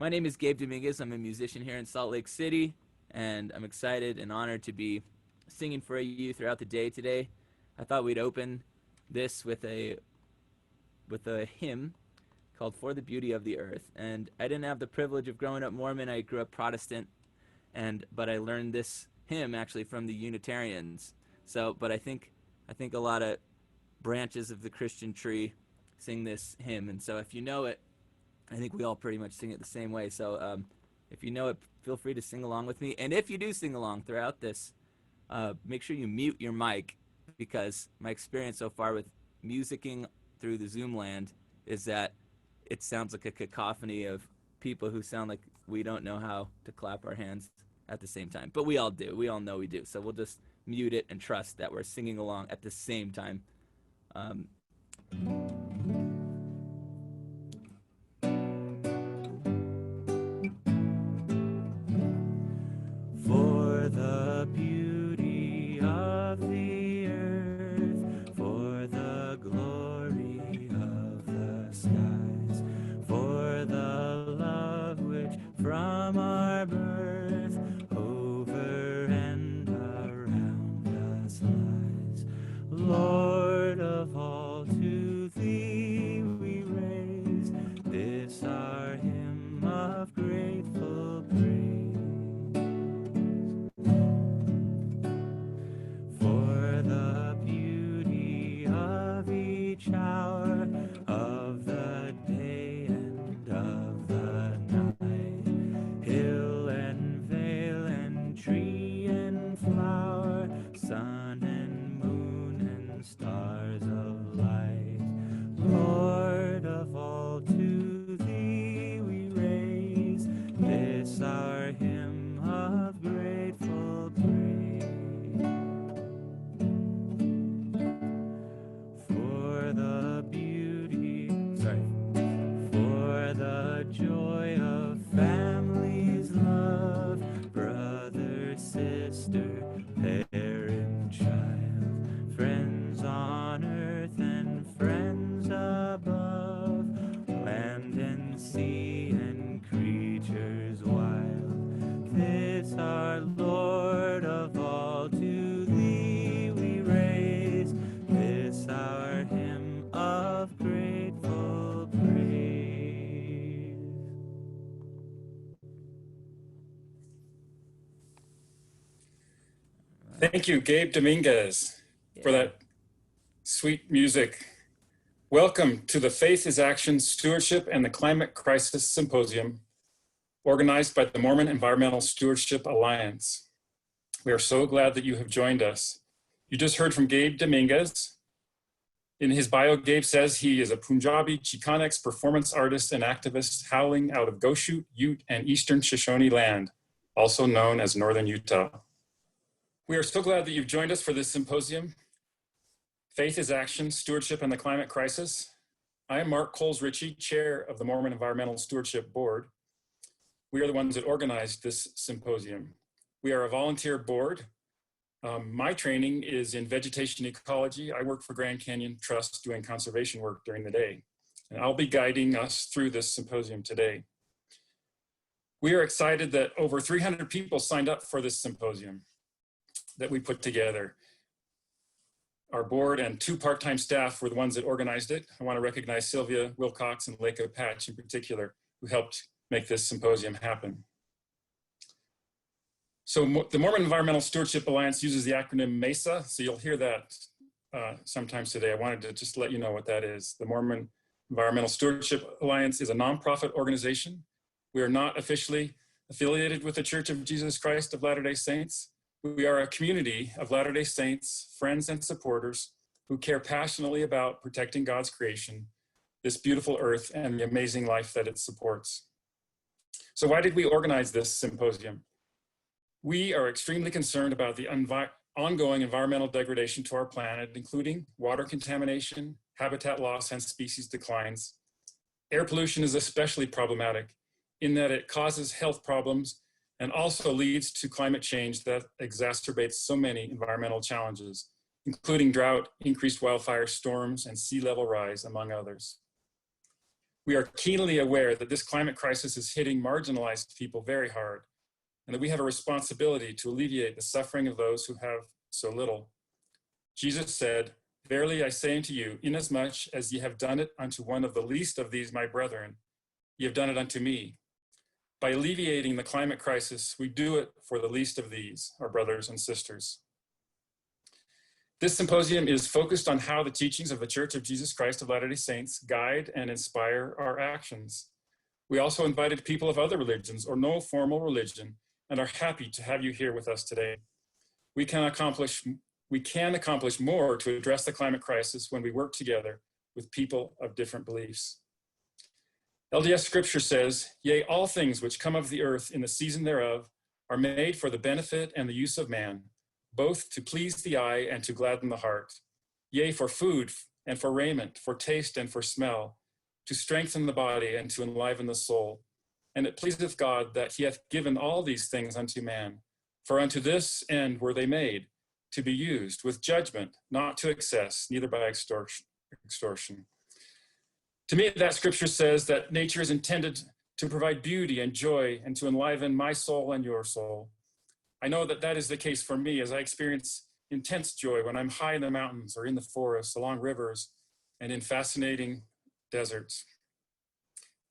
My name is Gabe Dominguez. I'm a musician here in Salt Lake City, and I'm excited and honored to be singing for you throughout the day today. I thought we'd open this with a hymn called "For the Beauty of the Earth." And I didn't have the privilege of growing up Mormon. I grew up Protestant, but I learned this hymn actually from the Unitarians. But I think a lot of branches of the Christian tree sing this hymn, and so if you know it, I think we all pretty much sing it the same way. So if you know it, feel free to sing along with me. And if you do sing along throughout this, make sure you mute your mic, because my experience so far with musicking through the Zoom land is that it sounds like a cacophony of people who sound like we don't know how to clap our hands at the same time. But we all do. We all know we do. So we'll just mute it and trust that we're singing along at the same time. For the beauty of the earth, for the glory of the skies, for the love which from our birth over and around us lies, Lord of all, to thee we raise this our hymn of grateful praise. For the beauty of each hour of the day and of the night, hill and vale and tree and flower, sun and moon and stars of light, Lord of all, to thee we raise this our hymn of grateful praise. For the beauty, for the joy of family's love, brother, sister, parent, child, friends on earth and friends above, land and sea and creatures wild, this our Lord of all, to thee we raise this our hymn of grateful praise. Thank you, Gabe Dominguez, for that sweet music. Welcome to the Faith is Action, Stewardship, and the Climate Crisis Symposium, organized by the Mormon Environmental Stewardship Alliance. We are so glad that you have joined us. You just heard from Gabe Dominguez. In his bio, Gabe says he is a Punjabi Chicanx performance artist and activist howling out of Goshute, Ute, and Eastern Shoshone land, also known as Northern Utah. We are so glad that you've joined us for this symposium, Faith is Action, Stewardship, and the Climate Crisis. I am Mark Coles-Ritchie, chair of the Mormon Environmental Stewardship Board. We are the ones that organized this symposium. We are a volunteer board. My training is in vegetation ecology. I work for Grand Canyon Trust doing conservation work during the day, and I'll be guiding us through this symposium today. We are excited that over 300 people signed up for this symposium that we put together. Our board and 2 part-time staff were the ones that organized it. I want to recognize Sylvia Wilcox and Lake Patch in particular, who helped make this symposium happen. So the Mormon Environmental Stewardship Alliance uses the acronym MESA, so you'll hear that sometimes today. I wanted to just let you know what that is. The Mormon Environmental Stewardship Alliance is a nonprofit organization. We are not officially affiliated with the Church of Jesus Christ of Latter-day Saints. We are a community of Latter-day Saints, friends and supporters who care passionately about protecting God's creation, this beautiful earth, and the amazing life that it supports. So why did we organize this symposium? We are extremely concerned about the ongoing environmental degradation to our planet, including water contamination, habitat loss, and species declines. Air pollution is especially problematic in that it causes health problems and also leads to climate change that exacerbates so many environmental challenges, including drought, increased wildfire storms, and sea level rise, among others. We are keenly aware that this climate crisis is hitting marginalized people very hard, and that we have a responsibility to alleviate the suffering of those who have so little. Jesus said, "Verily I say unto you, inasmuch as ye have done it unto one of the least of these my brethren, ye have done it unto me." By alleviating the climate crisis, we do it for the least of these, our brothers and sisters. This symposium is focused on how the teachings of the Church of Jesus Christ of Latter-day Saints guide and inspire our actions. We also invited people of other religions or no formal religion and are happy to have you here with us today. We can accomplish more to address the climate crisis when we work together with people of different beliefs. LDS scripture says, "Yea, all things which come of the earth in the season thereof are made for the benefit and the use of man, both to please the eye and to gladden the heart. Yea, for food and for raiment, for taste and for smell, to strengthen the body and to enliven the soul. And it pleaseth God that he hath given all these things unto man. For unto this end were they made, to be used with judgment, not to excess, neither by extortion." To me, that scripture says that nature is intended to provide beauty and joy and to enliven my soul and your soul. I know that that is the case for me as I experience intense joy when I'm high in the mountains or in the forests, along rivers, and in fascinating deserts.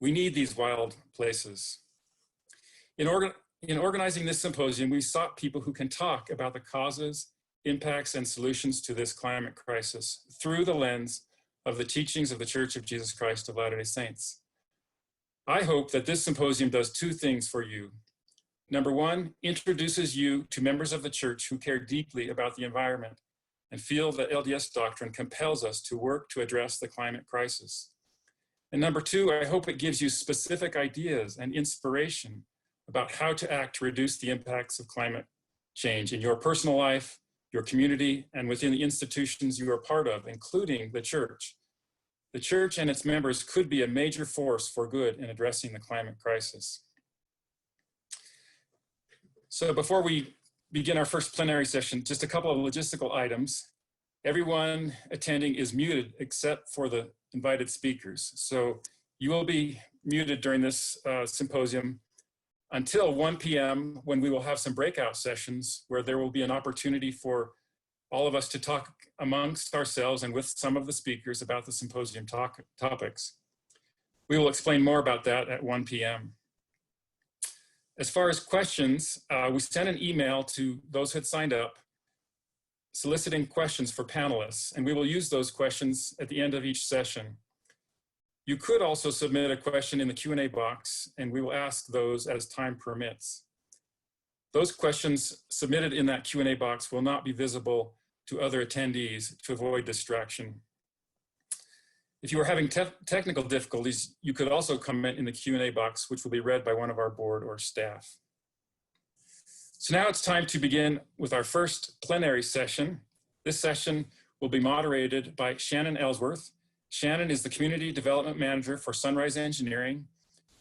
We need these wild places. In organizing this symposium, we sought people who can talk about the causes, impacts, and solutions to this climate crisis through the lens of the teachings of the Church of Jesus Christ of Latter-day Saints. I hope that this symposium does two things for you. Number one, introduces you to members of the church who care deeply about the environment and feel that LDS doctrine compels us to work to address the climate crisis. And number two, I hope it gives you specific ideas and inspiration about how to act to reduce the impacts of climate change in your personal life, your community, and within the institutions you are part of, including the church. The church and its members could be a major force for good in addressing the climate crisis. So before we begin our first plenary session, just a couple of logistical items. Everyone attending is muted except for the invited speakers. So you will be muted during this symposium until 1 p.m. when we will have some breakout sessions where there will be an opportunity for all of us to talk amongst ourselves and with some of the speakers about the symposium topics. We will explain more about that at 1 p.m. As far as questions, we sent an email to those who had signed up soliciting questions for panelists, and we will use those questions at the end of each session. You could also submit a question in the Q&A box, and we will ask those as time permits. Those questions submitted in that Q&A box will not be visible to other attendees to avoid distraction. If you are having technical difficulties, you could also comment in the Q&A box, which will be read by one of our board or staff. So now it's time to begin with our first plenary session. This session will be moderated by Shannon Ellsworth. Shannon is the Community Development Manager for Sunrise Engineering.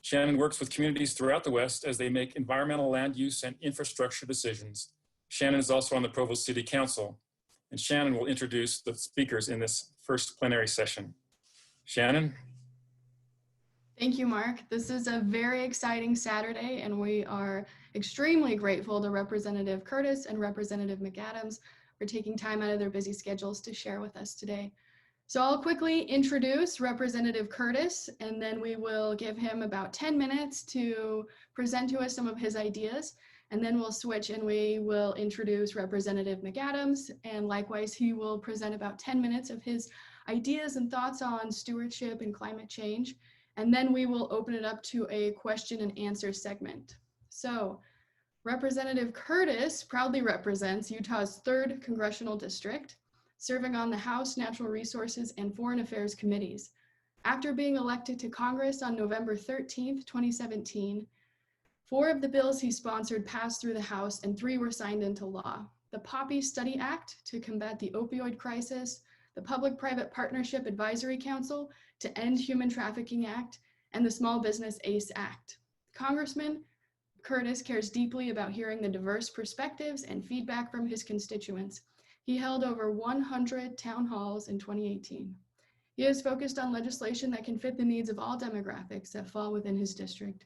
Shannon works with communities throughout the West as they make environmental land use and infrastructure decisions. Shannon is also on the Provo City Council, and Shannon will introduce the speakers in this first plenary session. Shannon? Thank you, Mark. This is a very exciting Saturday, and we are extremely grateful to Representative Curtis and Representative McAdams for taking time out of their busy schedules to share with us today. So I'll quickly introduce Representative Curtis, and then we will give him about 10 minutes to present to us some of his ideas, and then we'll switch and we will introduce Representative McAdams, and likewise he will present about 10 minutes of his ideas and thoughts on stewardship and climate change, and then we will open it up to a question and answer segment. So Representative Curtis proudly represents Utah's 3rd Congressional District, serving on the House Natural Resources and Foreign Affairs Committees. After being elected to Congress on November 13th, 2017, 4 of the bills he sponsored passed through the House and 3 were signed into law. The POPI Study Act to combat the opioid crisis, the Public-Private Partnership Advisory Council to End Human Trafficking Act, and the Small Business ACE Act. Congressman Curtis cares deeply about hearing the diverse perspectives and feedback from his constituents. He held over 100 town halls in 2018. He has focused on legislation that can fit the needs of all demographics that fall within his district.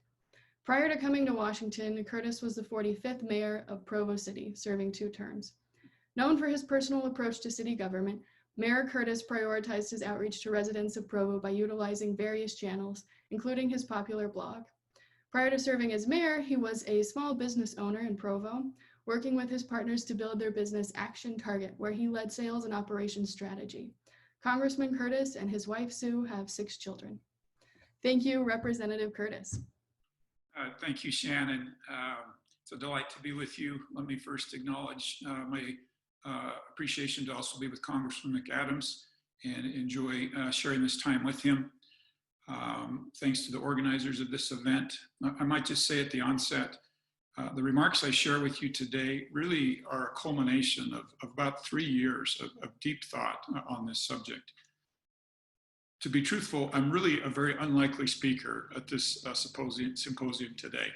Prior to coming to Washington, Curtis was the 45th mayor of Provo City, serving 2 terms. Known for his personal approach to city government, Mayor Curtis prioritized his outreach to residents of Provo by utilizing various channels, including his popular blog. Prior to serving as mayor, he was a small business owner in Provo, working with his partners to build their business Action Target, where he led sales and operations strategy. Congressman Curtis and his wife, Sue, have 6 children. Thank you, Representative Curtis. Thank you, Shannon. It's a delight to be with you. Let me first acknowledge my appreciation to also be with Congressman McAdams and enjoy sharing this time with him. Thanks to the organizers of this event. I might just say at the onset, the remarks I share with you today really are a culmination of about 3 years of deep thought on this subject. To be truthful, I'm really a very unlikely speaker at this symposium today.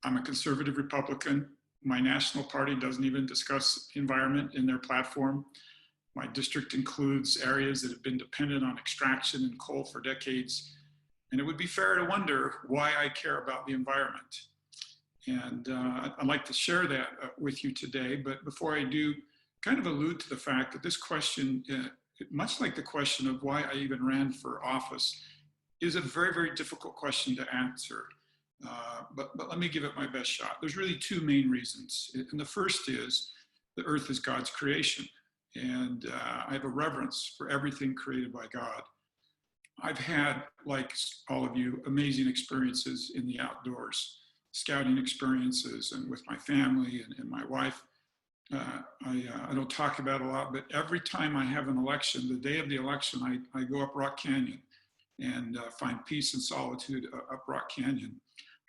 I'm a conservative Republican. My national party doesn't even discuss environment in their platform. My district includes areas that have been dependent on extraction and coal for decades. And it would be fair to wonder why I care about the environment. And I'd like to share that with you today. But before I do, kind of allude to the fact that this question, much like the question of why I even ran for office, is a very, very difficult question to answer. But let me give it my best shot. There's really 2 main reasons. And the first is the earth is God's creation. And I have a reverence for everything created by God. I've had, like all of you, amazing experiences in the outdoors, scouting experiences and with my family and my wife. I don't talk about it a lot, but every time I have an election, the day of the election, I go up Rock Canyon and find peace and solitude up Rock Canyon.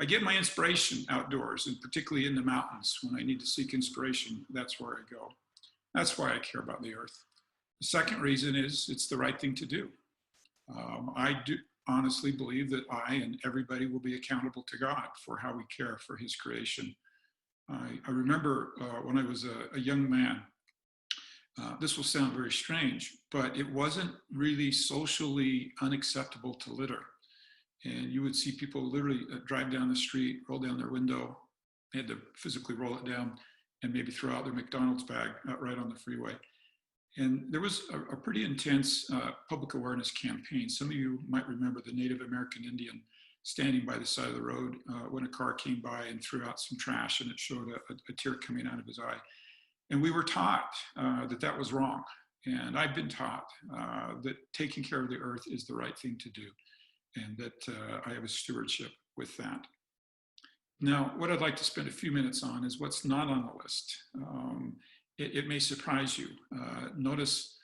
I get my inspiration outdoors, and particularly in the mountains. When I need to seek inspiration, that's where I go. That's why I care about the earth. The second reason is it's the right thing to do. I do honestly believe that I and everybody will be accountable to God for how we care for his creation. I remember when I was a young man, this will sound very strange, but it wasn't really socially unacceptable to litter. And you would see people literally drive down the street, roll down their window. They had to physically roll it down and maybe throw out their McDonald's bag right on the freeway. And there was a pretty intense public awareness campaign. Some of you might remember the Native American Indian standing by the side of the road when a car came by and threw out some trash, and it showed a tear coming out of his eye. And we were taught that that was wrong. And I've been taught that taking care of the earth is the right thing to do, and that I have a stewardship with that. Now, what I'd like to spend a few minutes on is what's not on the list. It may surprise you. Notice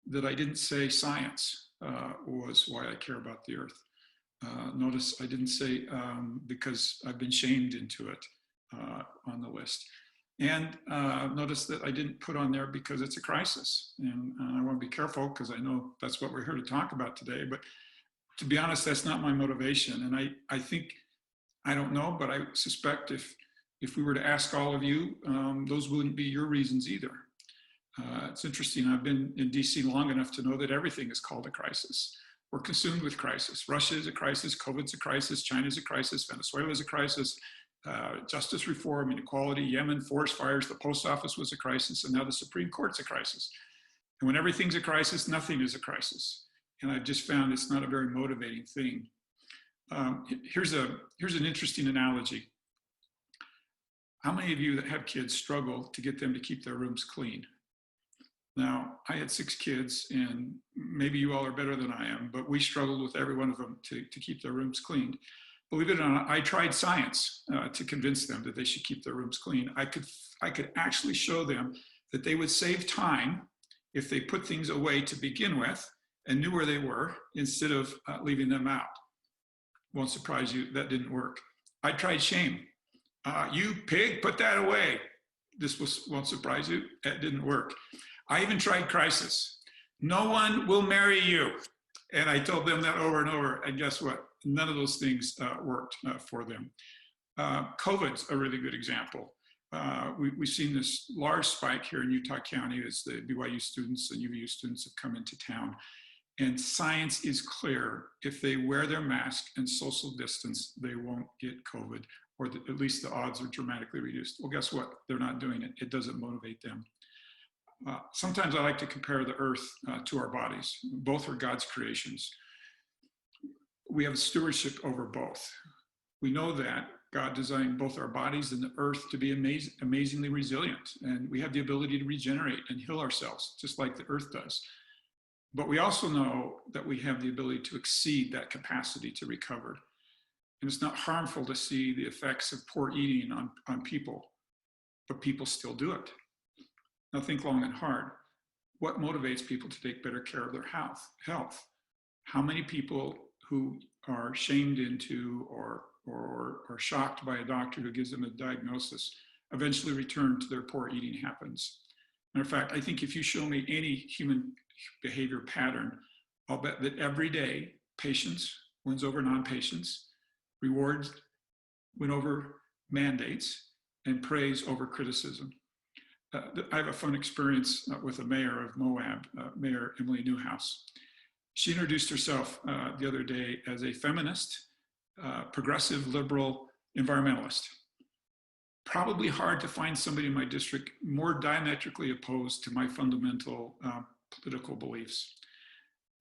that I didn't say science was why I care about the earth. Notice I didn't say because I've been shamed into it on the list. And notice that I didn't put on there because it's a crisis. And I want to be careful because I know that's what we're here to talk about today. But to be honest, that's not my motivation. And I think, I don't know, but I suspect if we were to ask all of you, those wouldn't be your reasons either. It's interesting, I've been in DC long enough to know that everything is called a crisis. We're consumed with crisis. Russia is a crisis, COVID's a crisis, China's a crisis, Venezuela is a crisis, justice reform, inequality, Yemen, forest fires, the post office was a crisis, and now the Supreme Court's a crisis. And when everything's a crisis, nothing is a crisis. And I've just found it's not a very motivating thing. Here's an interesting analogy. How many of you that have kids struggle to get them to keep their rooms clean? Now, I had 6 kids, and maybe you all are better than I am, but we struggled with every one of them to keep their rooms cleaned. Believe it or not, I tried science to convince them that they should keep their rooms clean. I could actually show them that they would save time if they put things away to begin with and knew where they were instead of leaving them out. Won't surprise you, that didn't work. I tried shame. You pig, put that away. Won't surprise you, that didn't work. I even tried crisis. No one will marry you. And I told them that over and over, and guess what? None of those things worked for them. COVID's a really good example. We've seen this large spike here in Utah County as the BYU students and UVU students have come into town. And science is clear. If they wear their mask and social distance, they won't get COVID, or at least the odds are dramatically reduced. Well, guess what? They're not doing it. It doesn't motivate them. Sometimes I like to compare the earth to our bodies. Both are God's creations. We have stewardship over both. We know that God designed both our bodies and the earth to be amazingly resilient. And we have the ability to regenerate and heal ourselves, just like the earth does. But we also know that we have the ability to exceed that capacity to recover. And it's not harmful to see the effects of poor eating on people, but people still do it. Now think long and hard. What motivates people to take better care of their health? How many people who are shamed into or shocked by a doctor who gives them a diagnosis eventually return to their poor eating habits? Matter of fact, I think if you show me any human behavior pattern, I'll bet that every day patience wins over non-patience, rewards win over mandates, and praise over criticism. I have a fun experience with a mayor of Moab, Mayor Emily Newhouse. She introduced herself the other day as a feminist, progressive, liberal environmentalist. Probably hard to find somebody in my district more diametrically opposed to my fundamental political beliefs.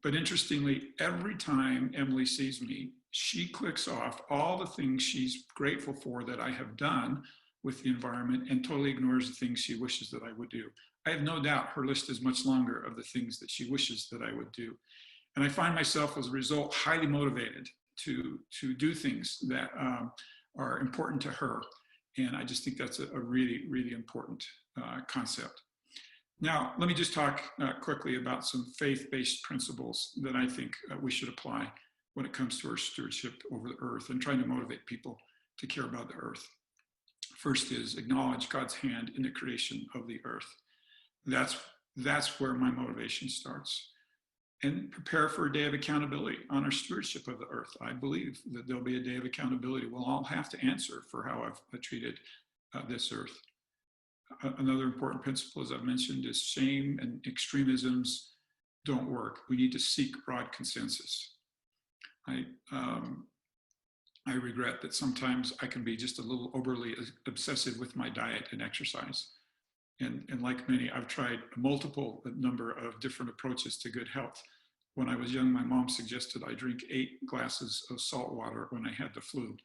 But interestingly, every time Emily sees me, she clicks off all the things she's grateful for that I have done with the environment and totally ignores the things she wishes that I would do. I have no doubt her list is much longer of the things that she wishes that I would do. And I find myself, as a result, highly motivated to do things that are important to her. And I just think that's a really, really important concept. Now, let me just talk quickly about some faith-based principles that I think we should apply when it comes to our stewardship over the earth and trying to motivate people to care about the earth. First is acknowledge God's hand in the creation of the earth. That's where my motivation starts. And prepare for a day of accountability on our stewardship of the earth. I believe that there'll be a day of accountability. We'll all have to answer for how I've treated this earth. Another important principle, as I've mentioned, is shame and extremisms don't work. We need to seek broad consensus. I regret that sometimes I can be just a little overly obsessive with my diet and exercise. And like many, I've tried a number of different approaches to good health. When I was young, my mom suggested I drink 8 glasses of salt water when I had the flu.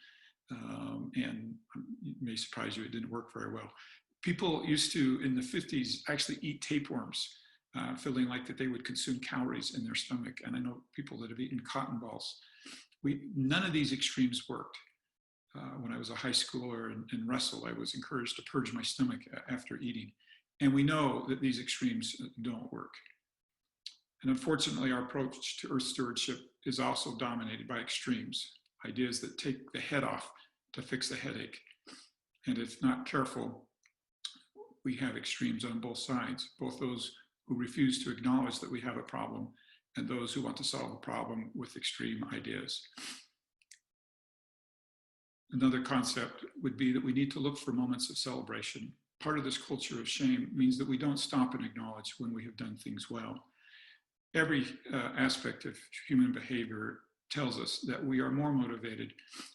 And it may surprise you, it didn't work very well. People used to, in the 50s, actually eat tapeworms, feeling like that they would consume calories in their stomach. And I know people that have eaten cotton balls. None of these extremes worked. When I was a high schooler in Russell, I was encouraged to purge my stomach after eating. And we know that these extremes don't work. And unfortunately, our approach to earth stewardship is also dominated by extremes, ideas that take the head off to fix the headache. And if not careful, we have extremes on both sides, both those who refuse to acknowledge that we have a problem and those who want to solve the problem with extreme ideas. Another concept would be that we need to look for moments of celebration. Part of this culture of shame means that we don't stop and acknowledge when we have done things well. Every aspect of human behavior tells us that we are more motivated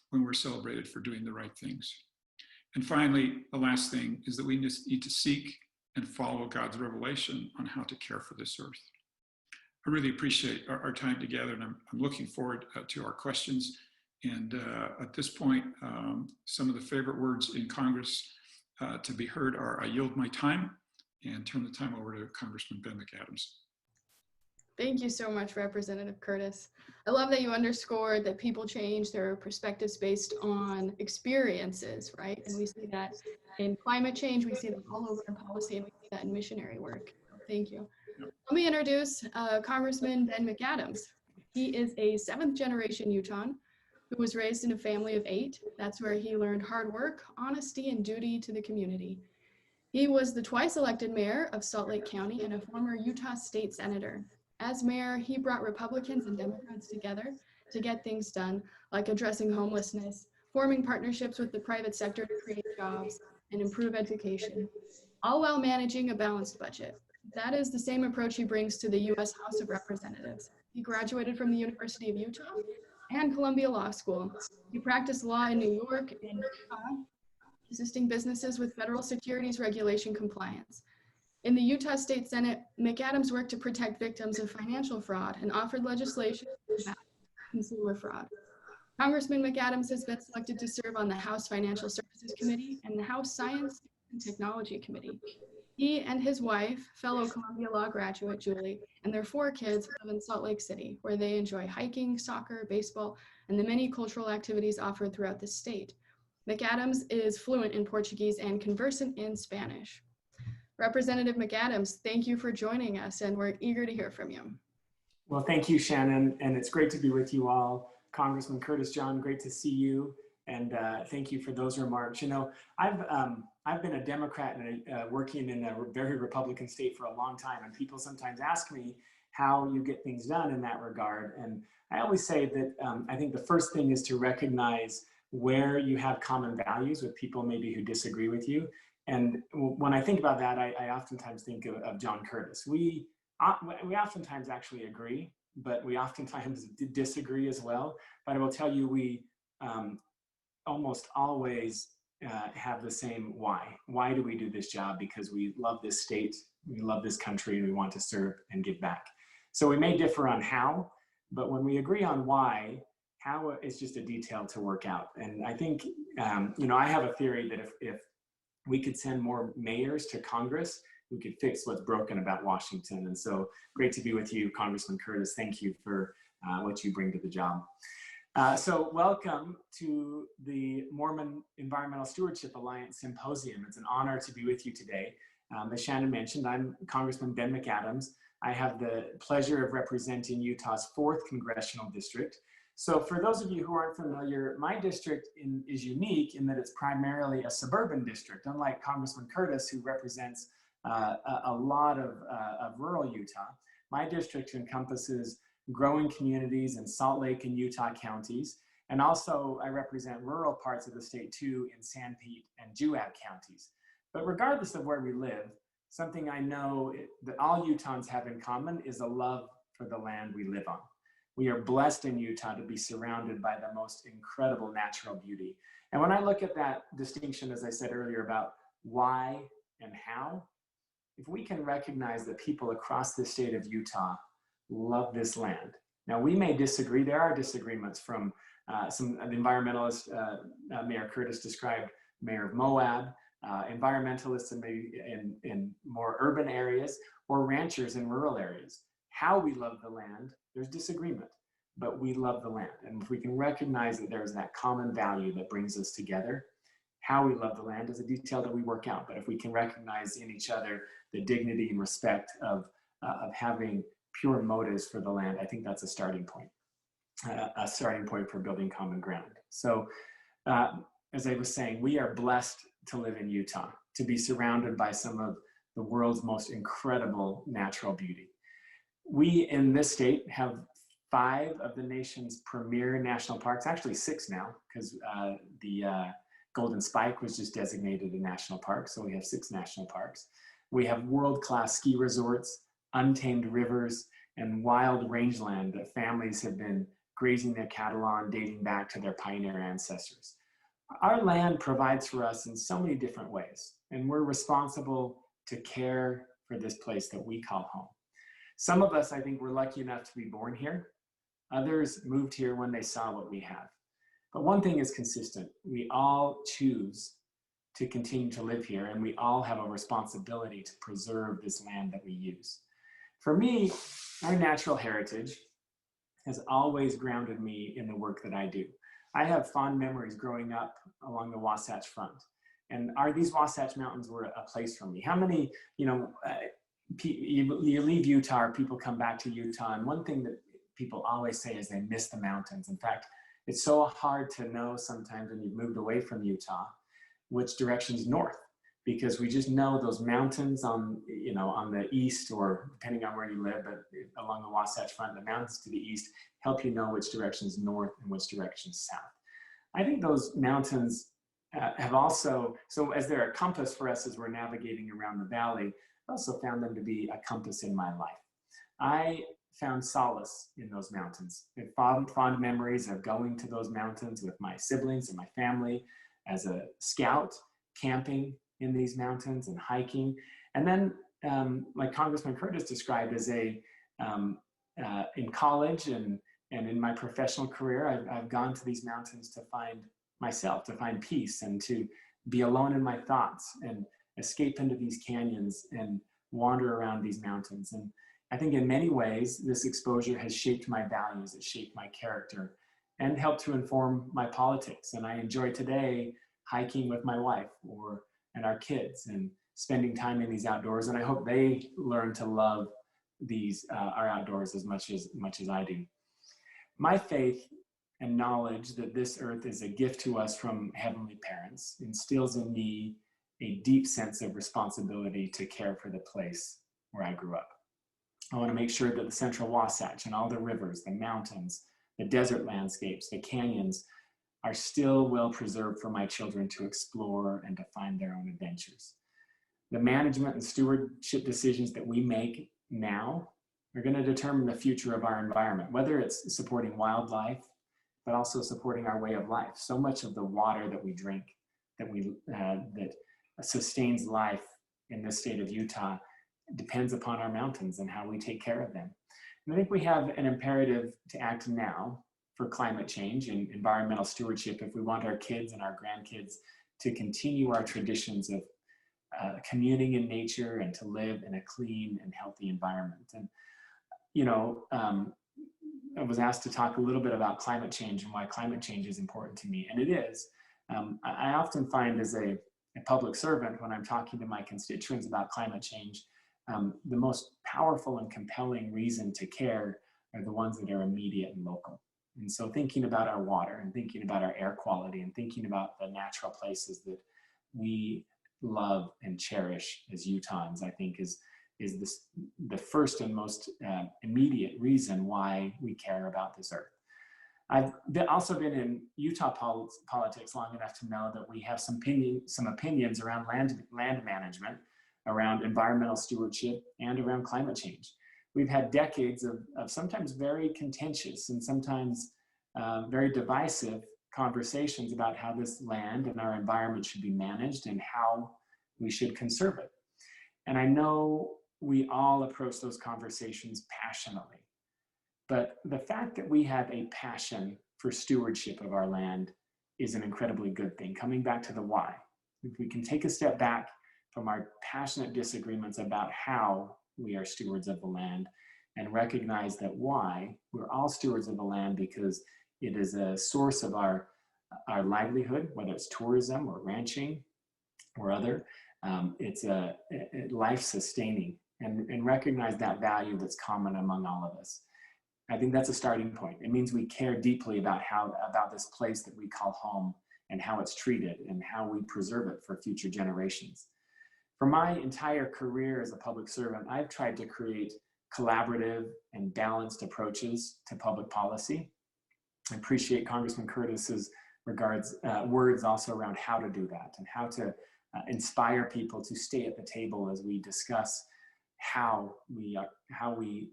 when we're celebrated for doing the right things. And finally, the last thing is that we need to seek and follow God's revelation on how to care for this earth. I really appreciate our time together, and I'm looking forward to our questions. And at this point, some of the favorite words in Congress to be heard are, I yield my time, and turn the time over to Congressman Ben McAdams. Thank you so much, Representative Curtis. I love that you underscored that people change their perspectives based on experiences, right? And we see that in climate change, we see that all over in policy, and we see that in missionary work. Thank you. Let me introduce Congressman Ben McAdams. He is a 7th generation Utahn who was raised in a family of 8. That's where he learned hard work, honesty, and duty to the community. He was the twice elected mayor of Salt Lake County and a former Utah state senator. As mayor, he brought Republicans and Democrats together to get things done, like addressing homelessness, forming partnerships with the private sector to create jobs and improve education, all while managing a balanced budget. That is the same approach he brings to the U.S. House of Representatives. He graduated from the University of Utah and Columbia Law School. He practiced law in New York and Utah, assisting businesses with federal securities regulation compliance. In the Utah State Senate, McAdams worked to protect victims of financial fraud and offered legislation to combat consumer fraud. Congressman McAdams has been selected to serve on the House Financial Services Committee and the House Science and Technology Committee. He and his wife, fellow Columbia Law graduate Julie, and their 4 kids live in Salt Lake City, where they enjoy hiking, soccer, baseball, and the many cultural activities offered throughout the state. McAdams is fluent in Portuguese and conversant in Spanish. Representative McAdams, thank you for joining us, and we're eager to hear from you. Well, thank you, Shannon, and it's great to be with you all. Congressman Curtis, John, great to see you, and thank you for those remarks. You know, I've been a Democrat and working in a very Republican state for a long time, and people sometimes ask me how you get things done in that regard. And I always say that I think the first thing is to recognize where you have common values with people maybe who disagree with you. And when I think about that, I oftentimes think of John Curtis. We oftentimes actually agree, but we oftentimes disagree as well. But I will tell you, we almost always have the same why. Why do we do this job? Because we love this state, we love this country, and we want to serve and give back. So we may differ on how, but when we agree on why, how is just a detail to work out. And I think, you know, I have a theory that if we could send more mayors to Congress, we could fix what's broken about Washington. And so great to be with you, Congressman Curtis. Thank you for what you bring to the job. So welcome to the Mormon Environmental Stewardship Alliance Symposium. It's an honor to be with you today. As Shannon mentioned, I'm Congressman Ben McAdams. I have the pleasure of representing Utah's 4th Congressional District. So for those of you who aren't familiar, my district is unique in that it's primarily a suburban district, unlike Congressman Curtis, who represents a lot of rural Utah. My district encompasses growing communities in Salt Lake and Utah counties, and also I represent rural parts of the state too in Sanpete and Juab counties. But regardless of where we live, something I know that all Utahns have in common is a love for the land we live on. We are blessed in Utah to be surrounded by the most incredible natural beauty. And when I look at that distinction, as I said earlier, about why and how, if we can recognize that people across the state of Utah love this land. Now, we may disagree. There are disagreements from some environmentalists. Mayor Curtis described Mayor of Moab, environmentalists in more urban areas, or ranchers in rural areas. How we love the land, there's disagreement, but we love the land. And if we can recognize that there's that common value that brings us together, how we love the land is a detail that we work out. But if we can recognize in each other the dignity and respect of having pure motives for the land, I think that's a starting point for building common ground. So as I was saying, we are blessed to live in Utah, to be surrounded by some of the world's most incredible natural beauty. We in this state have 5 of the nation's premier national parks, actually 6 now, because the Golden Spike was just designated a national park, so we have 6 national parks. We have world-class ski resorts, untamed rivers, and wild rangeland that families have been grazing their cattle on dating back to their pioneer ancestors. Our land provides for us in so many different ways, and we're responsible to care for this place that we call home. Some of us, I think, were lucky enough to be born here. Others moved here when they saw what we have. But one thing is consistent. We all choose to continue to live here, and we all have a responsibility to preserve this land that we use. For me, our natural heritage has always grounded me in the work that I do. I have fond memories growing up along the Wasatch Front, and these Wasatch Mountains were a place for me. How many, you leave Utah, or people come back to Utah, and one thing that people always say is they miss the mountains. In fact, it's so hard to know sometimes when you've moved away from Utah which direction's north, because we just know those mountains on the east, or depending on where you live, but along the Wasatch Front, the mountains to the east help you know which direction's north and which direction's south. I think those mountains have also, so as they're a compass for us as we're navigating around the valley, I also found them to be a compass in my life. I found solace in those mountains. I have fond memories of going to those mountains with my siblings and my family as a scout, camping in these mountains and hiking. And then, like Congressman Curtis described, as in college and in my professional career, I've gone to these mountains to find myself, to find peace, and to be alone in my thoughts and escape into these canyons and wander around these mountains. And I think in many ways, this exposure has shaped my values, it shaped my character, and helped to inform my politics. And I enjoy today hiking with my wife and our kids and spending time in these outdoors. And I hope they learn to love these our outdoors as much as I do. My faith and knowledge that this earth is a gift to us from heavenly parents instills in me a deep sense of responsibility to care for the place where I grew up. I want to make sure that the Central Wasatch and all the rivers, the mountains, the desert landscapes, the canyons are still well preserved for my children to explore and to find their own adventures. The management and stewardship decisions that we make now are going to determine the future of our environment, whether it's supporting wildlife, but also supporting our way of life. So much of the water that we drink, that sustains life in this state of Utah, depends upon our mountains and how we take care of them. And I think we have an imperative to act now for climate change and environmental stewardship if we want our kids and our grandkids to continue our traditions of communing in nature and to live in a clean and healthy environment. And, I was asked to talk a little bit about climate change and why climate change is important to me, and it is. I often find as a public servant, when I'm talking to my constituents about climate change, the most powerful and compelling reason to care are the ones that are immediate and local. And so thinking about our water and thinking about our air quality and thinking about the natural places that we love and cherish as Utahns, I think is the first and most immediate reason why we care about this earth. I've also been in Utah politics long enough to know that we have some opinions around land management, around environmental stewardship, and around climate change. We've had decades of sometimes very contentious and sometimes very divisive conversations about how this land and our environment should be managed and how we should conserve it. And I know we all approach those conversations passionately, but the fact that we have a passion for stewardship of our land is an incredibly good thing. Coming back to the why, if we can take a step back from our passionate disagreements about how we are stewards of the land and recognize that why we're all stewards of the land because it is a source of our livelihood, whether it's tourism or ranching or other. It's a life-sustaining, and recognize that value that's common among all of us. I think that's a starting point. It means we care deeply about this place that we call home and how it's treated and how we preserve it for future generations. For my entire career as a public servant, I've tried to create collaborative and balanced approaches to public policy. I appreciate Congressman Curtis's words also around how to do that and how to inspire people to stay at the table as we discuss how we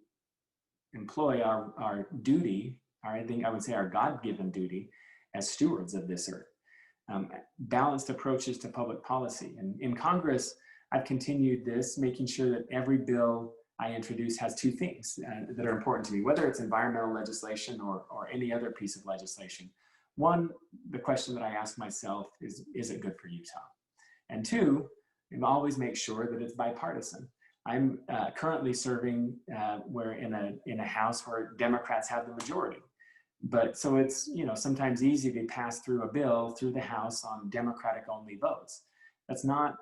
employ our duty, I think I would say our God-given duty as stewards of this earth. Balanced approaches to public policy. And in Congress, I've continued this, making sure that every bill I introduce has two things that are important to me, whether it's environmental legislation or any other piece of legislation. One, the question that I ask myself is it good for Utah? And two, I always make sure that it's bipartisan. I'm currently serving where in a House where Democrats have the majority. But so it's sometimes easy to pass through a bill through the House on Democratic only votes. That's not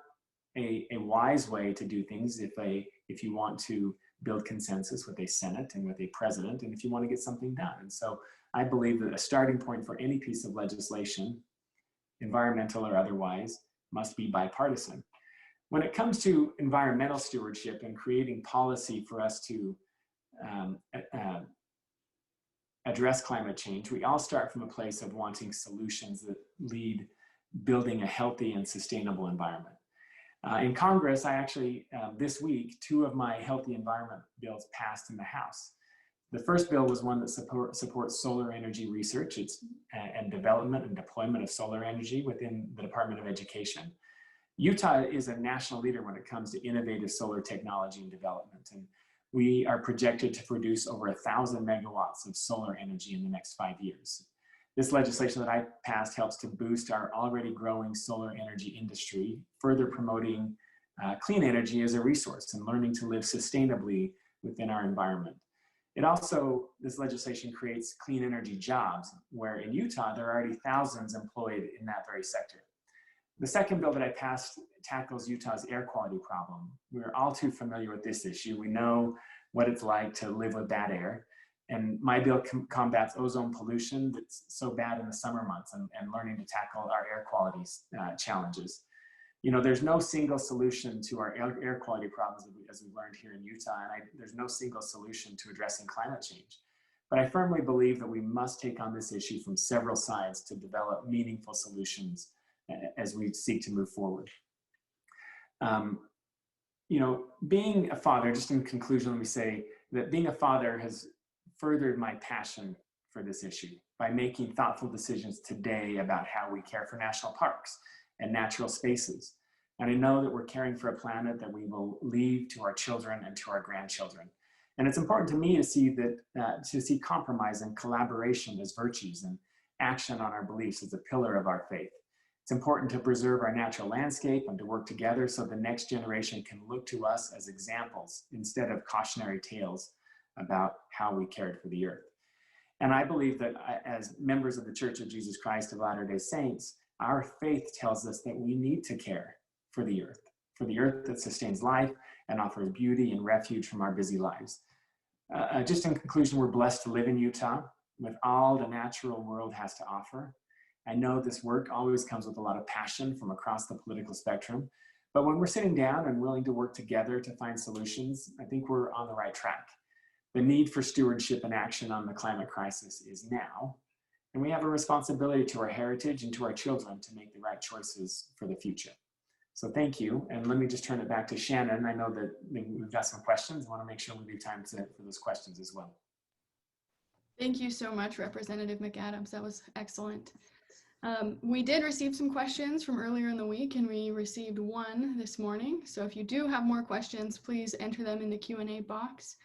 a wise way to do things if you want to build consensus with a Senate and with a president, and if you want to get something done. And so I believe that a starting point for any piece of legislation, environmental or otherwise, must be bipartisan. When it comes to environmental stewardship and creating policy for us to address climate change, we all start from a place of wanting solutions that lead building a healthy and sustainable environment. In Congress, I actually, this week, 2 of my healthy environment bills passed in the House. The first bill was one that supports solar energy research and development and deployment of solar energy within the Department of Education. Utah is a national leader when it comes to innovative solar technology and development. And we are projected to produce over 1,000 megawatts of solar energy in the next 5 years. This legislation that I passed helps to boost our already growing solar energy industry, further promoting clean energy as a resource and learning to live sustainably within our environment. It also, this legislation creates clean energy jobs, where in Utah, there are already thousands employed in that very sector. The second bill that I passed tackles Utah's air quality problem. We're all too familiar with this issue. We know what it's like to live with bad air. And my bill combats ozone pollution that's so bad in the summer months and learning to tackle our air quality challenges. You know, there's no single solution to our air quality problems as we've learned here in Utah, and there's no single solution to addressing climate change. But I firmly believe that we must take on this issue from several sides to develop meaningful solutions as we seek to move forward. You know, being a father, just in conclusion, let me say that being a father has furthered my passion for this issue by making thoughtful decisions today about how we care for national parks and natural spaces. And I know that we're caring for a planet that we will leave to our children and to our grandchildren. And it's important to me to see that, to see compromise and collaboration as virtues and action on our beliefs as a pillar of our faith. It's important to preserve our natural landscape and to work together so the next generation can look to us as examples instead of cautionary tales about how we cared for the earth. And I believe that as members of the Church of Jesus Christ of Latter-day Saints, our faith tells us that we need to care for the earth that sustains life and offers beauty and refuge from our busy lives. Just in conclusion, we're blessed to live in Utah with all the natural world has to offer. I know this work always comes with a lot of passion from across the political spectrum, but when we're sitting down and willing to work together to find solutions, I think we're on the right track. The need for stewardship and action on the climate crisis is now, and we have a responsibility to our heritage and to our children to make the right choices for the future. So thank you, and let me just turn it back to Shannon. I know that we've got some questions. I want to make sure we leave time for those questions as well. Thank you so much, Representative McAdams. That was excellent. We did receive some questions from earlier in the week, and we received one this morning. So if you do have more questions, please enter them in the Q&A box.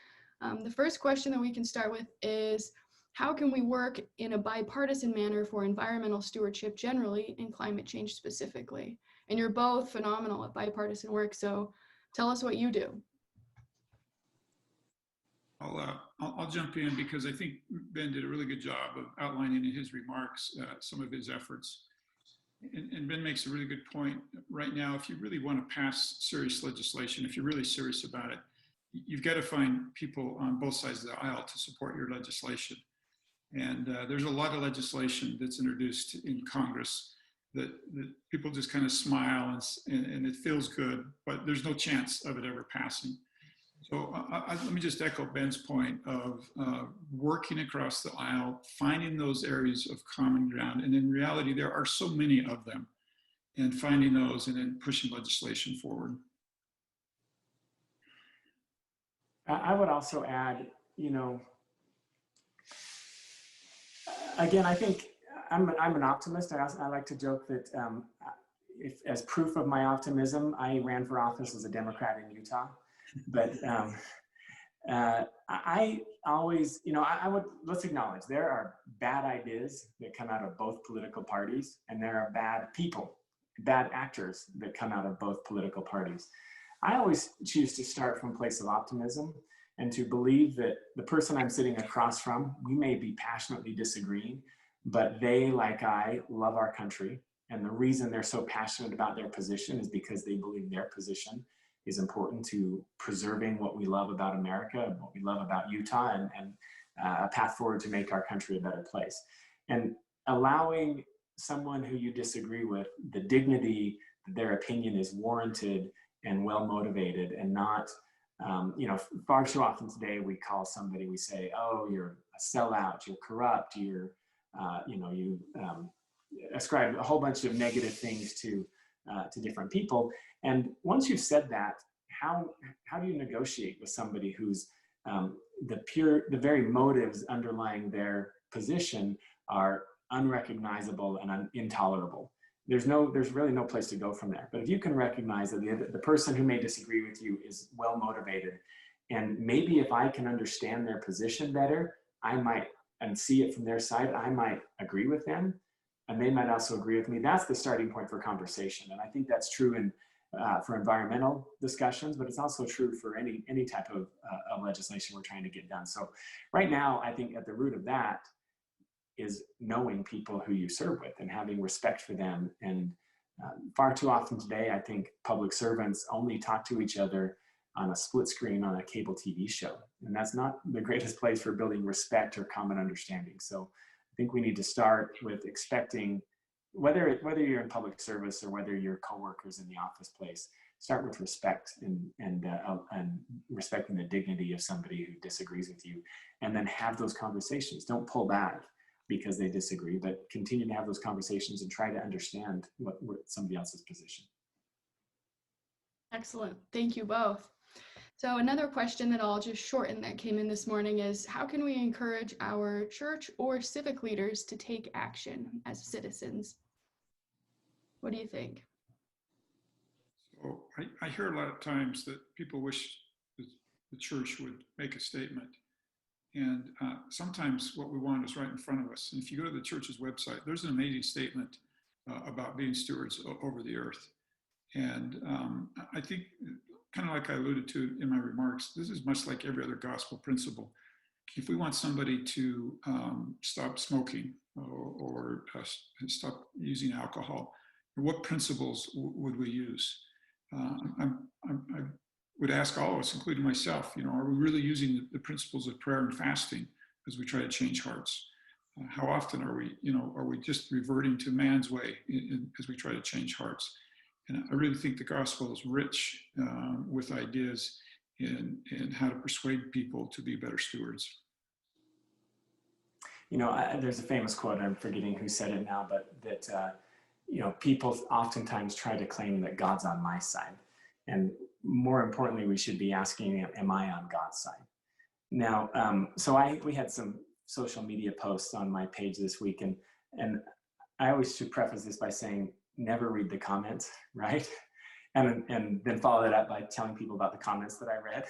The first question that we can start with is, how can we work in a bipartisan manner for environmental stewardship generally and climate change specifically? And you're both phenomenal at bipartisan work, so tell us what you do. I'll jump in because I think Ben did a really good job of outlining in his remarks some of his efforts. And Ben makes a really good point. Right now, if you really want to pass serious legislation, if you're really serious about it, you've got to find people on both sides of the aisle to support your legislation. And there's a lot of legislation that's introduced in Congress that people just kind of smile and it feels good, but there's no chance of it ever passing. So let me just echo Ben's point of working across the aisle, finding those areas of common ground. And in reality, there are so many of them, and finding those and then pushing legislation forward. I would also add, you know, again, I think I'm an optimist. I like to joke that if, as proof of my optimism, I ran for office as a Democrat in Utah. But I always, you know, let's acknowledge there are bad ideas that come out of both political parties, and there are bad people, bad actors that come out of both political parties. I always choose to start from a place of optimism and to believe that the person I'm sitting across from, we may be passionately disagreeing, but they, like I, love our country. And the reason they're so passionate about their position is because they believe their position is important to preserving what we love about America and what we love about Utah, and a path forward to make our country a better place. And allowing someone who you disagree with the dignity that their opinion is warranted and well motivated, and not, you know, far too often today we call somebody, we say, oh, you're a sellout, you're corrupt, you're, you know, you ascribe a whole bunch of negative things to different people. And once you've said that, how do you negotiate with somebody who's the very motives underlying their position are unrecognizable and intolerable. There's really no place to go from there. But if you can recognize that the person who may disagree with you is well motivated, and maybe if I can understand their position better, I might, and see it from their side, I might agree with them, and they might also agree with me. That's the starting point for conversation. And I think that's true for environmental discussions, but it's also true for any type of legislation we're trying to get done. So right now, I think at the root of that is knowing people who you serve with and having respect for them. And far too often today, I think public servants only talk to each other on a split screen on a cable TV show. And that's not the greatest place for building respect or common understanding. So I think we need to start with expecting, whether you're in public service or whether you're coworkers in the office place, start with respect and respecting the dignity of somebody who disagrees with you, and then have those conversations. Don't pull back because they disagree, but continue to have those conversations and try to understand what somebody else's position. Excellent. Thank you both. So another question that I'll just shorten that came in this morning is, how can we encourage our church or civic leaders to take action as citizens? What do you think? So I hear a lot of times that people wish the church would make a statement. And sometimes what we want is right in front of us. And if you go to the church's website, there's an amazing statement about being stewards over the earth. And I think, kind of like I alluded to in my remarks, this is much like every other gospel principle. If we want somebody to stop smoking or stop using alcohol, what principles would we use? I would ask all of us, including myself, are we really using the principles of prayer and fasting as we try to change hearts? How often are we just reverting to man's way as we try to change hearts? And I really think the gospel is rich with ideas in how to persuade people to be better stewards. There's a famous quote, I'm forgetting who said it now, but that, people oftentimes try to claim that God's on my side. And more importantly, we should be asking, am I on God's side? Now, we had some social media posts on my page this week, and I always should preface this by saying, never read the comments, right? And then follow that up by telling people about the comments that I read.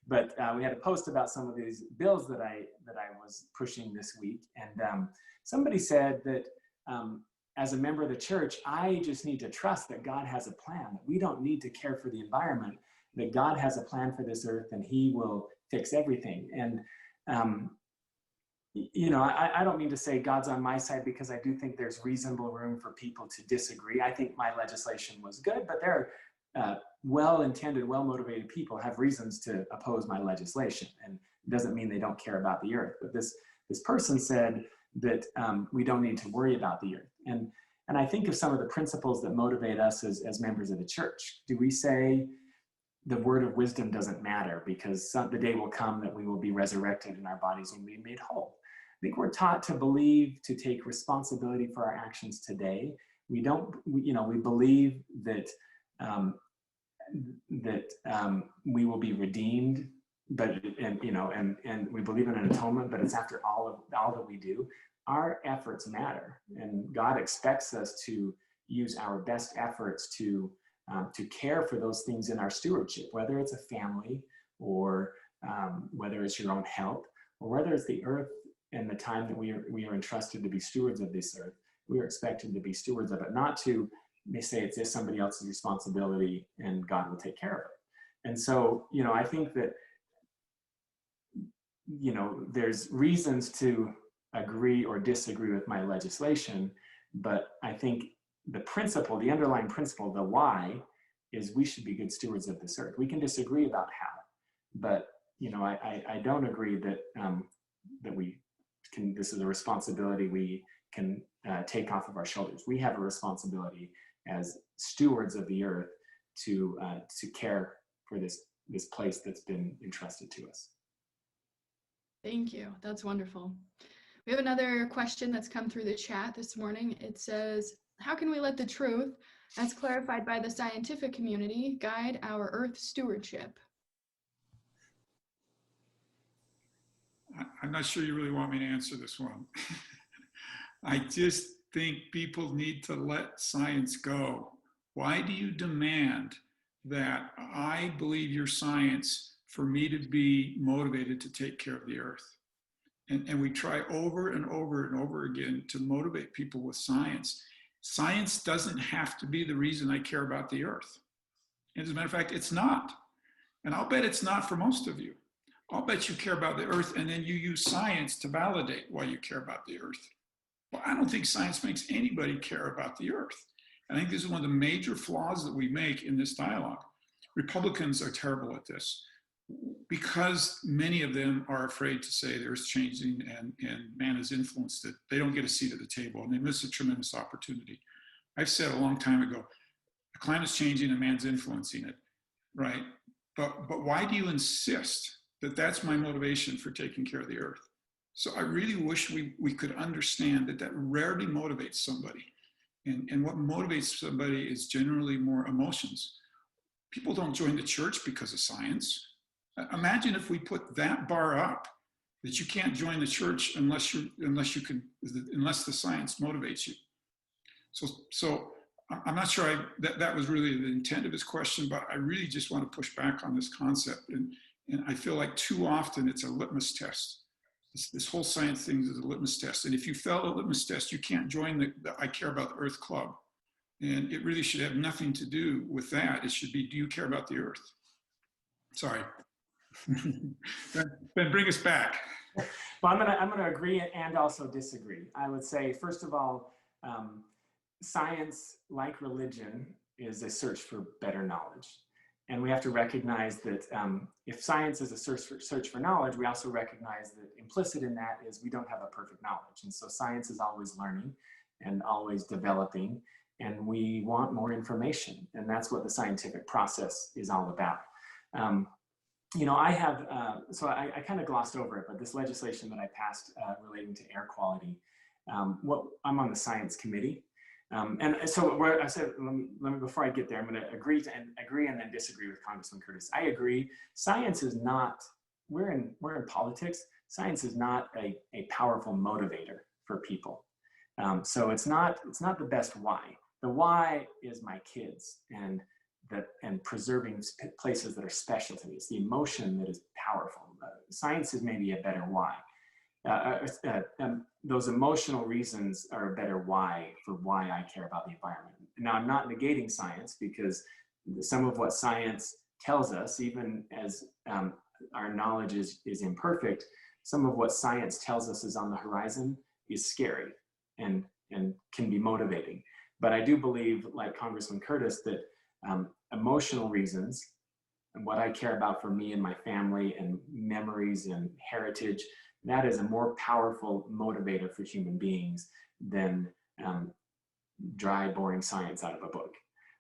But we had a post about some of these bills that I was pushing this week, and somebody said that as a member of the church, I just need to trust that God has a plan, that we don't need to care for the environment, that God has a plan for this earth and he will fix everything. And I don't mean to say God's on my side, because I do think there's reasonable room for people to disagree. I think my legislation was good, but there are well-intended, well-motivated people have reasons to oppose my legislation, and it doesn't mean they don't care about the earth. But this person said that we don't need to worry about the earth. And I think of some of the principles that motivate us as members of the church. Do we say the word of wisdom doesn't matter because the day will come that we will be resurrected and our bodies will be made whole? I think we're taught to believe, to take responsibility for our actions today. We believe that we will be redeemed, and we believe in an atonement, but it's after all that we do. Our efforts matter, and God expects us to use our best efforts to care for those things in our stewardship, whether it's a family, or whether it's your own health, or whether it's the earth and the time that we are entrusted to be stewards of this earth. We are expected to be stewards of it, not to say it's just somebody else's responsibility and God will take care of it. And so, I think that, there's reasons to agree or disagree with my legislation, but I think the underlying principle, the why, is we should be good stewards of this earth. We can disagree about how, but I don't agree that this is a responsibility we can take off of our shoulders. We have a responsibility as stewards of the earth to care for this place that's been entrusted to us. Thank you. That's wonderful. We have another question that's come through the chat this morning. It says, how can we let the truth, as clarified by the scientific community, guide our earth stewardship? I'm not sure you really want me to answer this one. I just think people need to let science go. Why do you demand that I believe your science for me to be motivated to take care of the earth? And we try over and over and over again to motivate people with science. Science doesn't have to be the reason I care about the earth. As a matter of fact, it's not. And I'll bet it's not for most of you. I'll bet you care about the earth and then you use science to validate why you care about the earth. Well, I don't think science makes anybody care about the earth. I think this is one of the major flaws that we make in this dialogue. Republicans are terrible at this because many of them are afraid to say the earth's changing and man has influenced it. They don't get a seat at the table and they miss a tremendous opportunity. I've said a long time ago, the climate's changing and man's influencing it, right? But why do you insist that that's my motivation for taking care of the earth? So I really wish we could understand that rarely motivates somebody. And what motivates somebody is generally more emotions. People don't join the church because of science. Imagine if we put that bar up, that you can't join the church unless the science motivates you. So I'm not sure that was really the intent of his question, but I really just want to push back on this concept. And I feel like too often it's a litmus test. This whole science thing is a litmus test. And if you fail a litmus test, you can't join the I Care About the Earth Club. And it really should have nothing to do with that. It should be, do you care about the earth? Sorry. Ben, bring us back. Well, I'm gonna agree and also disagree. I would say, first of all, science, like religion, is a search for better knowledge. And we have to recognize that if science is a search for knowledge, we also recognize that implicit in that is we don't have a perfect knowledge. And so science is always learning and always developing, and we want more information. And that's what the scientific process is all about. You know, I have, so I kind of glossed over it, but this legislation that I passed relating to air quality, I'm on the science committee. And so I said, let me, before I get there, I'm going to agree and then disagree with Congressman Curtis. I agree. Science is not, we're in politics. Science is not a powerful motivator for people. So it's not the best why. The why is my kids and preserving places that are special to me. It's the emotion that is powerful. Science is maybe a better why. Those emotional reasons are a better why for why I care about the environment. Now, I'm not negating science, because some of what science tells us, even as our knowledge is imperfect, some of what science tells us is on the horizon is scary and can be motivating. But I do believe, like Congressman Curtis, that emotional reasons and what I care about for me and my family and memories and heritage, that is a more powerful motivator for human beings than dry, boring science out of a book.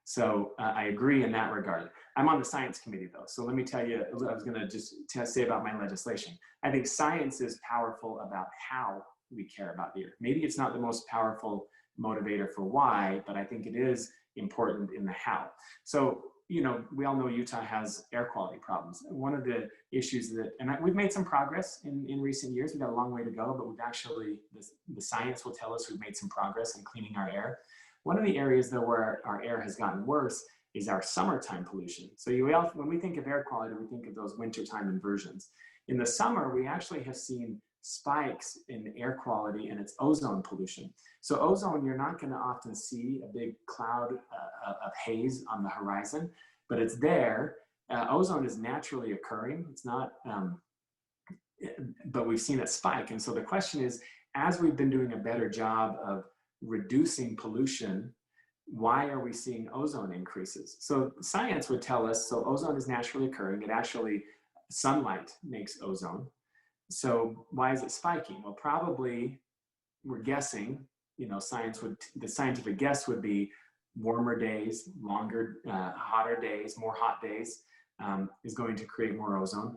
So I agree in that regard. I'm on the science committee though. So let me tell you, I was gonna just say about my legislation. I think science is powerful about how we care about the earth. Maybe it's not the most powerful motivator for why, but I think it is important in the how. So, you know, we all know Utah has air quality problems. One of the issues that, we've made some progress in recent years. We've got a long way to go, but we've actually, the science will tell us we've made some progress in cleaning our air. One of the areas though where our air has gotten worse is our summertime pollution. So when we think of air quality, we think of those wintertime inversions. In the summer, we actually have seen spikes in air quality and its ozone pollution. So ozone, you're not going to often see a big cloud of haze on the horizon, but it's there. Ozone is naturally occurring. It's not, but we've seen it spike. And so the question is, as we've been doing a better job of reducing pollution, why are we seeing ozone increases? So science would tell us, so ozone is naturally occurring. It actually, sunlight makes ozone. So why is it spiking? Well, probably we're guessing, you know, the scientific guess would be warmer days, longer, hotter days, more hot days is going to create more ozone.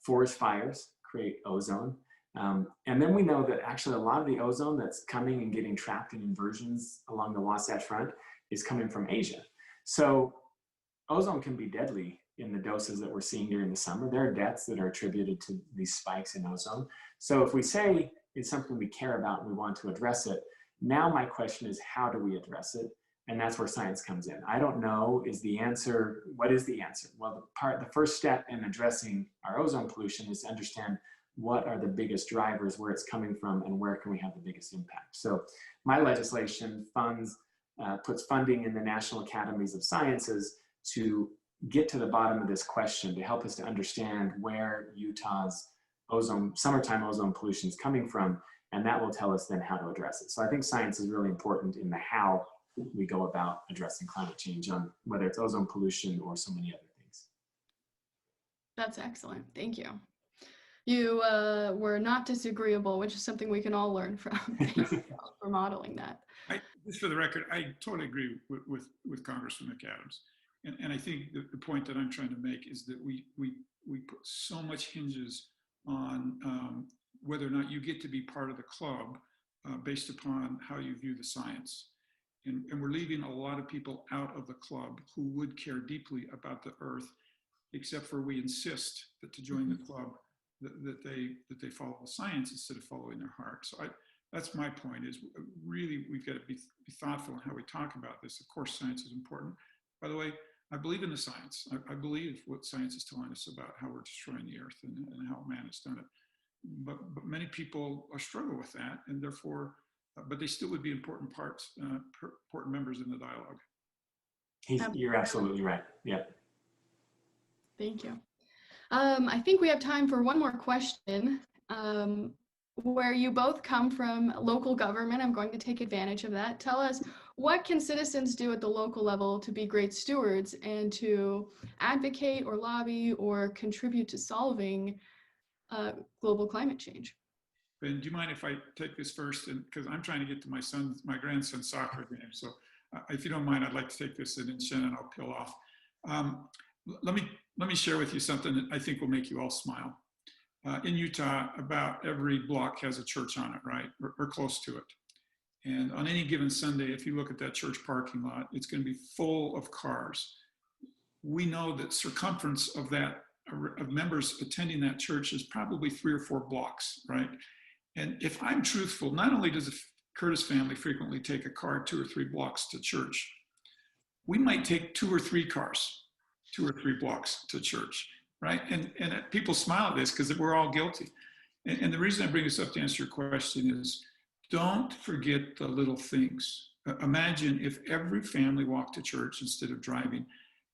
Forest fires create ozone. And then we know that actually a lot of the ozone that's coming and getting trapped in inversions along the Wasatch Front is coming from Asia. So ozone can be deadly in the doses that we're seeing during the summer. There are deaths that are attributed to these spikes in ozone. So if we say it's something we care about and we want to address it, now my question is, how do we address it? And that's where science comes in. I don't know, is the answer, what is the answer? Well, the first step in addressing our ozone pollution is to understand what are the biggest drivers, where it's coming from, and where can we have the biggest impact. So my legislation puts funding in the National Academies of Sciences to get to the bottom of this question, to help us to understand where Utah's summertime ozone pollution is coming from, and that will tell us then how to address it. So I think science is really important in the how we go about addressing climate change, on whether it's ozone pollution or so many other things. That's excellent. Thank you. You were not disagreeable, which is something we can all learn from. Thank you for modeling that. Just for the record, I totally agree with Congressman McAdams. And I think the point that I'm trying to make is that we put so much hinges on whether or not you get to be part of the club based upon how you view the science. And we're leaving a lot of people out of the club who would care deeply about the earth, except for we insist that to join the club, that they follow the science instead of following their heart. So that's my point, is really we've got to be thoughtful in how we talk about this. Of course, science is important. By the way, I believe in the science. I believe what science is telling us about how we're destroying the earth and how man has done it. But many people struggle with that, and therefore, but they still would be important members in the dialogue. You're absolutely right. Yeah. Thank you. I think we have time for one more question. Where you both come from local government, I'm going to take advantage of that. Tell us, what can citizens do at the local level to be great stewards and to advocate or lobby or contribute to solving global climate change? Ben, do you mind if I take this first? And because I'm trying to get to my grandson's soccer game. So if you don't mind, I'd like to take this, and then Shannon, I'll peel off. Let me share with you something that I think will make you all smile. In Utah, about every block has a church on it, right? Or close to it. And on any given Sunday, if you look at that church parking lot, it's going to be full of cars. We know that circumference of members attending that church is probably 3 or 4 blocks, right? And if I'm truthful, not only does the Curtis family frequently take a car 2 or 3 blocks to church, we might take 2 or 3 cars, 2 or 3 blocks to church, right? And people smile at this because we're all guilty. And the reason I bring this up to answer your question is, don't forget the little things. Imagine if every family walked to church instead of driving.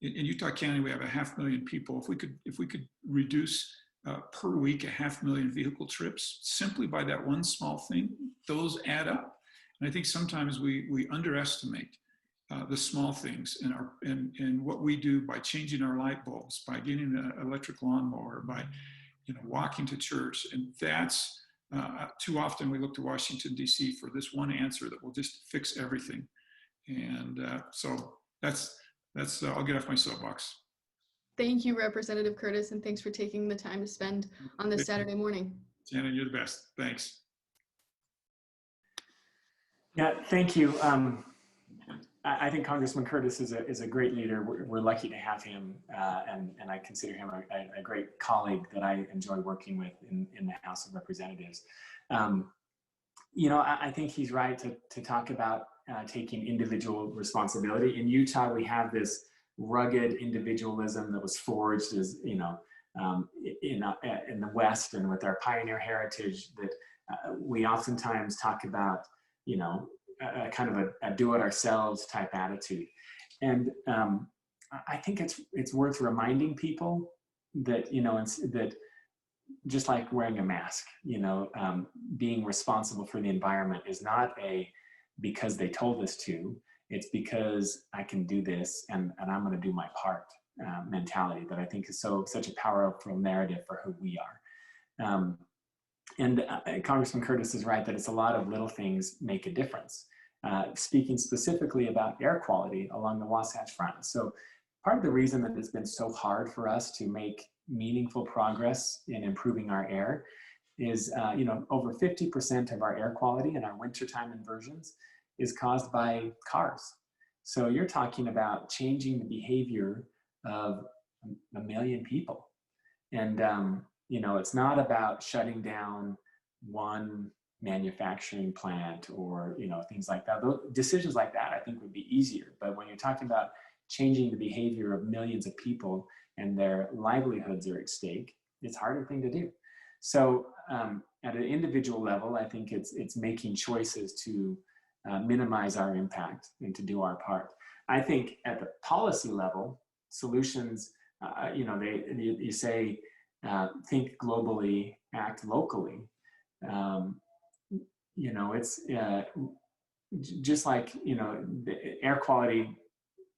In Utah County, we have 500,000 people. If we could reduce per week 500,000 vehicle trips simply by that one small thing, those add up. And I think sometimes we underestimate the small things and what we do by changing our light bulbs, by getting an electric lawnmower, by walking to church. And that's too often we look to Washington, D.C. for this one answer that will just fix everything. And so that's I'll get off my soapbox. Thank you, Representative Curtis, and thanks for taking the time to spend on this Saturday morning. Shannon, you're the best. Thanks. Yeah, thank you. I think Congressman Curtis is a great leader. We're lucky to have him, and I consider him a great colleague that I enjoy working with in the House of Representatives. I think he's right to talk about taking individual responsibility. In Utah, we have this rugged individualism that was forged as in the West and with our pioneer heritage, that we oftentimes talk about kind of a do-it-ourselves type attitude. And I think it's worth reminding people that that just like wearing a mask, being responsible for the environment is not because they told us to. It's because I can do this and I'm going to do my part mentality that I think is such a powerful narrative for who we are. And Congressman Curtis is right that it's a lot of little things make a difference. Speaking specifically about air quality along the Wasatch Front. So part of the reason that it's been so hard for us to make meaningful progress in improving our air is, over 50% of our air quality in our wintertime inversions is caused by cars. So you're talking about changing the behavior of a million people. And, you know, it's not about shutting down one manufacturing plant or, you know, things like that. Those decisions like that, I think, would be easier. But when you're talking about changing the behavior of millions of people and their livelihoods are at stake, it's a harder thing to do. So at an individual level, I think it's making choices to minimize our impact and to do our part. I think at the policy level, solutions, you know, you say, think globally, act locally. You know, it's just like, you know, the air quality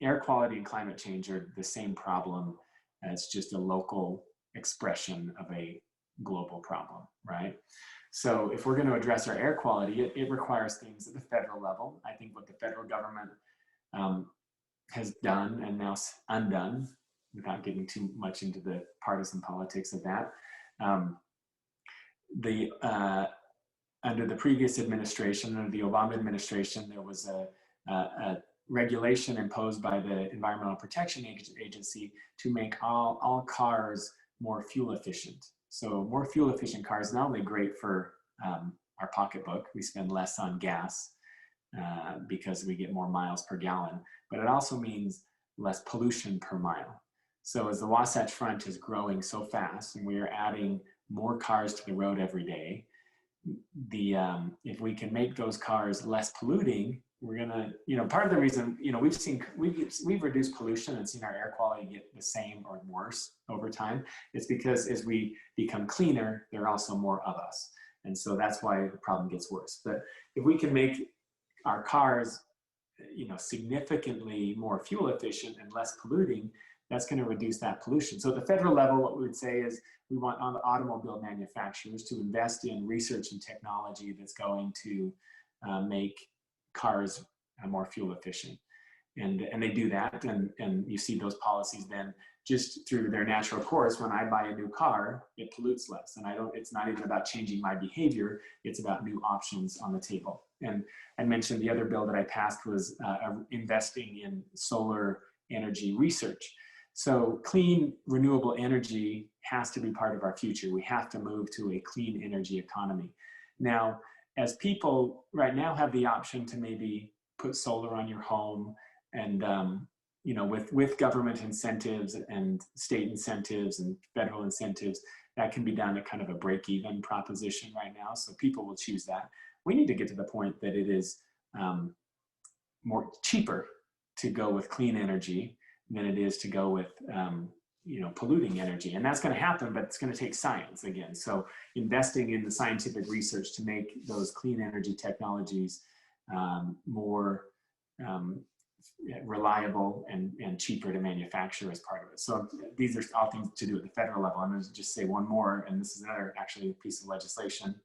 and climate change are the same problem. It's just a local expression of a global problem, right? So if we're going to address our air quality, it requires things at the federal level. I think what the federal government has done and now undone, without getting too much into the partisan politics of that, under the previous administration, under the Obama administration, there was a regulation imposed by the Environmental Protection Agency to make all cars more fuel efficient. So more fuel efficient cars, not only great for our pocketbook, we spend less on gas because we get more miles per gallon, but it also means less pollution per mile. So as the Wasatch Front is growing so fast and we are adding more cars to the road every day, if we can make those cars less polluting, we're gonna, you know, part of the reason, you know, we've reduced pollution and seen our air quality get the same or worse over time. It's because as we become cleaner, there are also more of us. And so that's why the problem gets worse. But if we can make our cars, you know, significantly more fuel efficient and less polluting, that's going to reduce that pollution. So at the federal level, what we would say is we want automobile manufacturers to invest in research and technology that's going to make cars more fuel efficient. And they do that, and you see those policies then just through their natural course. When I buy a new car, it pollutes less. And it's not even about changing my behavior, it's about new options on the table. And I mentioned the other bill that I passed was investing in solar energy research. So clean, renewable energy has to be part of our future. We have to move to a clean energy economy. Now, as people right now have the option to maybe put solar on your home and, you know, with government incentives and state incentives and federal incentives, that can be done at kind of a break-even proposition right now. So people will choose that. We need to get to the point that it is more cheaper to go with clean energy than it is to go with, you know, polluting energy. And that's going to happen, but it's going to take science again. So investing in the scientific research to make those clean energy technologies more reliable and cheaper to manufacture as part of it. So these are all things to do at the federal level. I'm going to just say one more, and this is another actually piece of legislation.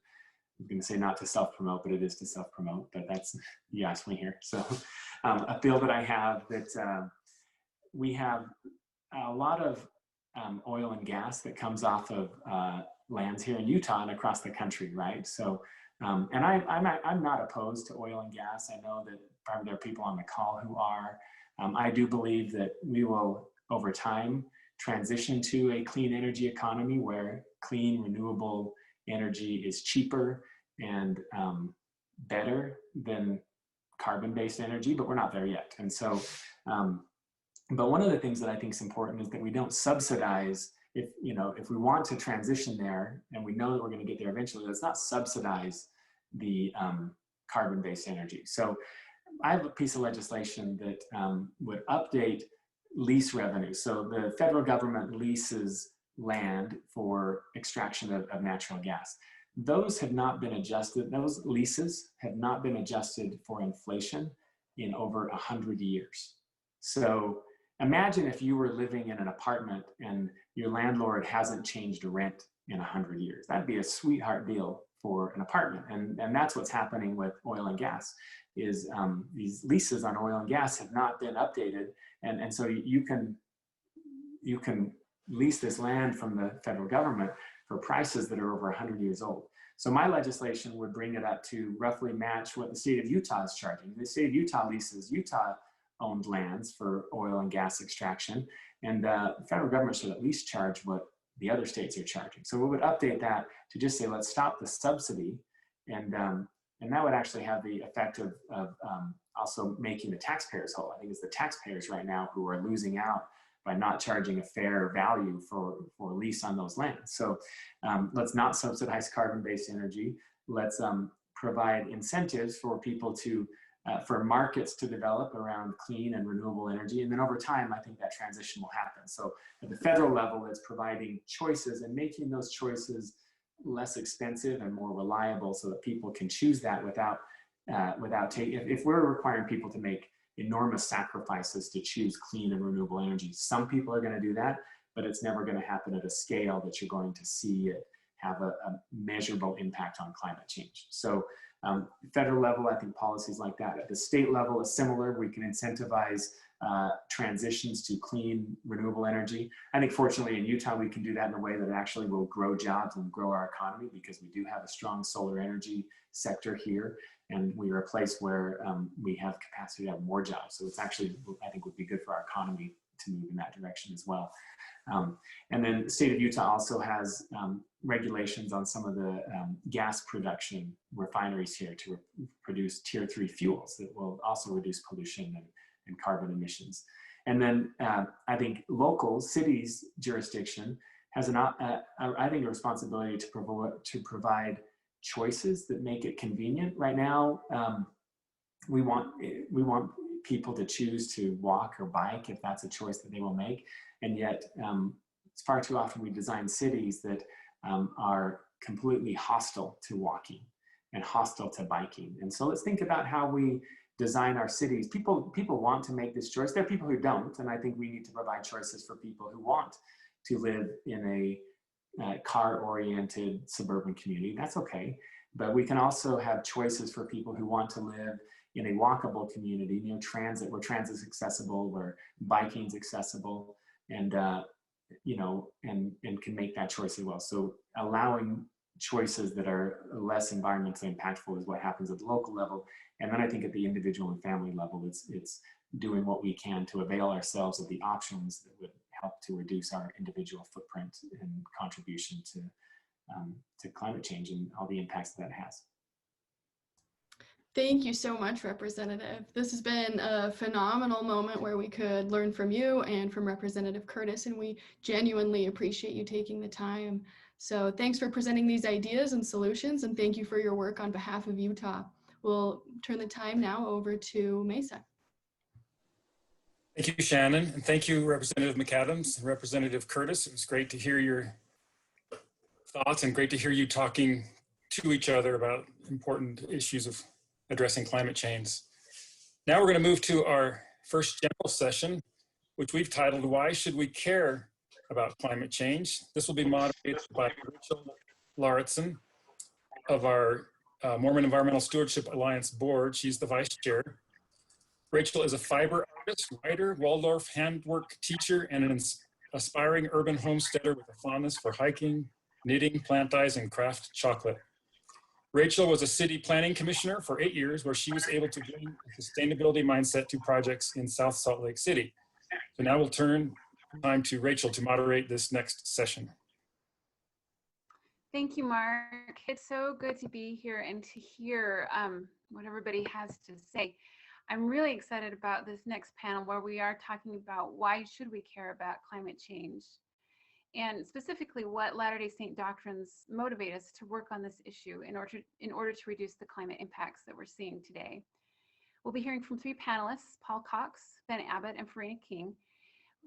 I'm going to say not to self-promote, but it is to self-promote, but that's, you asked me here. So a bill that I have that we have a lot of oil and gas that comes off of lands here in Utah and across the country, right? So, and I'm not opposed to oil and gas. I know that probably there are people on the call who are. I do believe that we will, over time, transition to a clean energy economy where clean, renewable energy is cheaper and better than carbon-based energy, but we're not there yet. And so, but one of the things that I think is important is that we don't subsidize, if we want to transition there and we know that we're going to get there eventually, let's not subsidize the carbon-based energy. So I have a piece of legislation that would update lease revenue. So the federal government leases land for extraction of natural gas. Those have not been adjusted. Those leases have not been adjusted for inflation in over 100 years. So imagine if you were living in an apartment and your landlord hasn't changed rent in 100 years. That'd be a sweetheart deal for an apartment. And that's what's happening with oil and gas is these leases on oil and gas have not been updated. And so you can lease this land from the federal government for prices that are over 100 years old. So my legislation would bring it up to roughly match what the state of Utah is charging. The state of Utah leases Utah owned lands for oil and gas extraction. And the federal government should at least charge what the other states are charging. So we would update that to just say, let's stop the subsidy. And that would actually have the effect of also making the taxpayers whole. I think it's the taxpayers right now who are losing out by not charging a fair value for lease on those lands. So let's not subsidize carbon-based energy. Let's provide incentives for people to, for markets to develop around clean and renewable energy. And then over time, I think that transition will happen. So at the federal level, it's providing choices and making those choices less expensive and more reliable so that people can choose that without taking, if we're requiring people to make enormous sacrifices to choose clean and renewable energy, some people are going to do that, but it's never going to happen at a scale that you're going to see it have a measurable impact on climate change. So federal level, I think policies like that. At the state level is similar. We can incentivize transitions to clean, renewable energy. I think fortunately in Utah, we can do that in a way that actually will grow jobs and grow our economy, because we do have a strong solar energy sector here. And we are a place where we have capacity to have more jobs. So it's actually, I think, would be good for our economy to move in that direction as well. And then the state of Utah also has regulations on some of the gas production refineries here to produce tier 3 fuels that will also reduce pollution and carbon emissions. And then I think local cities jurisdiction has I think a responsibility to provide choices that make it convenient. Right now, we want people to choose to walk or bike if that's a choice that they will make. And yet, it's far too often we design cities that are completely hostile to walking and hostile to biking. And so let's think about how we design our cities. People want to make this choice. There are people who don't, and I think we need to provide choices for people who want to live in a car-oriented suburban community. That's okay. But we can also have choices for people who want to live in a walkable community, transit, where transit's accessible, where biking's accessible, and and can make that choice as well. So allowing choices that are less environmentally impactful is what happens at the local level. And then I think at the individual and family level, it's doing what we can to avail ourselves of the options that would help to reduce our individual footprint and contribution to climate change and all the impacts that has. Thank you so much, Representative. This has been a phenomenal moment where we could learn from you and from Representative Curtis, and we genuinely appreciate you taking the time. So thanks for presenting these ideas and solutions, and thank you for your work on behalf of Utah. We'll turn the time now over to MESA. Thank you, Shannon, and thank you, Representative McAdams and Representative Curtis. It was great to hear your thoughts and great to hear you talking to each other about important issues of addressing climate change. Now we're going to move to our first general session, which we've titled, Why Should We Care About Climate Change? This will be moderated by Rachel Lauritsen of our Mormon Environmental Stewardship Alliance board. She's the vice chair. Rachel is a fiber artist, writer, Waldorf handwork teacher, and an aspiring urban homesteader with a fondness for hiking, knitting, plant dyes, and craft chocolate. Rachel was a city planning commissioner for 8 years, where she was able to bring a sustainability mindset to projects in South Salt Lake City. So now we'll turn time to Rachel to moderate this next session. Thank you, Mark. It's so good to be here and to hear what everybody has to say. I'm really excited about this next panel where we are talking about why should we care about climate change, and specifically what Latter-day Saint doctrines motivate us to work on this issue in order to reduce the climate impacts that we're seeing today. We'll be hearing from 3 panelists, Paul Cox, Ben Abbott, and Farina King,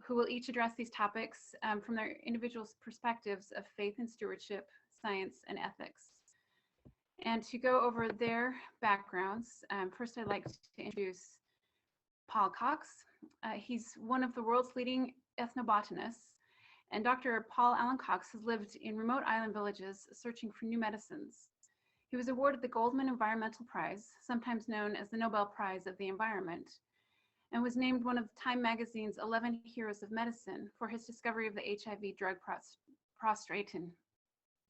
who will each address these topics from their individual perspectives of faith and stewardship, science, and ethics. And to go over their backgrounds, first I'd like to introduce Paul Cox. He's one of the world's leading ethnobotanists, and Dr. Paul Allen Cox has lived in remote island villages searching for new medicines. He was awarded the Goldman Environmental Prize, sometimes known as the Nobel Prize of the Environment, and was named one of Time Magazine's 11 Heroes of Medicine for his discovery of the HIV drug prostratin.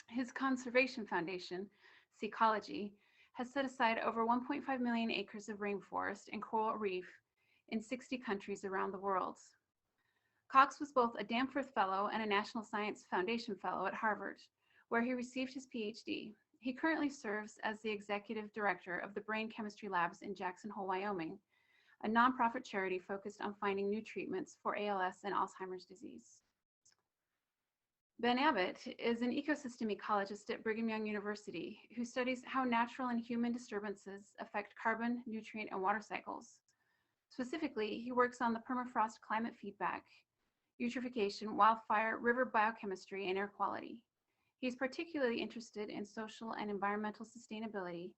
His conservation foundation, Seacology, has set aside over 1.5 million acres of rainforest and coral reef in 60 countries around the world. Cox was both a Danforth Fellow and a National Science Foundation Fellow at Harvard, where he received his Ph.D. He currently serves as the executive director of the Brain Chemistry Labs in Jackson Hole, Wyoming, a nonprofit charity focused on finding new treatments for ALS and Alzheimer's disease. Ben Abbott is an ecosystem ecologist at Brigham Young University who studies how natural and human disturbances affect carbon, nutrient, and water cycles. Specifically, he works on the permafrost climate feedback, eutrophication, wildfire, river biochemistry, and air quality. He's particularly interested in social and environmental sustainability,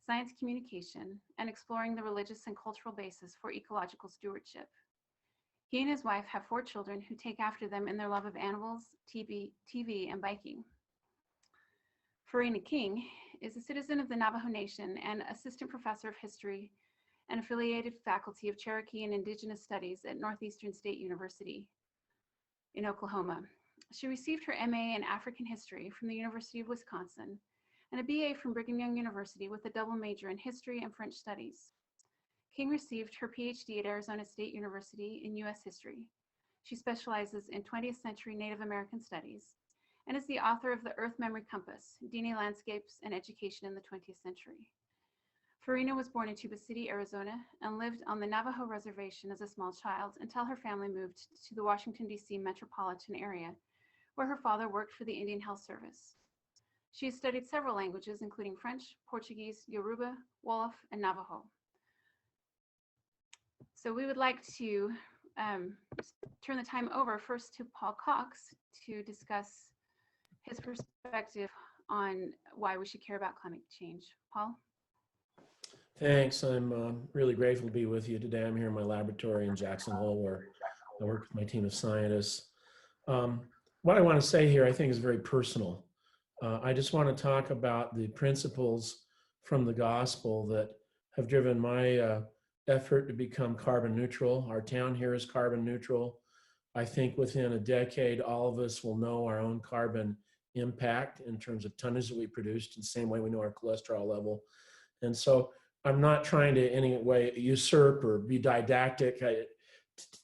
science communication, and exploring the religious and cultural basis for ecological stewardship. He and his wife have 4 children who take after them in their love of animals, TV, and biking. Farina King is a citizen of the Navajo Nation and assistant professor of history and affiliated faculty of Cherokee and Indigenous Studies at Northeastern State University in Oklahoma. She received her MA in African History from the University of Wisconsin and a BA from Brigham Young University with a double major in History and French Studies. King received her PhD at Arizona State University in U.S. History. She specializes in 20th century Native American studies and is the author of the Earth Memory Compass, DNA Landscapes and Education in the 20th Century. Farina was born in Tuba City, Arizona, and lived on the Navajo Reservation as a small child until her family moved to the Washington, D.C. metropolitan area, where her father worked for the Indian Health Service. She has studied several languages, including French, Portuguese, Yoruba, Wolof, and Navajo. So we would like to turn the time over first to Paul Cox to discuss his perspective on why we should care about climate change. Paul? Thanks. I'm really grateful to be with you today. I'm here in my laboratory in Jackson Hole where I work with my team of scientists. What I want to say here I think is very personal. I just want to talk about the principles from the gospel that have driven my effort to become carbon neutral. Our town here is carbon neutral. I think within a decade, all of us will know our own carbon impact in terms of tonnage that we produced, in the same way we know our cholesterol level. And so I'm not trying to in any way usurp or be didactic,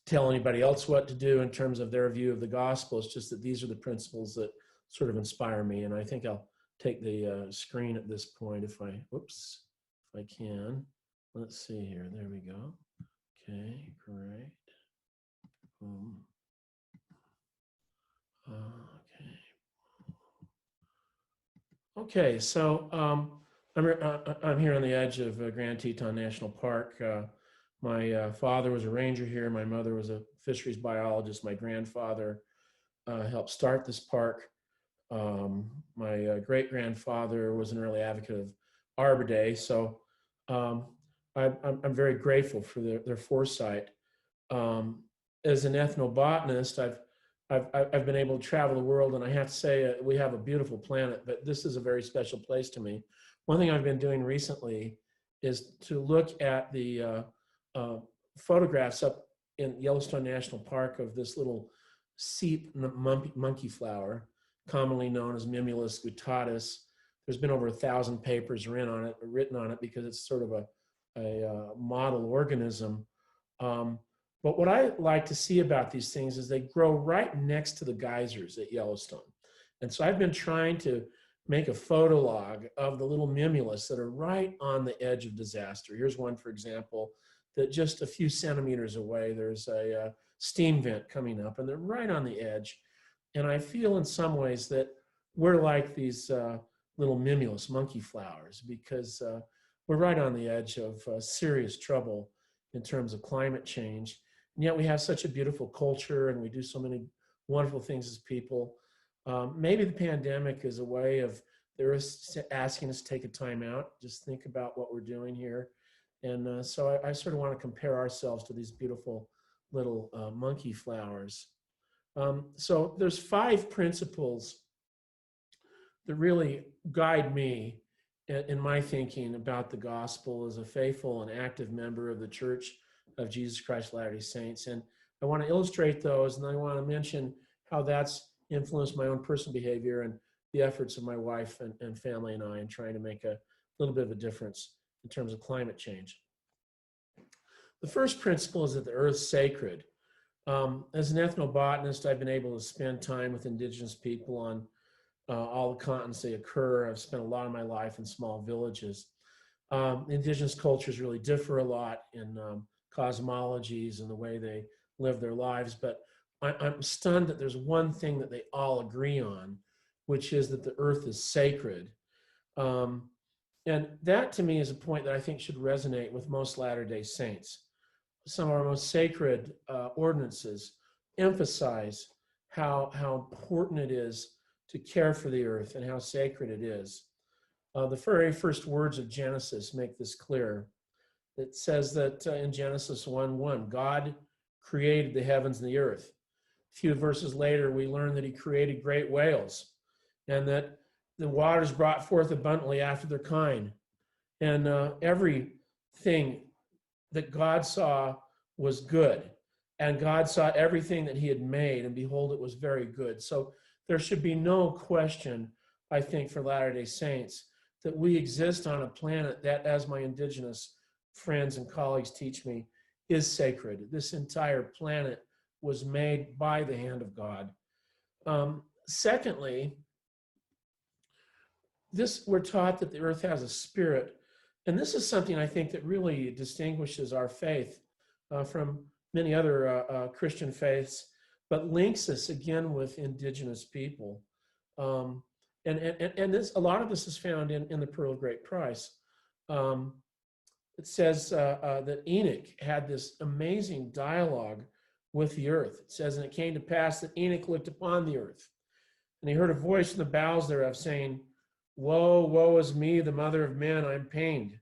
tell anybody else what to do in terms of their view of the gospel. It's just that these are the principles that sort of inspire me. And I think I'll take the screen at this point if I can. Let's see here. There we go. Okay, great. Okay, so I'm here on the edge of Grand Teton National Park. My father was a ranger here. My mother was a fisheries biologist. My grandfather helped start this park. My great-grandfather was an early advocate of Arbor Day. So I'm very grateful for their foresight. As an ethnobotanist, I've been able to travel the world, and I have to say we have a beautiful planet, but this is a very special place to me. One thing I've been doing recently is to look at the photographs up in Yellowstone National Park of this little Sept monkey flower, commonly known as Mimulus guttatus. There's been over 1,000 papers written on it because it's sort of a model organism. But what I like to see about these things is they grow right next to the geysers at Yellowstone. And so I've been trying to make a photo log of the little mimulus that are right on the edge of disaster. Here's one, for example, that just a few centimeters away, there's a steam vent coming up, and they're right on the edge. And I feel in some ways that we're like these little mimulus monkey flowers, because we're right on the edge of serious trouble in terms of climate change. And yet we have such a beautiful culture, and we do so many wonderful things as people. Maybe the pandemic is a way of asking us to take a time out, just think about what we're doing here. And so I sort of want to compare ourselves to these beautiful little monkey flowers. So there's 5 principles that really guide me in my thinking about the gospel as a faithful and active member of the Church of Jesus Christ of Latter-day Saints. And I want to illustrate those, and I want to mention how that's influenced my own personal behavior and the efforts of my wife and family and I in trying to make a little bit of a difference in terms of climate change. The first principle is that the earth's sacred. As an ethnobotanist, I've been able to spend time with indigenous people on all the continents they occur. I've spent a lot of my life in small villages. Indigenous cultures really differ a lot in cosmologies and the way they live their lives, but I'm stunned that there's one thing that they all agree on, which is that the earth is sacred. And that to me is a point that I think should resonate with most Latter-day Saints. Some of our most sacred ordinances emphasize how important it is to care for the earth and how sacred it is. The very first words of Genesis make this clear. It says that in Genesis 1:1, God created the heavens and the earth. A few verses later, we learn that he created great whales and that the waters brought forth abundantly after their kind. And everything that God saw was good. And God saw everything that he had made, and behold, it was very good. So there should be no question, I think, for Latter-day Saints, that we exist on a planet that, as my indigenous friends and colleagues teach me, is sacred. This entire planet was made by the hand of God. Secondly, we're taught that the earth has a spirit. And this is something I think that really distinguishes our faith from many other Christian faiths, but links us again with indigenous people. And a lot of this is found in the Pearl of Great Price. It says that Enoch had this amazing dialogue with the earth. It says, and it came to pass that Enoch looked upon the earth, and he heard a voice in the bowels thereof saying, woe, woe is me, the mother of men, I'm pained,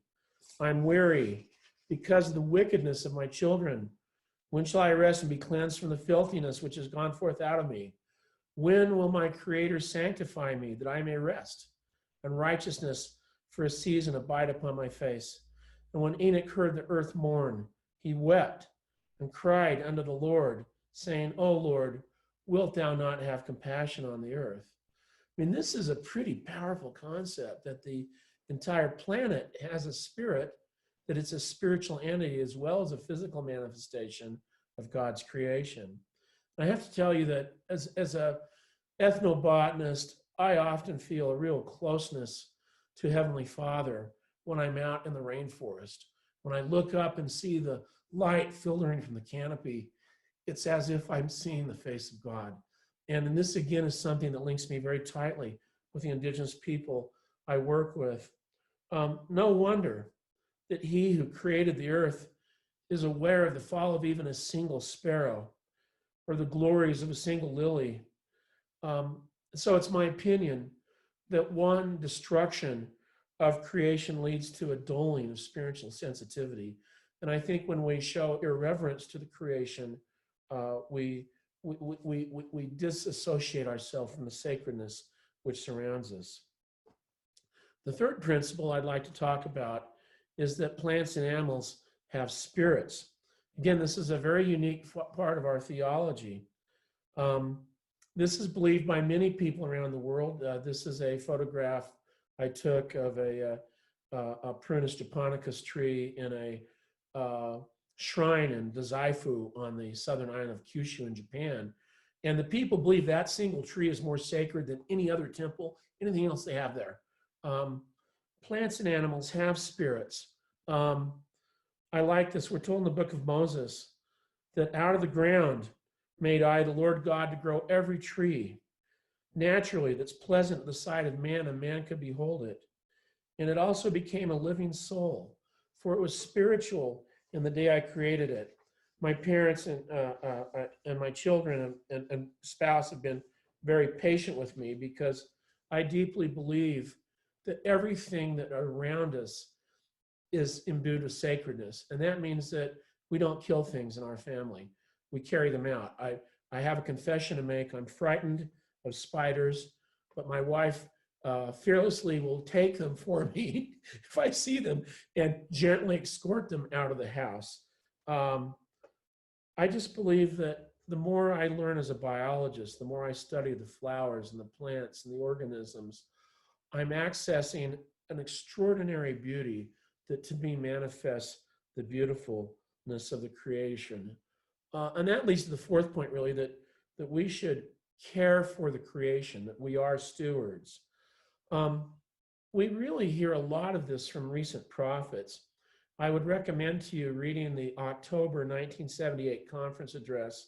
I'm weary, because of the wickedness of my children. When shall I rest and be cleansed from the filthiness which has gone forth out of me? When will my Creator sanctify me, that I may rest, and righteousness for a season abide upon my face? And when Enoch heard the earth mourn, he wept and cried unto the Lord, saying, O Lord, wilt thou not have compassion on the earth? I mean, this is a pretty powerful concept, that the entire planet has a spirit, that it's a spiritual entity as well as a physical manifestation of God's creation. I have to tell you that as a ethnobotanist, I often feel a real closeness to Heavenly Father when I'm out in the rainforest. When I look up and see the light filtering from the canopy, it's as if I'm seeing the face of God. And this, again, is something that links me very tightly with the indigenous people I work with. No wonder that he who created the earth is aware of the fall of even a single sparrow or the glories of a single lily. So it's my opinion that one destruction of creation leads to a dulling of spiritual sensitivity. And I think when we show irreverence to the creation, we disassociate ourselves from the sacredness which surrounds us. The third principle I'd like to talk about is that plants and animals have spirits. Again, this is a very unique part of our theology. This is believed by many people around the world. This is a photograph I took of a Prunus japonicus tree in a shrine in Dazaifu on the southern island of Kyushu in Japan. And the people believe that single tree is more sacred than any other temple, anything else they have there. Plants and animals have spirits. I like this. We're told in the book of Moses that out of the ground made I, the Lord God, to grow every tree naturally that's pleasant to the sight of man, and man could behold it. And it also became a living soul, for it was spiritual in the day I created it. My parents and my children and spouse have been very patient with me, because I deeply believe that everything that around us is imbued with sacredness. And that means that we don't kill things in our family. We carry them out. I have a confession to make. I'm frightened of spiders, but my wife fearlessly will take them for me if I see them and gently escort them out of the house. I just believe that the more I learn as a biologist, the more I study the flowers and the plants and the organisms, I'm accessing an extraordinary beauty that to me manifests the beautiful of the creation. And that leads to the fourth point, really, that we should care for the creation, that we are stewards. We really hear a lot of this from recent prophets. I would recommend to you reading the October 1978 conference address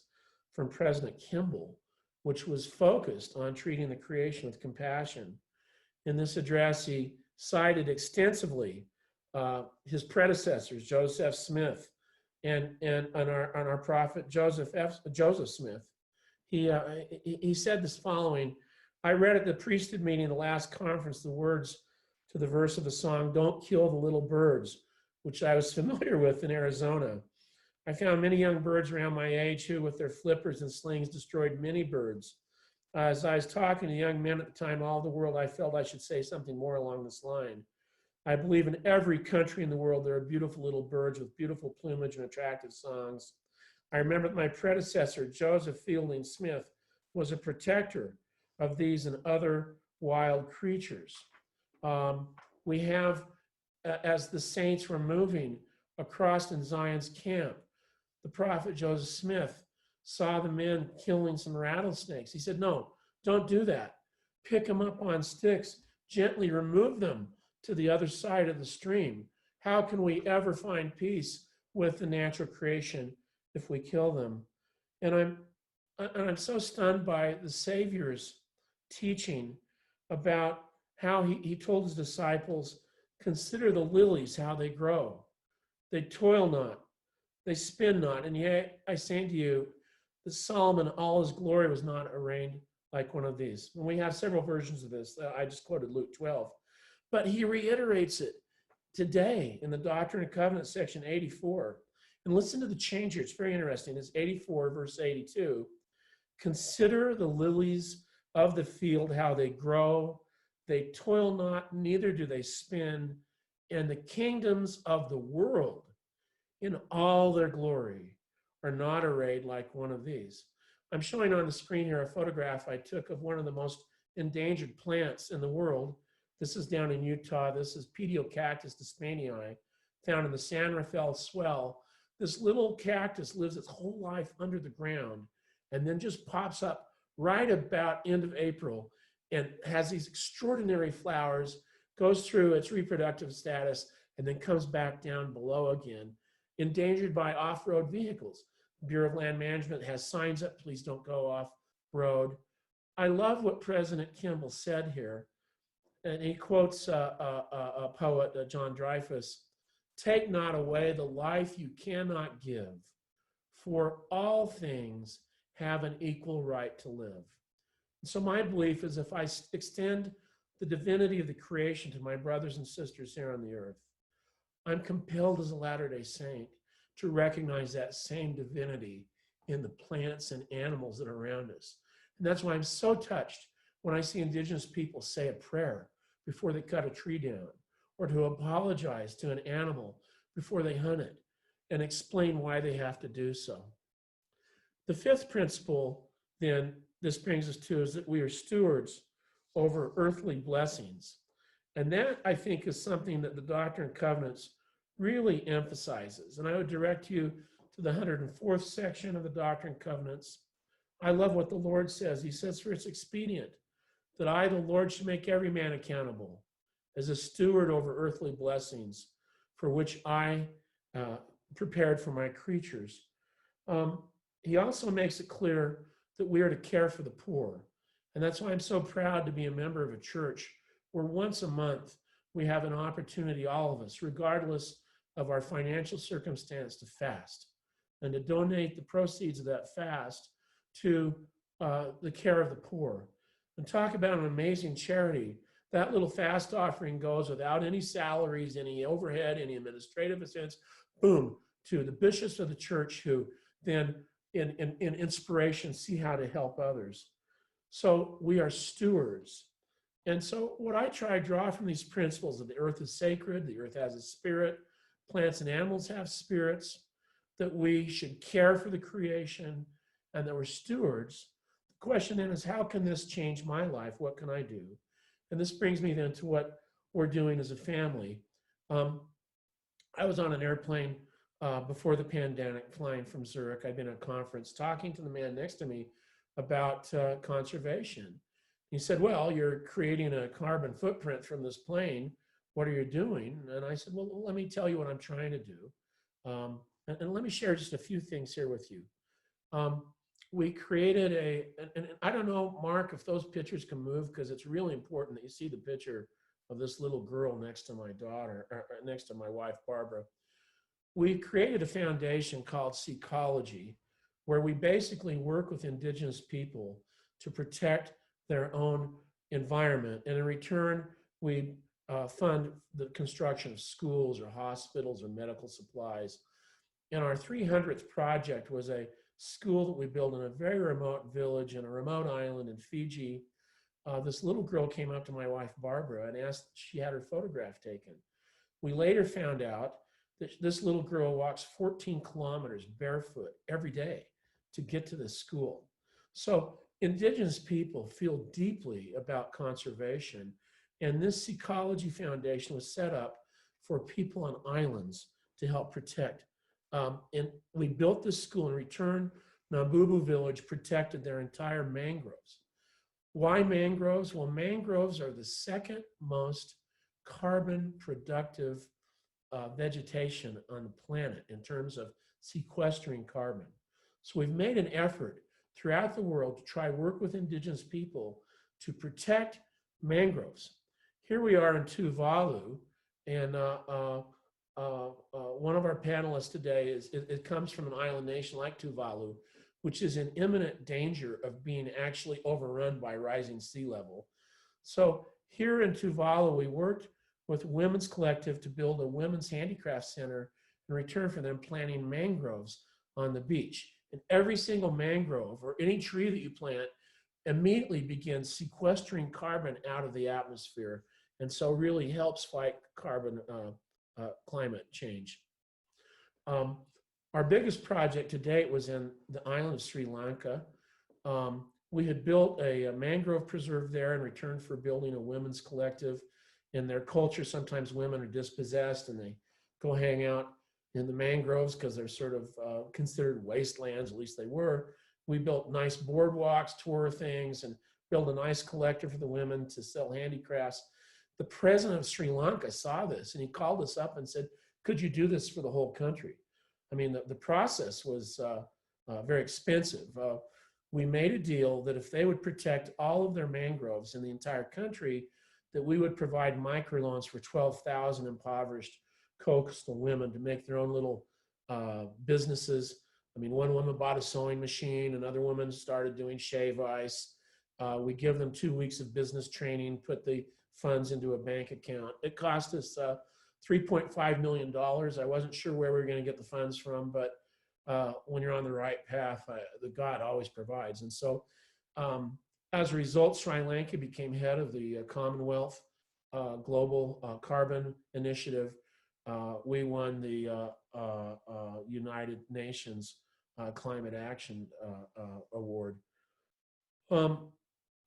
from President Kimball, which was focused on treating the creation with compassion. In this address, he cited extensively his predecessors, Joseph Smith, and our prophet Joseph Smith. He said this following: I read at the priesthood meeting in the last conference the words to the verse of the song, "Don't Kill the Little Birds," which I was familiar with in Arizona. I found many young birds around my age who, with their flippers and slings, destroyed many birds. As I was talking to young men at the time, all the world, I felt I should say something more along this line. I believe in every country in the world there are beautiful little birds with beautiful plumage and attractive songs. I remember that my predecessor, Joseph Fielding Smith, was a protector of these and other wild creatures. We have, as the saints were moving across in Zion's camp, the prophet Joseph Smith saw the men killing some rattlesnakes. He said, no, don't do that. Pick them up on sticks, gently remove them to the other side of the stream. How can we ever find peace with the natural creation if we kill them? And I'm so stunned by the Savior's teaching about how he told his disciples, consider the lilies, how they grow. They toil not, they spin not. And yet I say to you, that Solomon, all his glory, was not arrayed like one of these. And we have several versions of this. I just quoted Luke 12. But he reiterates it today in the Doctrine and Covenants, section 84. And listen to the change here. It's very interesting. It's 84, verse 82. Consider the lilies of the field, how they grow. They toil not, neither do they spin. And the kingdoms of the world in all their glory are not arrayed like one of these. I'm showing on the screen here a photograph I took of one of the most endangered plants in the world. This is down in Utah. This is Pedicactus despanii, found in the San Rafael Swell. This little cactus lives its whole life under the ground and then just pops up right about end of April and has these extraordinary flowers, goes through its reproductive status, and then comes back down below again, endangered by off-road vehicles. Bureau of Land Management has signs up, please don't go off-road. I love what President Kimball said here, and he quotes a poet, John Dreyfus, take not away the life you cannot give, for all things have an equal right to live. And so my belief is if I extend the divinity of the creation to my brothers and sisters here on the earth, I'm compelled as a Latter-day Saint to recognize that same divinity in the plants and animals that are around us. And that's why I'm so touched when I see indigenous people say a prayer before they cut a tree down, or to apologize to an animal before they hunt it and explain why they have to do so. The fifth principle, then, this brings us to is that we are stewards over earthly blessings. And that, I think, is something that the Doctrine and Covenants really emphasizes. And I would direct you to the 104th section of the Doctrine and Covenants. I love what the Lord says. He says, for it's expedient that I, the Lord, should make every man accountable as a steward over earthly blessings for which I prepared for my creatures. He also makes it clear that we are to care for the poor. And that's why I'm so proud to be a member of a church where once a month we have an opportunity, all of us, regardless of our financial circumstance, to fast and to donate the proceeds of that fast to the care of the poor. And talk about an amazing charity. That little fast offering goes without any salaries, any overhead, any administrative expense, boom, to the bishops of the church who then in inspiration see how to help others. So we are stewards. And so what I try to draw from these principles that the earth is sacred, the earth has a spirit, plants and animals have spirits, that we should care for the creation, and that we're stewards. The question then is, how can this change my life? What can I do? And this brings me then to what we're doing as a family. I was on an airplane before the pandemic, flying from Zurich. I'd been at a conference talking to the man next to me about conservation. He said, well, you're creating a carbon footprint from this plane. What are you doing? And I said, well, let me tell you what I'm trying to do. And let me share just a few things here with you. We created and I don't know, Mark, if those pictures can move, because it's really important that you see the picture of this little girl next to my daughter, or next to my wife, Barbara. We created a foundation called Seecology, where we basically work with indigenous people to protect their own environment. And in return, we fund the construction of schools or hospitals or medical supplies. And our 300th project was a school that we built in a very remote village in a remote island in Fiji. This little girl came up to my wife, Barbara, and asked if she had her photograph taken. We later found out that this little girl walks 14 kilometers barefoot every day to get to this school. So indigenous people feel deeply about conservation, and this Seecology Foundation was set up for people on islands to help protect. And we built this school. In return, Nambubu village protected their entire mangroves. Why mangroves? Well, mangroves are the second most carbon productive vegetation on the planet in terms of sequestering carbon. So we've made an effort throughout the world to try work with indigenous people to protect mangroves. Here we are in Tuvalu, and one of our panelists today it comes from an island nation like Tuvalu, which is in imminent danger of being actually overrun by rising sea level. So here in Tuvalu, we worked with Women's Collective to build a women's handicraft center in return for them planting mangroves on the beach. And every single mangrove or any tree that you plant immediately begins sequestering carbon out of the atmosphere, and so really helps fight carbon climate change. Our biggest project to date was in the island of Sri Lanka. We had built a mangrove preserve there in return for building a women's collective. In their culture, sometimes women are dispossessed and they go hang out in the mangroves because they're sort of considered wastelands, at least they were. We built nice boardwalks, tour things, and built a nice collective for the women to sell handicrafts. The president of Sri Lanka saw this and he called us up and said, could you do this for the whole country? I mean, the process was very expensive. We made a deal that if they would protect all of their mangroves in the entire country, that we would provide microloans for 12,000 impoverished coastal women to make their own little businesses. I mean, one woman bought a sewing machine, another woman started doing shave ice. We give them 2 weeks of business training, put the funds into a bank account. It cost us $3.5 million. I wasn't sure where we were going to get the funds from, but when you're on the right path, the God always provides. And so as a result, Sri Lanka became head of the Commonwealth Global Carbon Initiative. We won the United Nations Climate Action Award.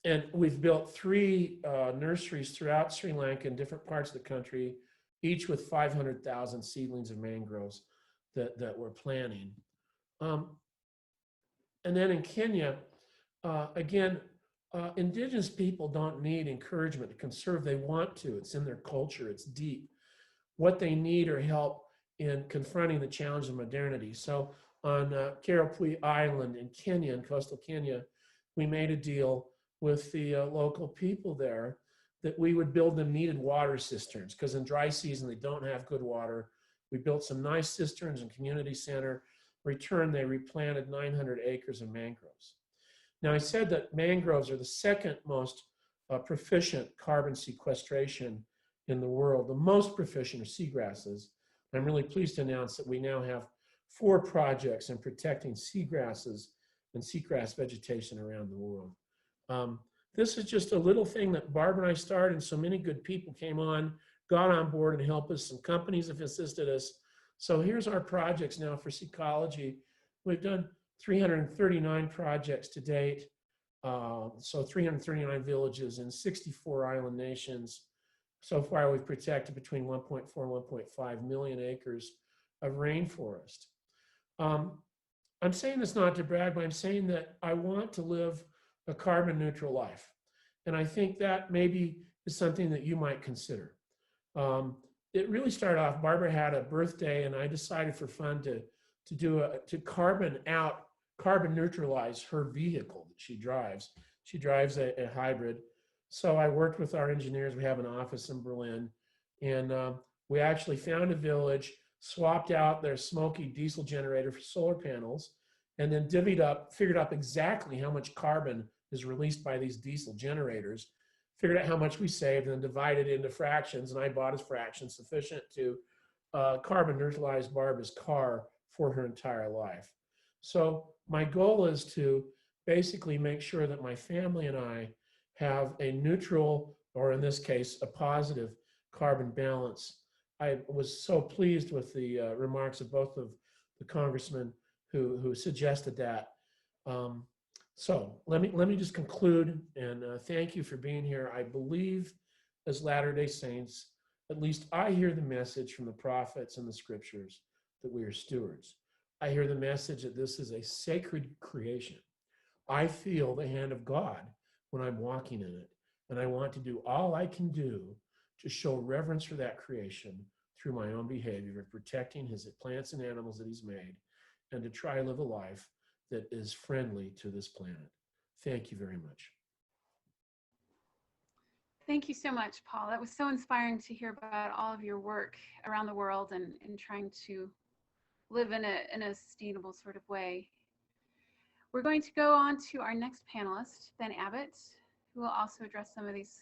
And we've built 3 nurseries throughout Sri Lanka in different parts of the country, each with 500,000 seedlings of mangroves that we're planting. And then in Kenya, again, indigenous people don't need encouragement to conserve. They want to. It's in their culture. It's deep. What they need are help in confronting the challenge of modernity. So on Karapui Island in Kenya, in coastal Kenya, we made a deal with the local people there that we would build them needed water cisterns, because in dry season they don't have good water. We built some nice cisterns and community center. In return, they replanted 900 acres of mangroves. Now, I said that mangroves are the second most proficient carbon sequestration in the world. The most proficient are seagrasses. I'm really pleased to announce that we now have 4 projects in protecting seagrasses and seagrass vegetation around the world. This is just a little thing that Barbara and I started, and so many good people came on, got on board and helped us. Some companies have assisted us. So here's our projects now for Seecology. We've done 339 projects to date. So 339 villages in 64 island nations. So far, we've protected between 1.4 and 1.5 million acres of rainforest. I'm saying this not to brag, but I'm saying that I want to live a carbon neutral life. And I think that maybe is something that you might consider. It really started off, Barbara had a birthday and I decided for fun to carbon neutralize her vehicle that she drives. She drives a hybrid. So I worked with our engineers. We have an office in Berlin, and we actually found a village, swapped out their smoky diesel generator for solar panels, and then figured out exactly how much carbon is released by these diesel generators, figured out how much we saved, and then divided it into fractions. And I bought as fractions sufficient to carbon neutralize Barbara's car for her entire life. So my goal is to basically make sure that my family and I have a neutral, or in this case, a positive carbon balance. I was so pleased with the remarks of both of the congressmen who suggested that. So let me just conclude and thank you for being here. I believe as Latter-day Saints, at least I hear the message from the prophets and the scriptures that we are stewards. I hear the message that this is a sacred creation. I feel the hand of God when I'm walking in it. And I want to do all I can do to show reverence for that creation through my own behavior of protecting his plants and animals that he's made, and to try to live a life that is friendly to this planet. Thank you very much. Thank you so much, Paul. That was so inspiring to hear about all of your work around the world and trying to live in a sustainable sort of way. We're going to go on to our next panelist, Ben Abbott, who will also address some of these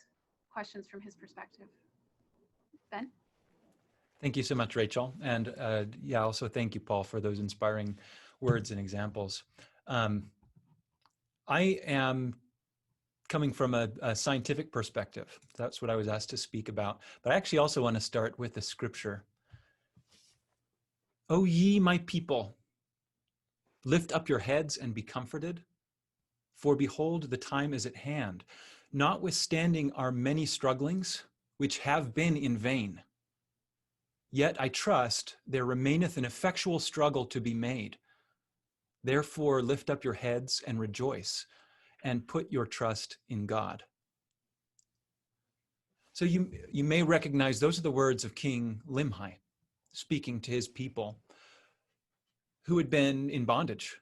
questions from his perspective. Ben? Thank you so much, Rachel. And yeah, also thank you, Paul, for those inspiring words and examples. I am coming from a scientific perspective. That's what I was asked to speak about. But I actually also want to start with the scripture. O ye, my people, lift up your heads and be comforted, for behold, the time is at hand. Notwithstanding our many strugglings, which have been in vain, yet I trust there remaineth an effectual struggle to be made. Therefore lift up your heads and rejoice, and put your trust in God. So you may recognize those are the words of King Limhi, speaking to his people who had been in bondage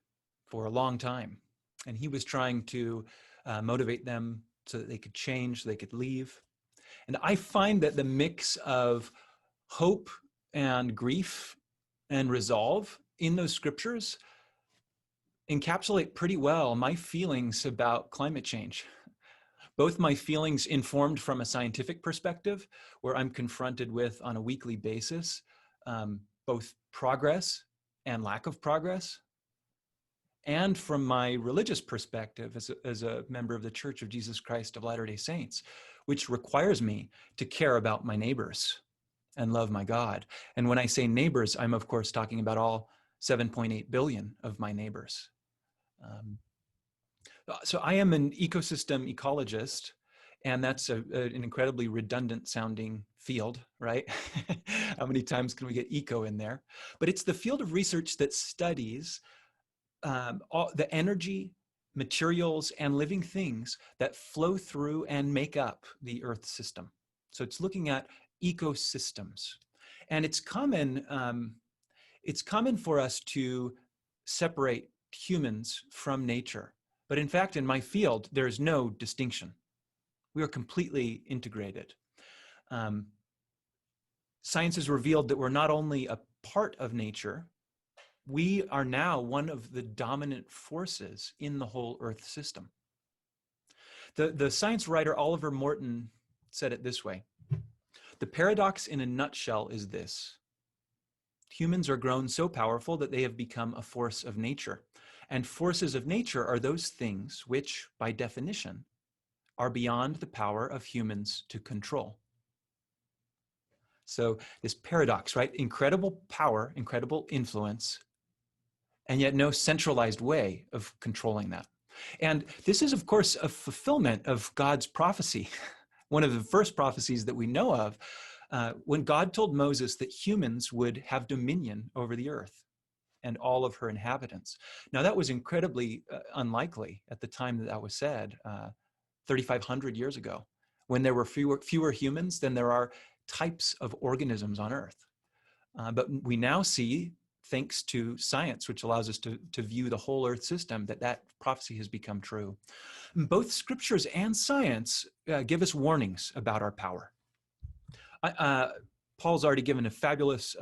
for a long time. And he was trying to motivate them so that they could change, so they could leave. And I find that the mix of hope and grief and resolve in those scriptures encapsulate pretty well my feelings about climate change. Both my feelings informed from a scientific perspective, where I'm confronted with on a weekly basis, both progress and lack of progress, and from my religious perspective as a member of the Church of Jesus Christ of Latter-day Saints, which requires me to care about my neighbors and love my God. And when I say neighbors, I'm of course talking about all 7.8 billion of my neighbors. So I am an ecosystem ecologist, and that's an incredibly redundant sounding field, right? How many times can we get eco in there? But it's the field of research that studies all the energy, materials, and living things that flow through and make up the Earth system. So it's looking at ecosystems. And it's common for us to separate humans from nature. But in fact, in my field, there's no distinction. We are completely integrated. Science has revealed that we're not only a part of nature, we are now one of the dominant forces in the whole Earth system. The science writer Oliver Morton said it this way: the paradox in a nutshell is this: humans are grown so powerful that they have become a force of nature. And forces of nature are those things which, by definition, are beyond the power of humans to control. So this paradox, right? Incredible power, incredible influence, and yet no centralized way of controlling that. And this is, of course, a fulfillment of God's prophecy. One of the first prophecies that we know of when God told Moses that humans would have dominion over the earth and all of her inhabitants. Now, that was incredibly unlikely at the time that that was said, 3,500 years ago, when there were fewer humans than there are types of organisms on earth. But we now see, thanks to science, which allows us to view the whole earth system, that prophecy has become true. Both scriptures and science give us warnings about our power. Paul's already given a fabulous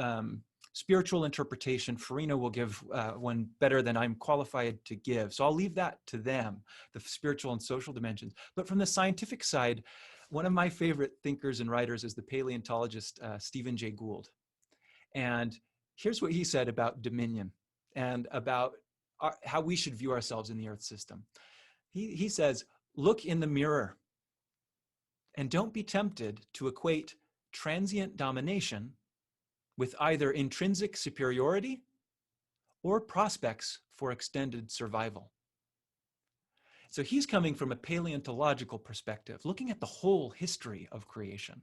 spiritual interpretation. Farina will give one better than I'm qualified to give. So I'll leave that to them, the spiritual and social dimensions. But from the scientific side, one of my favorite thinkers and writers is the paleontologist Stephen Jay Gould. And here's what he said about dominion and about how we should view ourselves in the earth system. He says, look in the mirror and don't be tempted to equate transient domination with either intrinsic superiority or prospects for extended survival. So he's coming from a paleontological perspective, looking at the whole history of creation.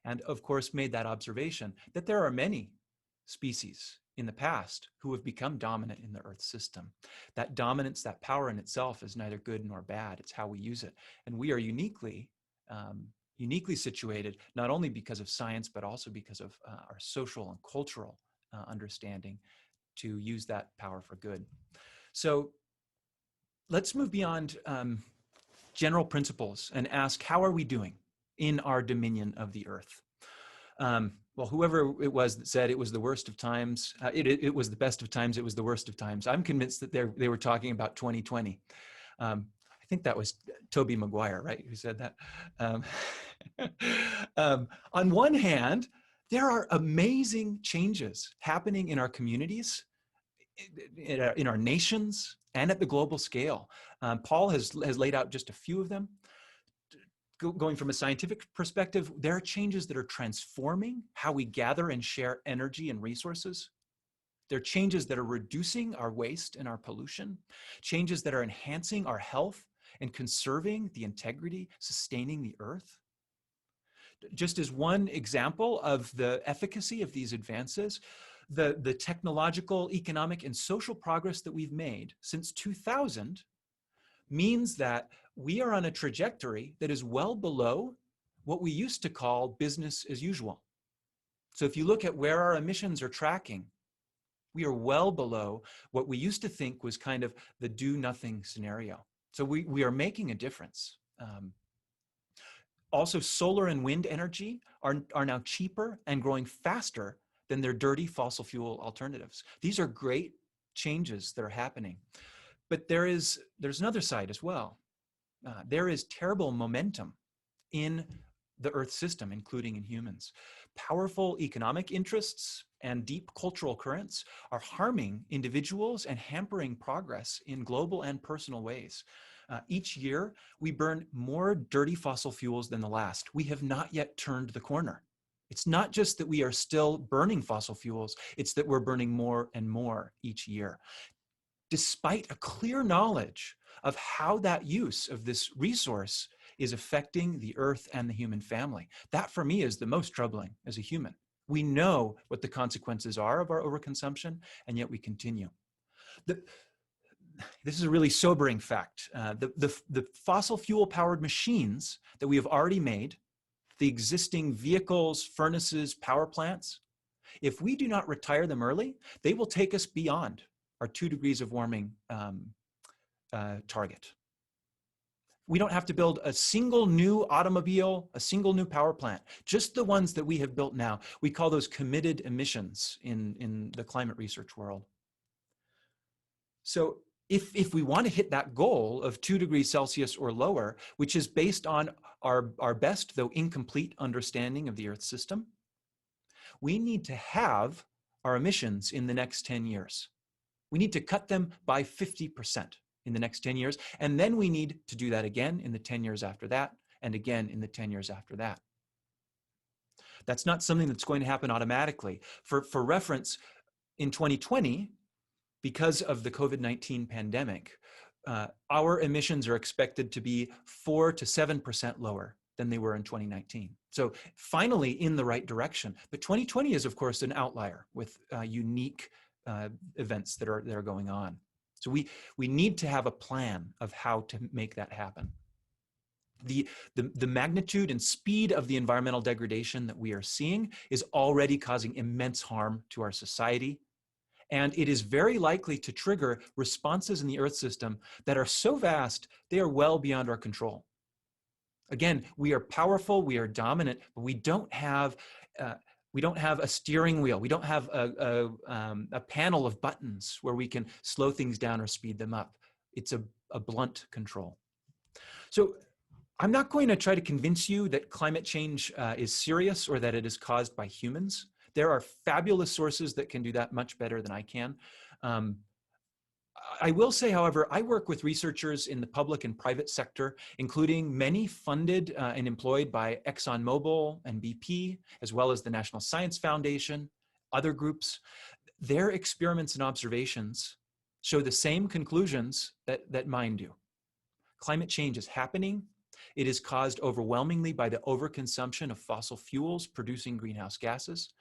And of course, made that observation that there are many species in the past who have become dominant in the earth system. That dominance, that power in itself is neither good nor bad. It's how we use it. And we are uniquely situated, not only because of science, but also because of our social and cultural understanding to use that power for good. So let's move beyond general principles and ask, how are we doing in our dominion of the earth? Well, whoever it was that said it was the worst of times, it was the best of times, it was the worst of times. I'm convinced that they were talking about 2020. I think that was Tobey Maguire, right, who said that. On one hand, there are amazing changes happening in our communities, in our nations, and at the global scale. Paul has laid out just a few of them. Going from a scientific perspective, there are changes that are transforming how we gather and share energy and resources. There are changes that are reducing our waste and our pollution, changes that are enhancing our health and conserving the integrity, sustaining the earth. Just as one example of the efficacy of these advances, the technological, economic, and social progress that we've made since 2000 means that we are on a trajectory that is well below what we used to call business as usual. So if you look at where our emissions are tracking, we are well below what we used to think was kind of the do-nothing scenario. So we are making a difference. Also, solar and wind energy are now cheaper and growing faster than their dirty fossil fuel alternatives. These are great changes that are happening. But there's another side as well. There is terrible momentum in the Earth system, including in humans. Powerful economic interests and deep cultural currents are harming individuals and hampering progress in global and personal ways. Each year, we burn more dirty fossil fuels than the last. We have not yet turned the corner. It's not just that we are still burning fossil fuels, it's that we're burning more and more each year, despite a clear knowledge of how that use of this resource is affecting the earth and the human family. That, for me, is the most troubling as a human. We know what the consequences are of our overconsumption, and yet we continue. This is a really sobering fact. The fossil fuel-powered machines that we have already made, the existing vehicles, furnaces, power plants, if we do not retire them early, they will take us beyond our 2 degrees of warming target. We don't have to build a single new automobile, a single new power plant, just the ones that we have built now. We call those committed emissions in the climate research world. So if we want to hit that goal of 2 degrees Celsius or lower, which is based on our best, though incomplete, understanding of the Earth system, we need to have our emissions in the next 10 years. We need to cut them by 50% in the next 10 years. And then we need to do that again in the 10 years after that, and again in the 10 years after that. That's not something that's going to happen automatically. For reference, in 2020, because of the COVID-19 pandemic, our emissions are expected to be 4 to 7% lower than they were in 2019. So finally in the right direction. But 2020 is, of course, an outlier with unique events that are going on. So we need to have a plan of how to make that happen. The magnitude and speed of the environmental degradation that we are seeing is already causing immense harm to our society. And it is very likely to trigger responses in the Earth system that are so vast, they are well beyond our control. Again, we are powerful, we are dominant, but we don't have a steering wheel. We don't have a panel of buttons where we can slow things down or speed them up. It's a blunt control. So I'm not going to try to convince you that climate change is serious or that it is caused by humans. There are fabulous sources that can do that much better than I can. I will say, however, I work with researchers in the public and private sector, including many funded and employed by ExxonMobil and BP, as well as the National Science Foundation, other groups. Their experiments and observations show the same conclusions that mine do. Climate change is happening. It is caused overwhelmingly by the overconsumption of fossil fuels producing greenhouse gases,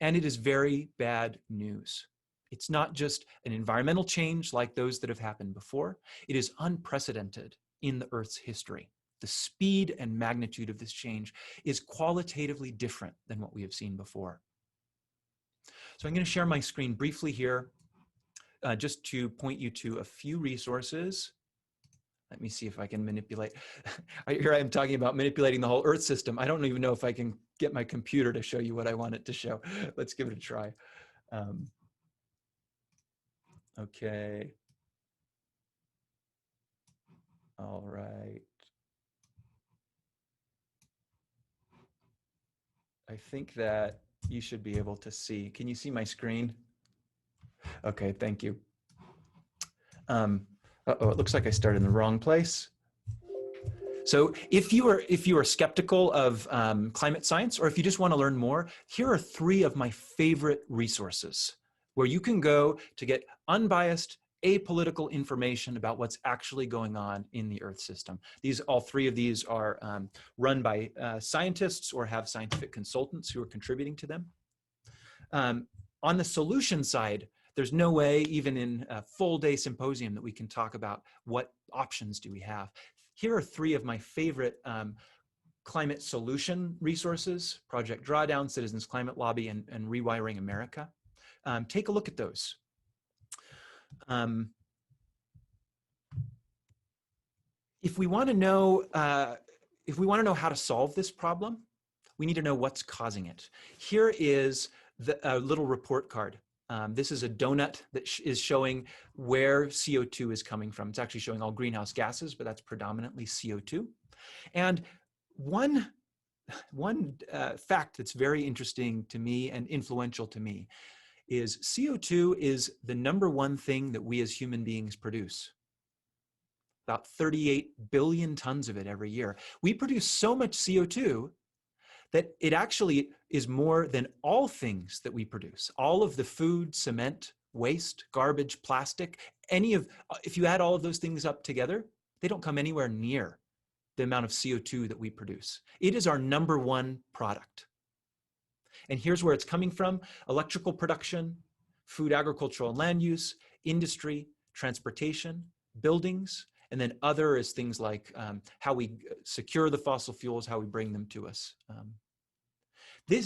and it is very bad news. It's not just an environmental change like those that have happened before. It is unprecedented in the Earth's history. The speed and magnitude of this change is qualitatively different than what we have seen before. So I'm going to share my screen briefly here just to point you to a few resources. Let me see if I can manipulate. Here I am talking about manipulating the whole Earth system. I don't even know if I can get my computer to show you what I want it to show. Let's give it a try. Okay. All right. I think that you should be able to see. Can you see my screen? Okay, thank you. Uh-oh, it looks like I started in the wrong place. So if you are skeptical of climate science, or if you just want to learn more, here are 3 of my favorite resources where you can go to get unbiased, apolitical information about what's actually going on in the Earth system. All 3 of these are run by scientists or have scientific consultants who are contributing to them. On the solution side, there's no way, even in a full-day symposium, that we can talk about what options do we have. Here are 3 of my favorite climate solution resources: Project Drawdown, Citizens Climate Lobby, and Rewiring America. Take a look at those. If we want to know how to solve this problem, we need to know what's causing it. Here is a little report card. This is a donut that is showing where CO2 is coming from. It's actually showing all greenhouse gases, but that's predominantly CO2. And one fact that's very interesting to me and influential to me is CO2 is the #1 thing that we as human beings produce. About 38 billion tons of it every year. We produce so much CO2 that it actually is more than all things that we produce. All of the food, cement, waste, garbage, plastic, if you add all of those things up together, they don't come anywhere near the amount of CO2 that we produce. It is our #1 product. And here's where it's coming from: electrical production, food, agricultural and land use, industry, transportation, buildings, and then other is things like how we secure the fossil fuels, how we bring them to us.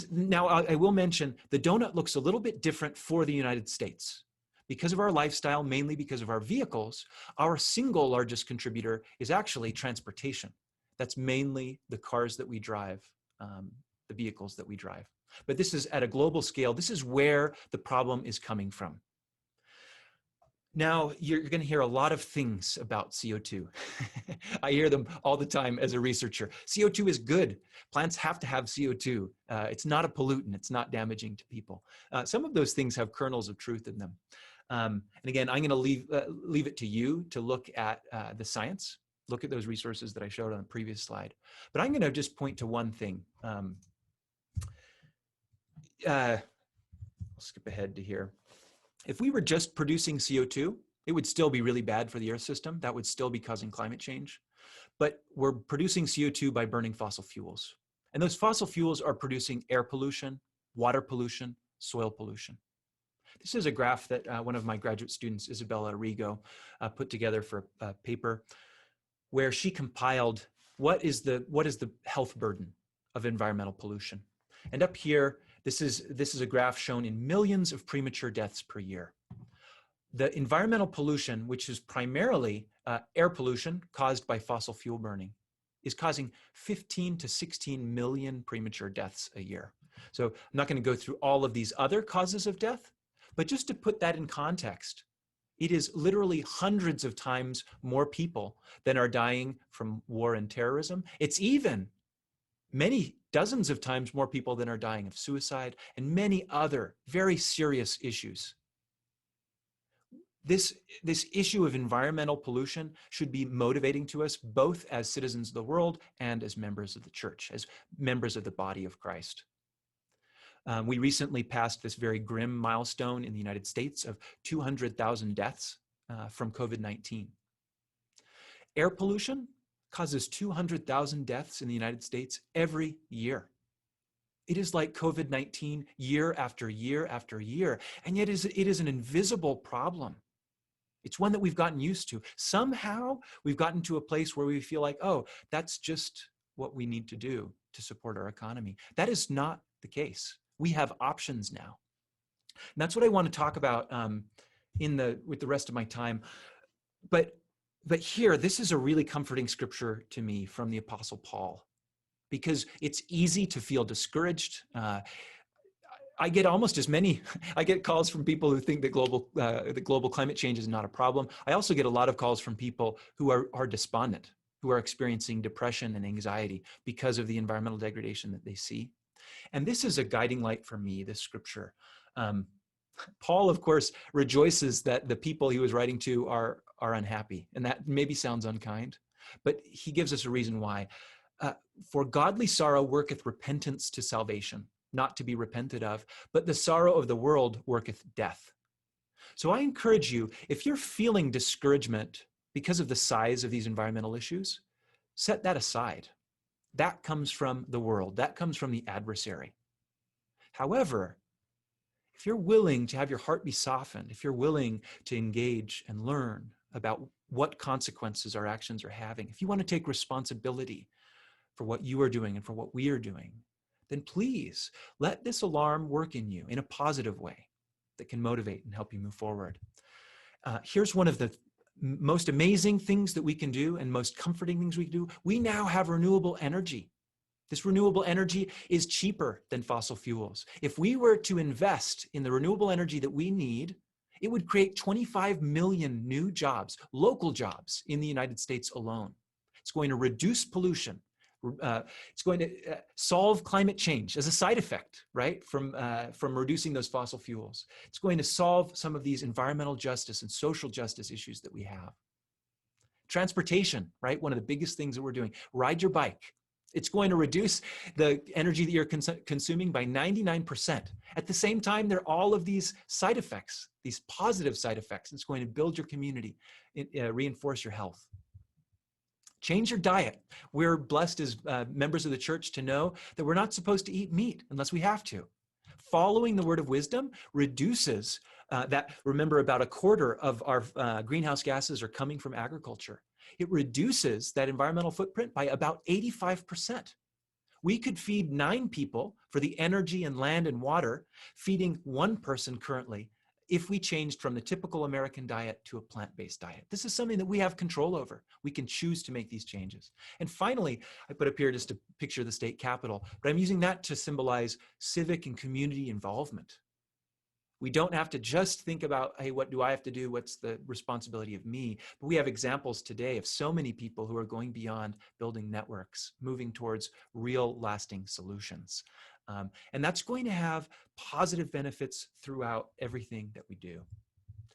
Now, I will mention the donut looks a little bit different for the United States. Because of our lifestyle, mainly because of our vehicles, our single largest contributor is actually transportation. That's mainly the cars that we drive, the vehicles that we drive. But this is at a global scale. This is where the problem is coming from. Now, you're going to hear a lot of things about CO2. I hear them all the time as a researcher. CO2 is good. Plants have to have CO2. It's not a pollutant. It's not damaging to people. Some of those things have kernels of truth in them. And again, I'm going to leave it to you to look at the science, look at those resources that I showed on the previous slide. But I'm going to just point to one thing. I'll skip ahead to here. If we were just producing CO2, it would still be really bad for the Earth system. That would still be causing climate change. but we're producing CO2 by burning fossil fuels. And those fossil fuels are producing air pollution, water pollution, soil pollution. This is a graph that one of my graduate students, Isabella Arrigo, put together for a paper where she compiled what is the health burden of environmental pollution. And up here, this is a graph shown in millions of premature deaths per year. The environmental pollution, which is primarily air pollution caused by fossil fuel burning, is causing 15 to 16 million premature deaths a year. So I'm not going to go through all of these other causes of death, but just to put that in context, it is literally hundreds of times more people than are dying from war and terrorism. It's even many dozens of times more people than are dying of suicide and many other very serious issues. This issue of environmental pollution should be motivating to us both as citizens of the world and as members of the church, as members of the body of Christ. We recently passed this very grim milestone in the United States of 200,000 deaths from COVID-19. Air pollution causes 200,000 deaths in the United States every year. It is like COVID-19 year after year after year, and yet it is an invisible problem. It's one that we've gotten used to. Somehow we've gotten to a place where we feel like, oh, that's just what we need to do to support our economy. That is not the case. We have options now. And that's what I want to talk about with the rest of my time. But here, this is a really comforting scripture to me from the Apostle Paul, because it's easy to feel discouraged. I get almost as many, I get calls from people who think that global climate change is not a problem. I also get a lot of calls from people who are despondent, who are experiencing depression and anxiety because of the environmental degradation that they see. And this is a guiding light for me, this scripture. Paul, of course, rejoices that the people he was writing to are unhappy, and that maybe sounds unkind, but he gives us a reason why. For godly sorrow worketh repentance to salvation, not to be repented of, but the sorrow of the world worketh death. So I encourage you, if you're feeling discouragement because of the size of these environmental issues, set that aside. That comes from the world. That comes from the adversary. However, if you're willing to have your heart be softened, if you're willing to engage and learn about what consequences our actions are having, if you want to take responsibility for what you are doing and for what we are doing, then please let this alarm work in you in a positive way that can motivate and help you move forward. Here's one of the most amazing things that we can do and most comforting things we can do. We now have renewable energy. This renewable energy is cheaper than fossil fuels. If we were to invest in the renewable energy that we need, it would create 25 million new jobs, local jobs in the United States alone. It's going to reduce pollution. It's going to solve climate change as a side effect, right, from reducing those fossil fuels. It's going to solve some of these environmental justice and social justice issues that we have. Transportation, right, one of the biggest things that we're doing. Ride your bike. It's going to reduce the energy that you're consuming by 99%. At the same time, there are all of these side effects, these positive side effects. It's going to build your community, reinforce your health. Change your diet. We're blessed as members of the church to know that we're not supposed to eat meat unless we have to. Following the word of wisdom reduces that. Remember, about a quarter of our greenhouse gases are coming from agriculture. It reduces that environmental footprint by about 85%. We could feed 9 people for the energy and land and water, feeding 1 person currently, if we changed from the typical American diet to a plant-based diet. This is something that we have control over. We can choose to make these changes. And finally, I put up here just a picture of the state capitol, but I'm using that to symbolize civic and community involvement. We don't have to just think about, hey, what do I have to do? What's the responsibility of me? But we have examples today of so many people who are going beyond building networks, moving towards real lasting solutions. And that's going to have positive benefits throughout everything that we do.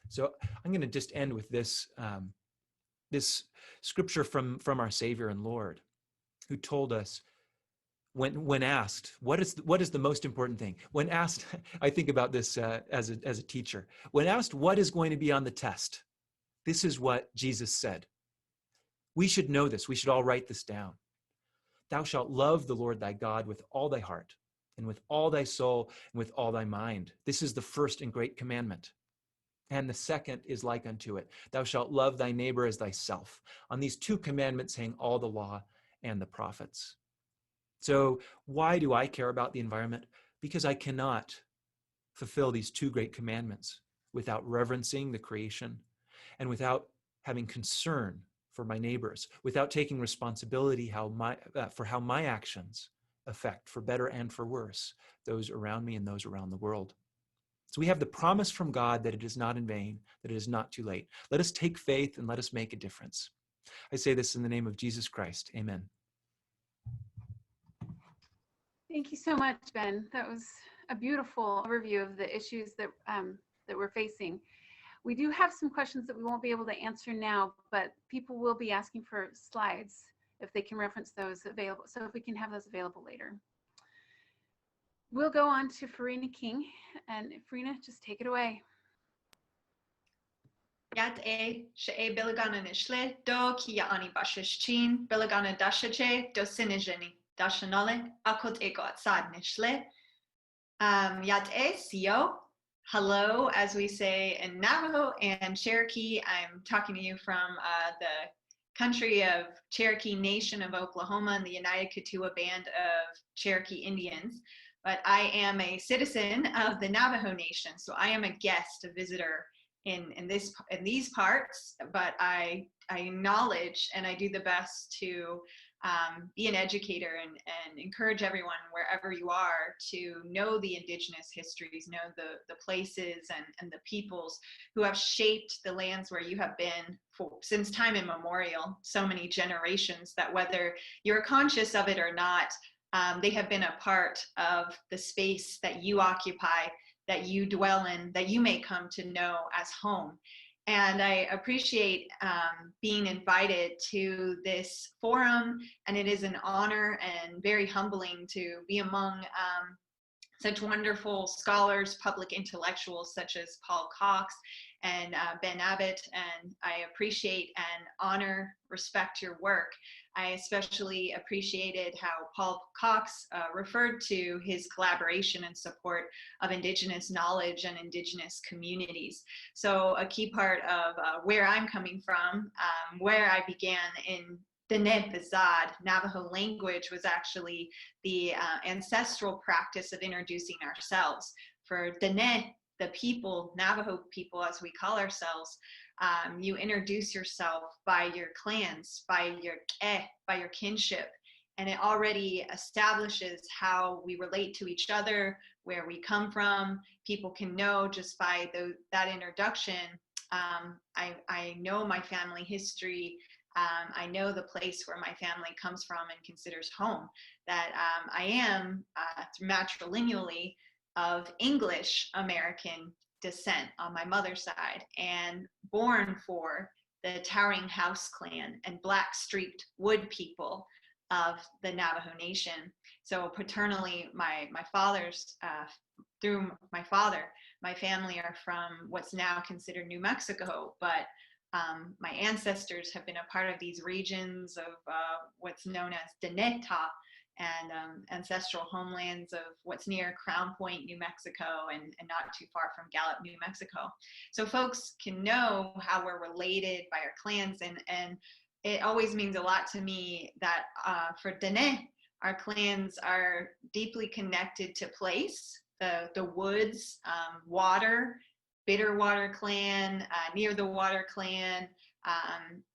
So I'm going to just end with this, this scripture from our Savior and Lord, who told us, when asked, what is the most important thing? When asked, I think about this as a teacher. When asked what is going to be on the test, this is what Jesus said. We should know this. We should all write this down. Thou shalt love the Lord thy God with all thy heart, and with all thy soul, and with all thy mind. This is the first and great commandment. And the second is like unto it. Thou shalt love thy neighbor as thyself. On these two commandments hang all the law and the prophets. So why do I care about the environment? Because I cannot fulfill these two great commandments without reverencing the creation and without having concern for my neighbors, without taking responsibility for how my actions affect, for better and for worse, those around me and those around the world. So we have the promise from God that it is not in vain, that it is not too late. Let us take faith and let us make a difference. I say this in the name of Jesus Christ. Amen. Thank you so much, Ben. That was a beautiful overview of the issues that we're facing. We do have some questions that we won't be able to answer now, but people will be asking for slides if they can reference those available. So if we can have those available later. We'll go on to Farina King, and Farina, just take it away. Yat she bilagana nishle do ki ani bashish chin bilagana dashache do sinijeni dashanale akot ego atsad nishle. Yat sio. Hello, as we say in Navajo and Cherokee. I'm talking to you from the country of Cherokee Nation of Oklahoma and the United Kituwa Band of Cherokee Indians. But I am a citizen of the Navajo Nation, so I am a guest, a visitor in these parts. But I acknowledge and I do the best to be an educator and encourage everyone wherever you are to know the indigenous histories, know the places and the peoples who have shaped the lands where you have been since time immemorial, so many generations, that whether you're conscious of it or not, they have been a part of the space that you occupy, that you dwell in, that you may come to know as home. And I appreciate being invited to this forum, and it is an honor and very humbling to be among such wonderful scholars, public intellectuals such as Paul Cox and Ben Abbott, and I appreciate and honor, respect your work. I especially appreciated how Paul Cox referred to his collaboration and support of Indigenous knowledge and Indigenous communities. So a key part of where I'm coming from, where I began in Dene Bezad, Navajo language, was actually the ancestral practice of introducing ourselves. For Dene, the people, Navajo people as we call ourselves, you introduce yourself by your clans, by your kinship, and it already establishes how we relate to each other, where we come from. People can know just by that introduction. I know my family history. I know the place where my family comes from and considers home, that I am matrilineally of English American descent on my mother's side, and born for the Towering House clan and black streaked wood people of the Navajo Nation. So paternally, my father's, through my father, my family are from what's now considered New Mexico, but my ancestors have been a part of these regions of what's known as Deneta, and ancestral homelands of what's near Crown Point, New Mexico, and not too far from Gallup, New Mexico. So folks can know how we're related by our clans, and it always means a lot to me that for Dene, our clans are deeply connected to place, the woods, water, Bitterwater clan, near the water clan,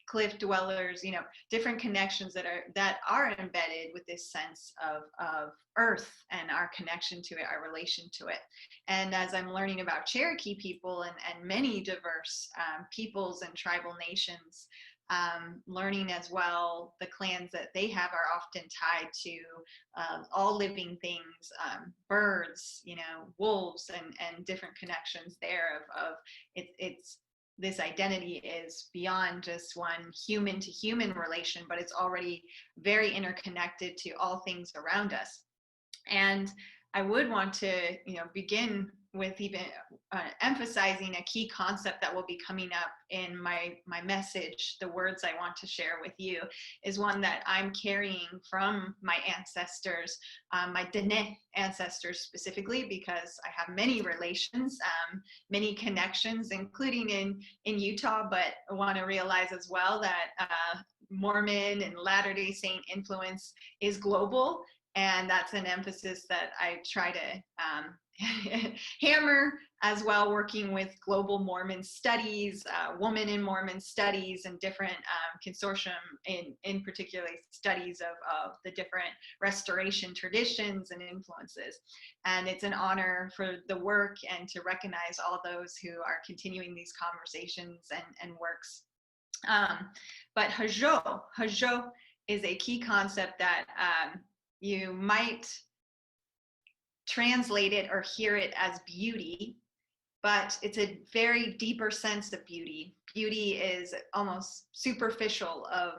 cliff dwellers, different connections that are embedded with this sense of earth and our connection to it, our relation to it. And as I'm learning about Cherokee people and many diverse peoples and tribal nations, learning as well the clans that they have are often tied to all living things, birds, wolves, and different connections there of it's this identity is beyond just one human to human relation, but it's already very interconnected to all things around us. And I would want to, begin with even emphasizing a key concept that will be coming up in my message, the words I want to share with you, is one that I'm carrying from my ancestors, my Dene ancestors specifically, because I have many relations, many connections, including in Utah, but I want to realize as well that Mormon and Latter-day Saint influence is global, and that's an emphasis that I try to hammer as well, working with global Mormon studies, women in Mormon studies, and different consortium in particular studies of the different restoration traditions and influences. And it's an honor for the work and to recognize all those who are continuing these conversations and works. But hajo is a key concept that you might translate it or hear it as beauty, but it's a very deeper sense of beauty. Beauty is almost superficial of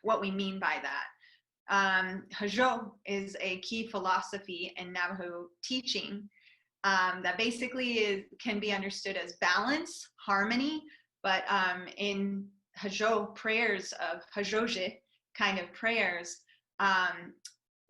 what we mean by that. Hajo is a key philosophy in Navajo teaching that basically can be understood as balance, harmony, but in Hajo prayers of Hajoje kind of prayers,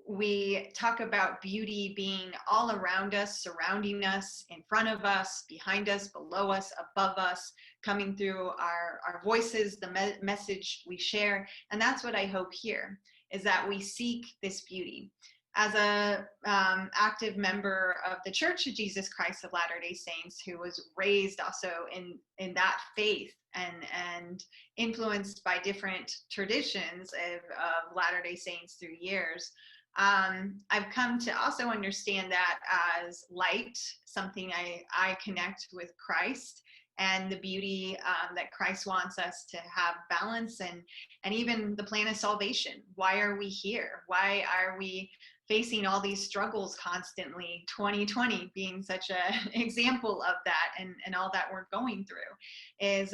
we talk about beauty being all around us, surrounding us, in front of us, behind us, below us, above us, coming through our voices, the message we share. And that's what I hope here, is that we seek this beauty. As a active member of the Church of Jesus Christ of Latter-day Saints, who was raised also in that faith and influenced by different traditions of Latter-day Saints through years, I've come to also understand that as light, something I connect with Christ and the beauty that Christ wants us to have balance and even the plan of salvation. Why are we here? Why are we facing all these struggles constantly? 2020 being such an example of that, and all that we're going through is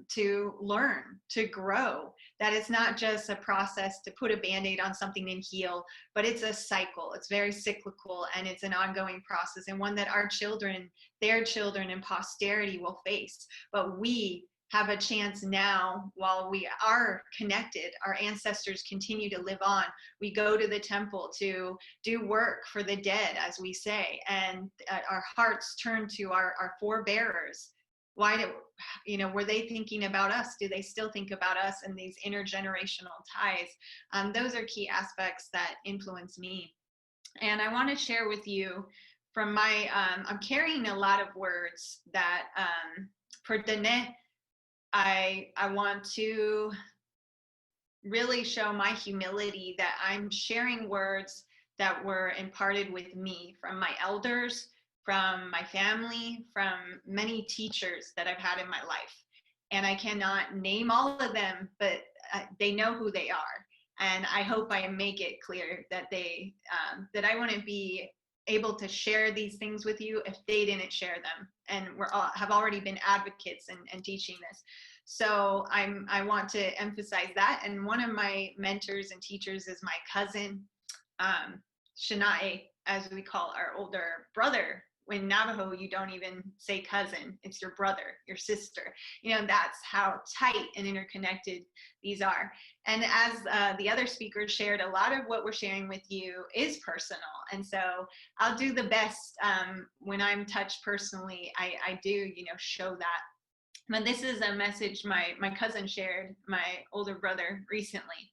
to learn, to grow, that it's not just a process to put a Band-Aid on something and heal, but it's a cycle. It's very cyclical, and it's an ongoing process, and one that our children, their children and posterity will face. But we have a chance now, while we are connected, our ancestors continue to live on. We go to the temple to do work for the dead, as we say, and our hearts turn to our forebearers. Why were they thinking about us? Do they still think about us and these intergenerational ties? Those are key aspects that influence me. And I want to share with you from my, I'm carrying a lot of words that for Dene, I want to really show my humility that I'm sharing words that were imparted with me from my elders, from my family, from many teachers that I've had in my life. And I cannot name all of them, but they know who they are. And I hope I make it clear that that I wouldn't be able to share these things with you if they didn't share them. And have already been advocates and teaching this. So I want to emphasize that. And one of my mentors and teachers is my cousin, Shanae, as we call our older brother. In Navajo, you don't even say cousin, it's your brother, your sister. That's how tight and interconnected these are. And as the other speakers shared, a lot of what we're sharing with you is personal. And so I'll do the best when I'm touched personally, I do, show that. But this is a message my cousin shared, my older brother recently,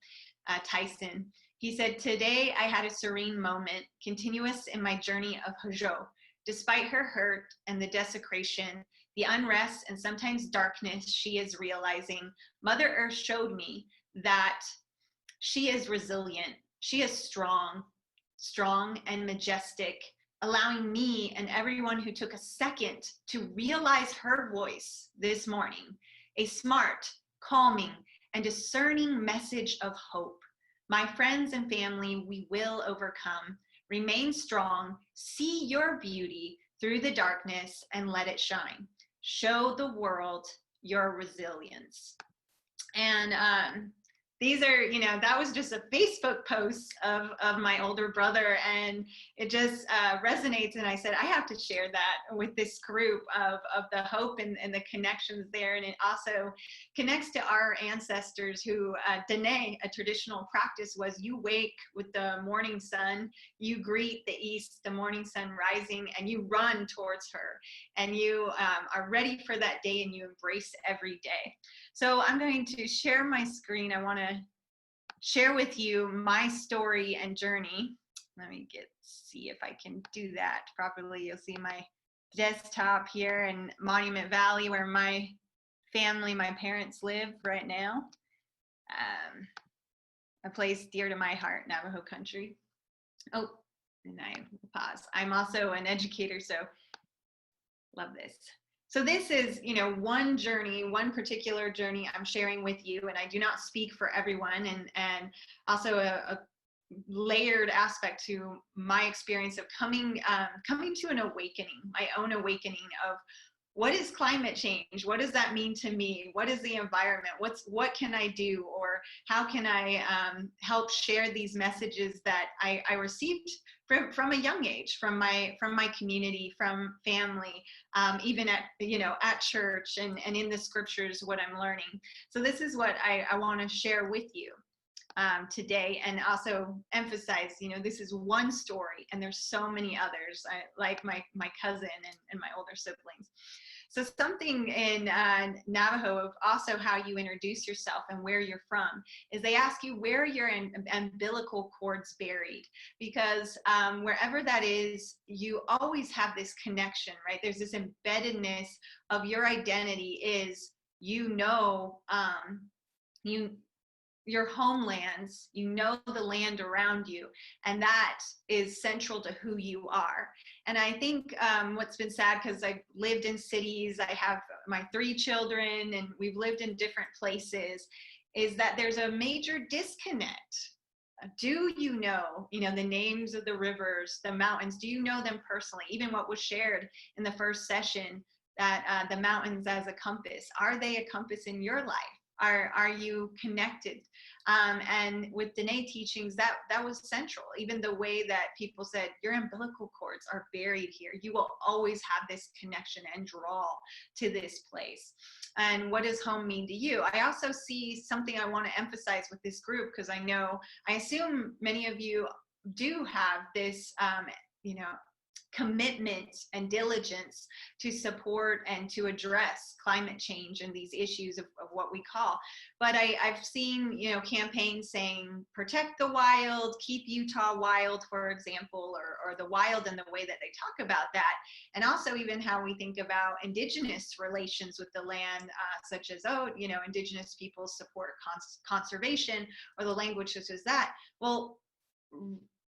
Tyson. He said, "Today I had a serene moment, continuous in my journey of Hajo. Despite her hurt and the desecration, the unrest and sometimes darkness she is realizing, Mother Earth showed me that she is resilient. She is strong and majestic, allowing me and everyone who took a second to realize her voice this morning, a smart, calming, and discerning message of hope. My friends and family, we will overcome. Remain strong, see your beauty through the darkness and let it shine. Show the world your resilience." And these are, that was just a Facebook post of my older brother, and it just resonates. And I said, I have to share that with this group of the hope and the connections there. And it also connects to our ancestors who, Dene, a traditional practice was you wake with the morning sun, you greet the east, the morning sun rising, and you run towards her. And you are ready for that day, and you embrace every day. So I'm going to share my screen. I want to share with you my story and journey. Let me see if I can do that properly. You'll see my desktop here in Monument Valley, where my family, my parents live right now. A place dear to my heart, Navajo country. Oh, and I pause. I'm also an educator, so love this. So this is, one journey, one particular journey I'm sharing with you, and I do not speak for everyone, and also a layered aspect to my experience of coming to an awakening, my own awakening of what is climate change? What does that mean to me? What is the environment? What can I do? Or how can I help share these messages that I received from a young age, from my community, from family, even at church and in the scriptures, what I'm learning. So this is what I want to share with you today, and also emphasize, this is one story, and there's so many others, like my cousin and my older siblings. So something in Navajo of also how you introduce yourself and where you're from is they ask you where your umbilical cord's buried, because wherever that is, you always have this connection, right? There's this embeddedness of your identity is, your homelands, the land around you, and that is central to who you are. And I think what's been sad, because I've lived in cities, I have my 3 children, and we've lived in different places, is that there's a major disconnect. Do you know the names of the rivers, the mountains? Do you know them personally? Even what was shared in the first session, that the mountains as a compass, are they a compass in your life? Are you connected? And with Dene teachings, that was central. Even the way that people said, your umbilical cords are buried here. You will always have this connection and draw to this place. And what does home mean to you? I also see something I want to emphasize with this group, because I assume many of you do have this, commitment and diligence to support and to address climate change and these issues of what we call. But I've seen, campaigns saying, protect the wild, keep Utah wild, for example, or the wild in the way that they talk about that. And also even how we think about indigenous relations with the land, such as, indigenous peoples support conservation, or the language such as that. Well,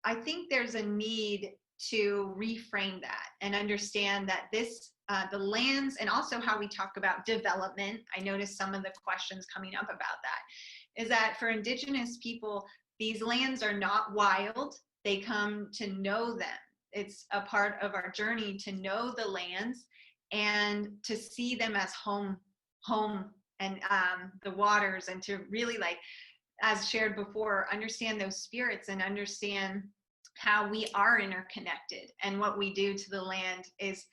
I think there's a need to reframe that and understand that the lands, and also how we talk about development. I noticed some of the questions coming up about that, is that for indigenous people, these lands are not wild. They come to know them. It's a part of our journey to know the lands and to see them as home, and the waters, and to really, like, as shared before, understand those spirits and understand how we are interconnected, and what we do to the land is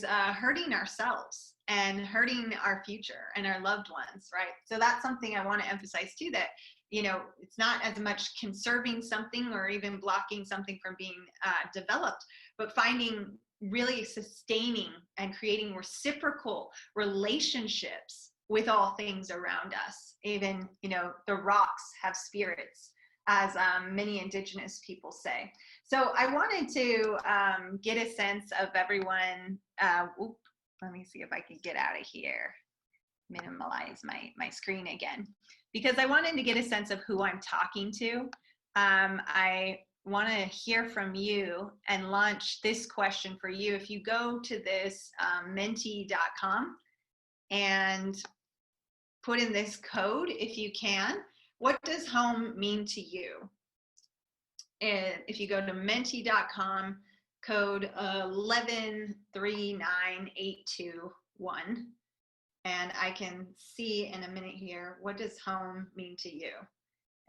hurting ourselves and hurting our future and our loved ones, right? So that's something I want to emphasize too, that it's not as much conserving something or even blocking something from being developed, but finding really sustaining and creating reciprocal relationships with all things around us. Even the rocks have spirits, as many indigenous people say. So I wanted to get a sense of everyone. Let me see if I can get out of here, minimize my screen again, because I wanted to get a sense of who I'm talking to. I want to hear from you and launch this question for you. If you go to this menti.com and put in this code, if you can, what does home mean to you? And if you go to menti.com, code 1139821, and I can see in a minute here, what does home mean to you?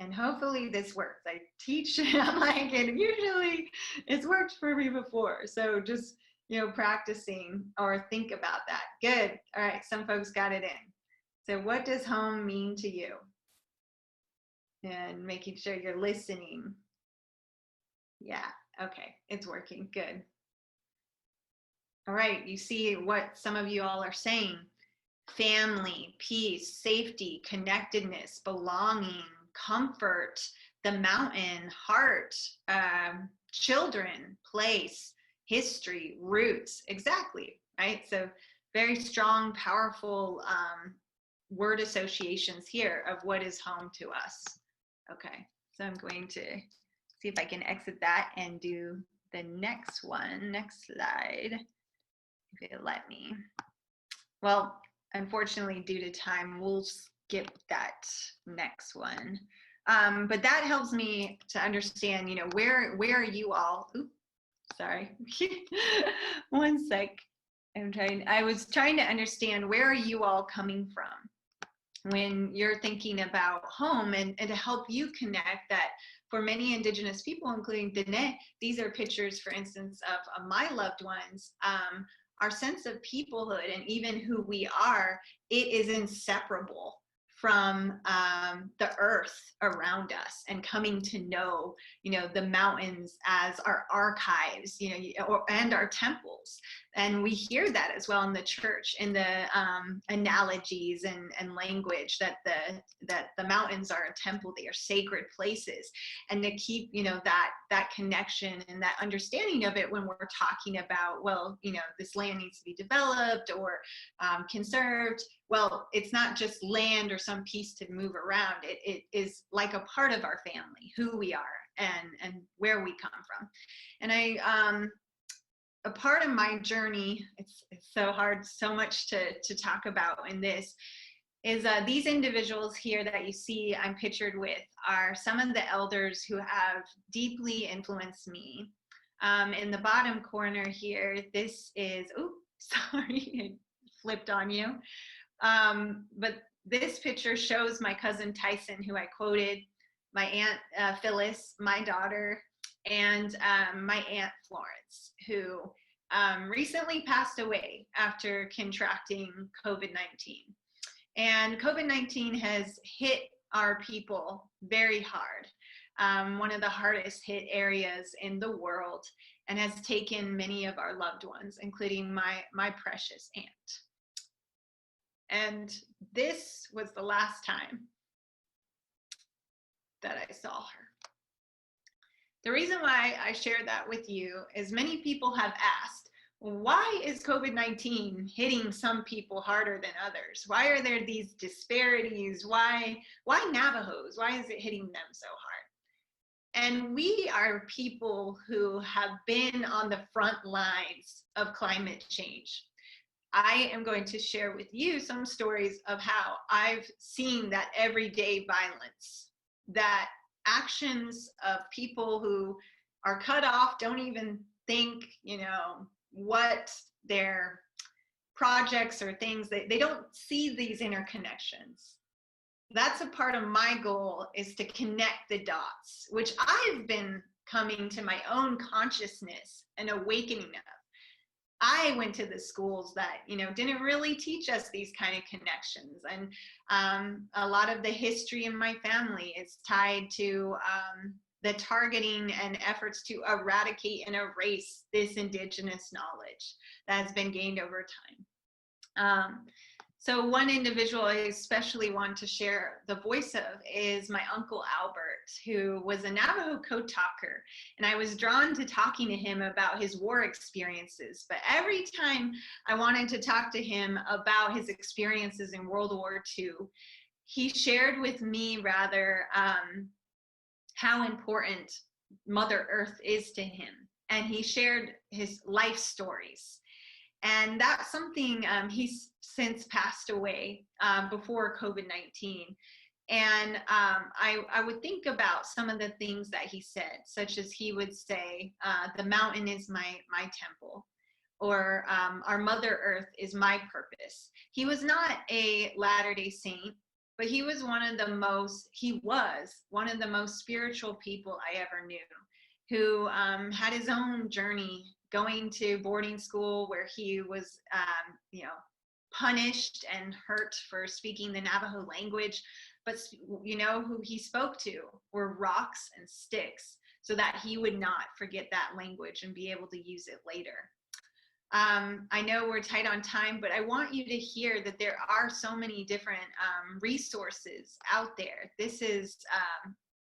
And hopefully this works. I teach, I'm like, and usually it's worked for me before. So just, practicing or think about that. Good. All right. Some folks got it in. So what does home mean to you? And making sure you're listening. Yeah. Okay. It's working. Good. All right. You see what some of you all are saying. Family, peace, safety, connectedness, belonging, comfort, the mountain, heart, children, place, history, roots. Exactly, right? So very strong, powerful word associations here of what is home to us. Okay, so I'm going to see if I can exit that and do the next one, next slide, if it'll let me. Well, unfortunately, due to time, we'll skip that next one. But that helps me to understand, where are you all? Oops, sorry. One sec. I was trying to understand, where are you all coming from when you're thinking about home, and to help you connect that for many Indigenous people, including Dene, these are pictures, for instance, of my loved ones. Our sense of peoplehood and even who we are, it is inseparable from the earth around us, and coming to know, the mountains as our archives, and our temples. And we hear that as well in the church, in the analogies and language, that the mountains are a temple, they are sacred places. And to keep, that connection and that understanding of it when we're talking about, well, this land needs to be developed or conserved. Well, it's not just land or some piece to move around. It is like a part of our family, who we are and where we come from. And a part of my journey, it's so hard, so much to talk about in this, is these individuals here that you see I'm pictured with are some of the elders who have deeply influenced me. In the bottom corner here, this is, oops, sorry, I flipped on you. But this picture shows my cousin Tyson, who I quoted, my aunt Phyllis, my daughter, and my aunt Florence, who recently passed away after contracting COVID-19. And COVID-19 has hit our people very hard, one of the hardest hit areas in the world, and has taken many of our loved ones, including my precious aunt. And this was the last time that I saw her. The reason why I share that with you is many people have asked, why is COVID-19 hitting some people harder than others? Why are there these disparities? Why Navajos? Why is it hitting them so hard? And we are people who have been on the front lines of climate change. I am going to share with you some stories of how I've seen that everyday violence, that actions of people who are cut off, don't even think, what their projects or things, they don't see these interconnections. That's a part of my goal, is to connect the dots, which I've been coming to my own consciousness and awakening of. I went to the schools that, didn't really teach us these kind of connections. And a lot of the history in my family is tied to the targeting and efforts to eradicate and erase this Indigenous knowledge that has been gained over time. So one individual I especially want to share the voice of is my Uncle Albert, who was a Navajo code talker. And I was drawn to talking to him about his war experiences. But every time I wanted to talk to him about his experiences in World War II, he shared with me rather how important Mother Earth is to him. And he shared his life stories. And that's something he's since passed away before COVID-19. And I would think about some of the things that he said, such as he would say, the mountain is my temple, or our Mother Earth is my purpose. He was not a Latter-day Saint. but he was one of the most spiritual people I ever knew, who had his own journey going to boarding school where he was, punished and hurt for speaking the Navajo language. But, who he spoke to were rocks and sticks so that he would not forget that language and be able to use it later. I know we're tight on time, but I want you to hear that there are so many different resources out there. This is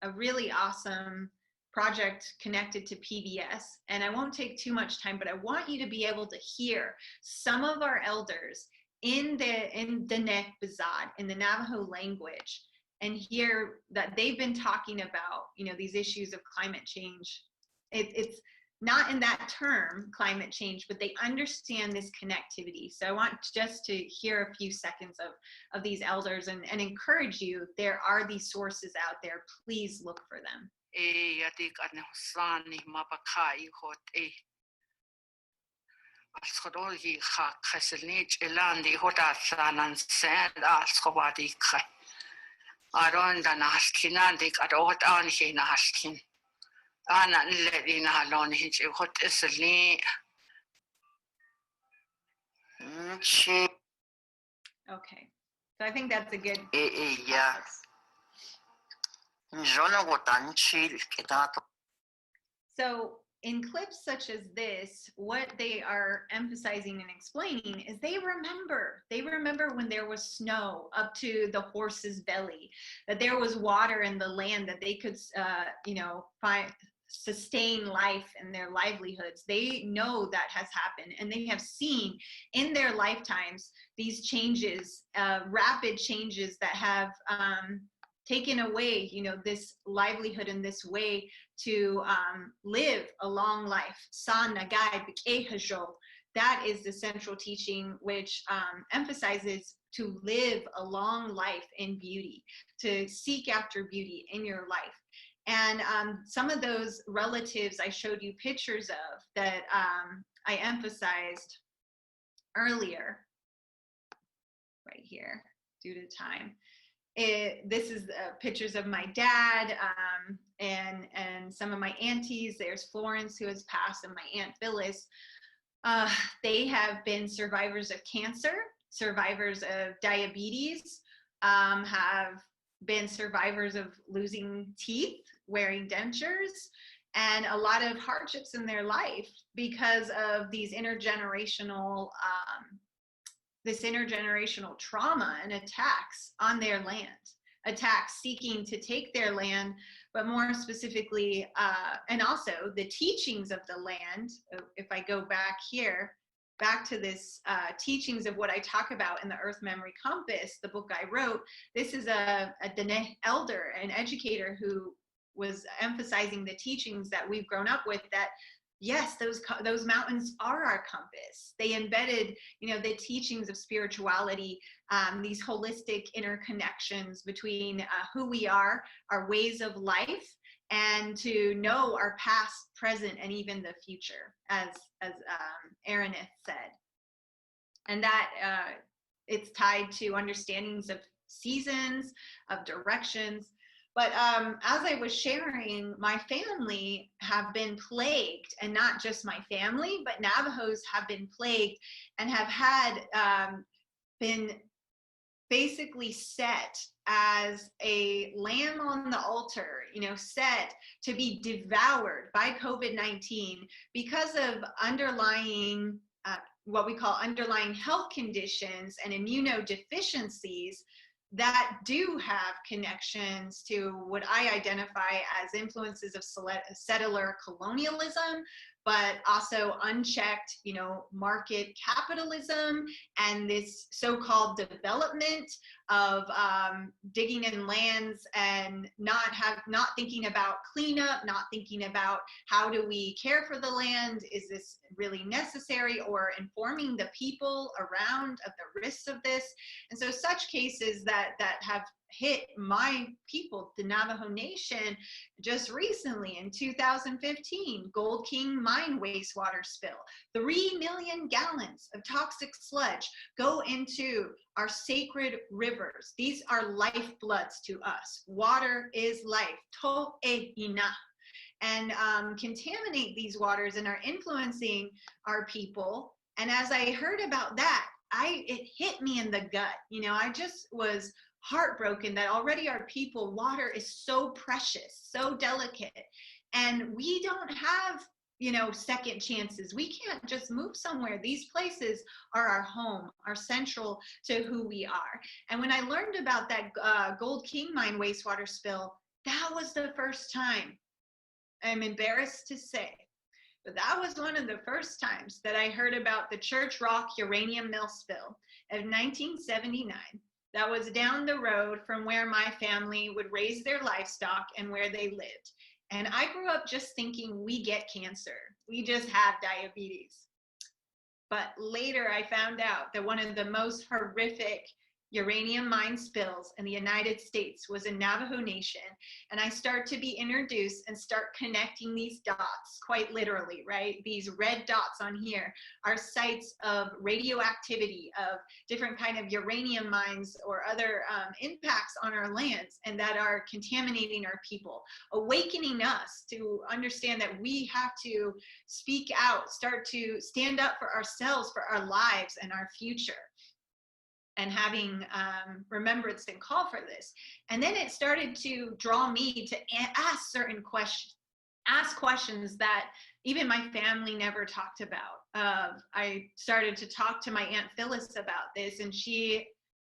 a really awesome project connected to PBS, and I won't take too much time, but I want you to be able to hear some of our elders in the Nek Bazad, in the Navajo language, and hear that they've been talking about, these issues of climate change. It's not in that term, climate change, but they understand this connectivity. So I want just to hear a few seconds of these elders and encourage you. There are these sources out there. Please look for them. Okay, so I think that's a good. So in clips such as this, what they are emphasizing and explaining is they remember when there was snow up to the horse's belly, that there was water in the land, that they could, sustain life and their livelihoods. They know that has happened, and they have seen in their lifetimes these changes, rapid changes that have taken away, this livelihood and this way to live a long life. That is the central teaching, which emphasizes to live a long life in beauty, to seek after beauty in your life. And some of those relatives I showed you pictures of that I emphasized earlier, right here, due to time. This is pictures of my dad and some of my aunties. There's Florence, who has passed, and my Aunt Phyllis. They have been survivors of cancer, survivors of diabetes, have been survivors of losing teeth, wearing dentures, and a lot of hardships in their life because of these intergenerational trauma and attacks on their land, attacks seeking to take their land, but more specifically, and also the teachings of the land. If I go back here, back to this teachings of what I talk about in the Earth Memory Compass, the book I wrote, this is a Dene elder, an educator, who was emphasizing the teachings that we've grown up with, that yes, those mountains are our compass. They embedded, the teachings of spirituality, these holistic interconnections between who we are, our ways of life, and to know our past, present, and even the future, as Aaronith said. And that it's tied to understandings of seasons, of directions. But as I was sharing, my family have been plagued, and not just my family, but Navajos have been plagued and have had been basically set as a lamb on the altar, set to be devoured by COVID-19 because of underlying, what we call underlying health conditions and immunodeficiencies that do have connections to what I identify as influences of settler colonialism, but also unchecked, market capitalism and this so-called development of digging in lands and not thinking about cleanup, not thinking about how do we care for the land, is this really necessary, or informing the people around of the risks of this. And so such cases that have hit my people, the Navajo Nation, just recently in 2015, Gold King mine wastewater spill. 3 million gallons of toxic sludge go into our sacred rivers. These are lifebloods to us. Water is life. To'eina. And contaminate these waters and are influencing our people. And as I heard about that, it hit me in the gut. You know, I just was heartbroken that already our people, water is so precious, so delicate, and we don't have, you know, second chances. We can't just move somewhere. These places are our home, are central to who we are. And when I learned about that Gold King mine wastewater spill, that was the first time, I'm embarrassed to say, but that was one of the first times that I heard about the Church Rock uranium mill spill of 1979. That was down the road from where my family would raise their livestock and where they lived. And I grew up just thinking we get cancer. We just have diabetes. But later I found out that one of the most horrific uranium mine spills in the United States was in Navajo Nation. And I start to be introduced and start connecting these dots, quite literally, right? These red dots on here are sites of radioactivity, of different kind of uranium mines or other impacts on our lands, and that are contaminating our people, awakening us to understand that we have to speak out, start to stand up for ourselves, for our lives and our future, and having remembrance and call for this. And then it started to draw me to ask certain questions, ask questions that even my family never talked about. I started to talk to my Aunt Phyllis about this, and she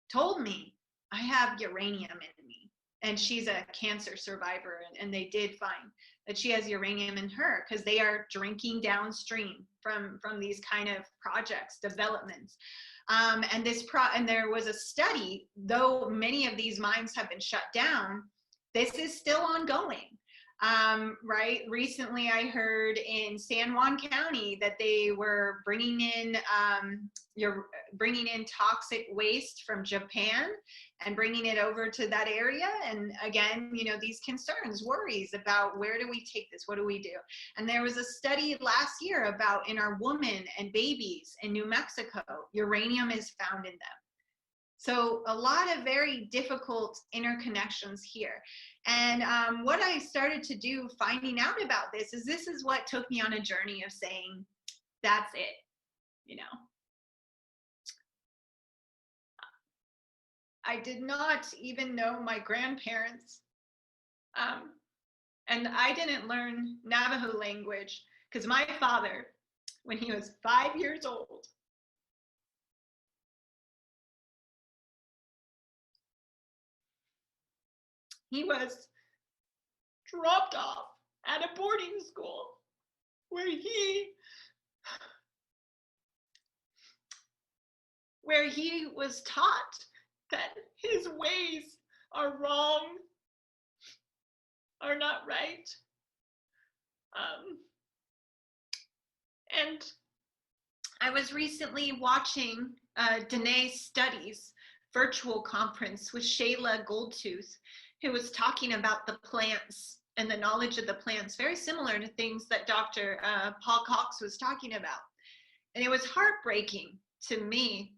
told me, I have uranium in me. And she's a cancer survivor, and they did find that she has uranium in her because they are drinking downstream from these kind of projects, developments. And there was a study, though many of these mines have been shut down, this is still ongoing. Right? Recently, I heard in San Juan County that they were bringing in toxic waste from Japan and bringing it over to that area. And again, you know, these concerns, worries about where do we take this? What do we do? And there was a study last year about in our women and babies in New Mexico, uranium is found in them. So a lot of very difficult interconnections here. And what I started to do finding out about this is what took me on a journey of saying, that's it, you know. I did not even know my grandparents. And I didn't learn Navajo language because my father, when he was 5 years old, he was dropped off at a boarding school where he was taught that his ways are wrong, are not right. And I was recently watching Danae Studies virtual conference with Shayla Goldtooth, who was talking about the plants and the knowledge of the plants, very similar to things that Dr. Paul Cox was talking about. And it was heartbreaking to me.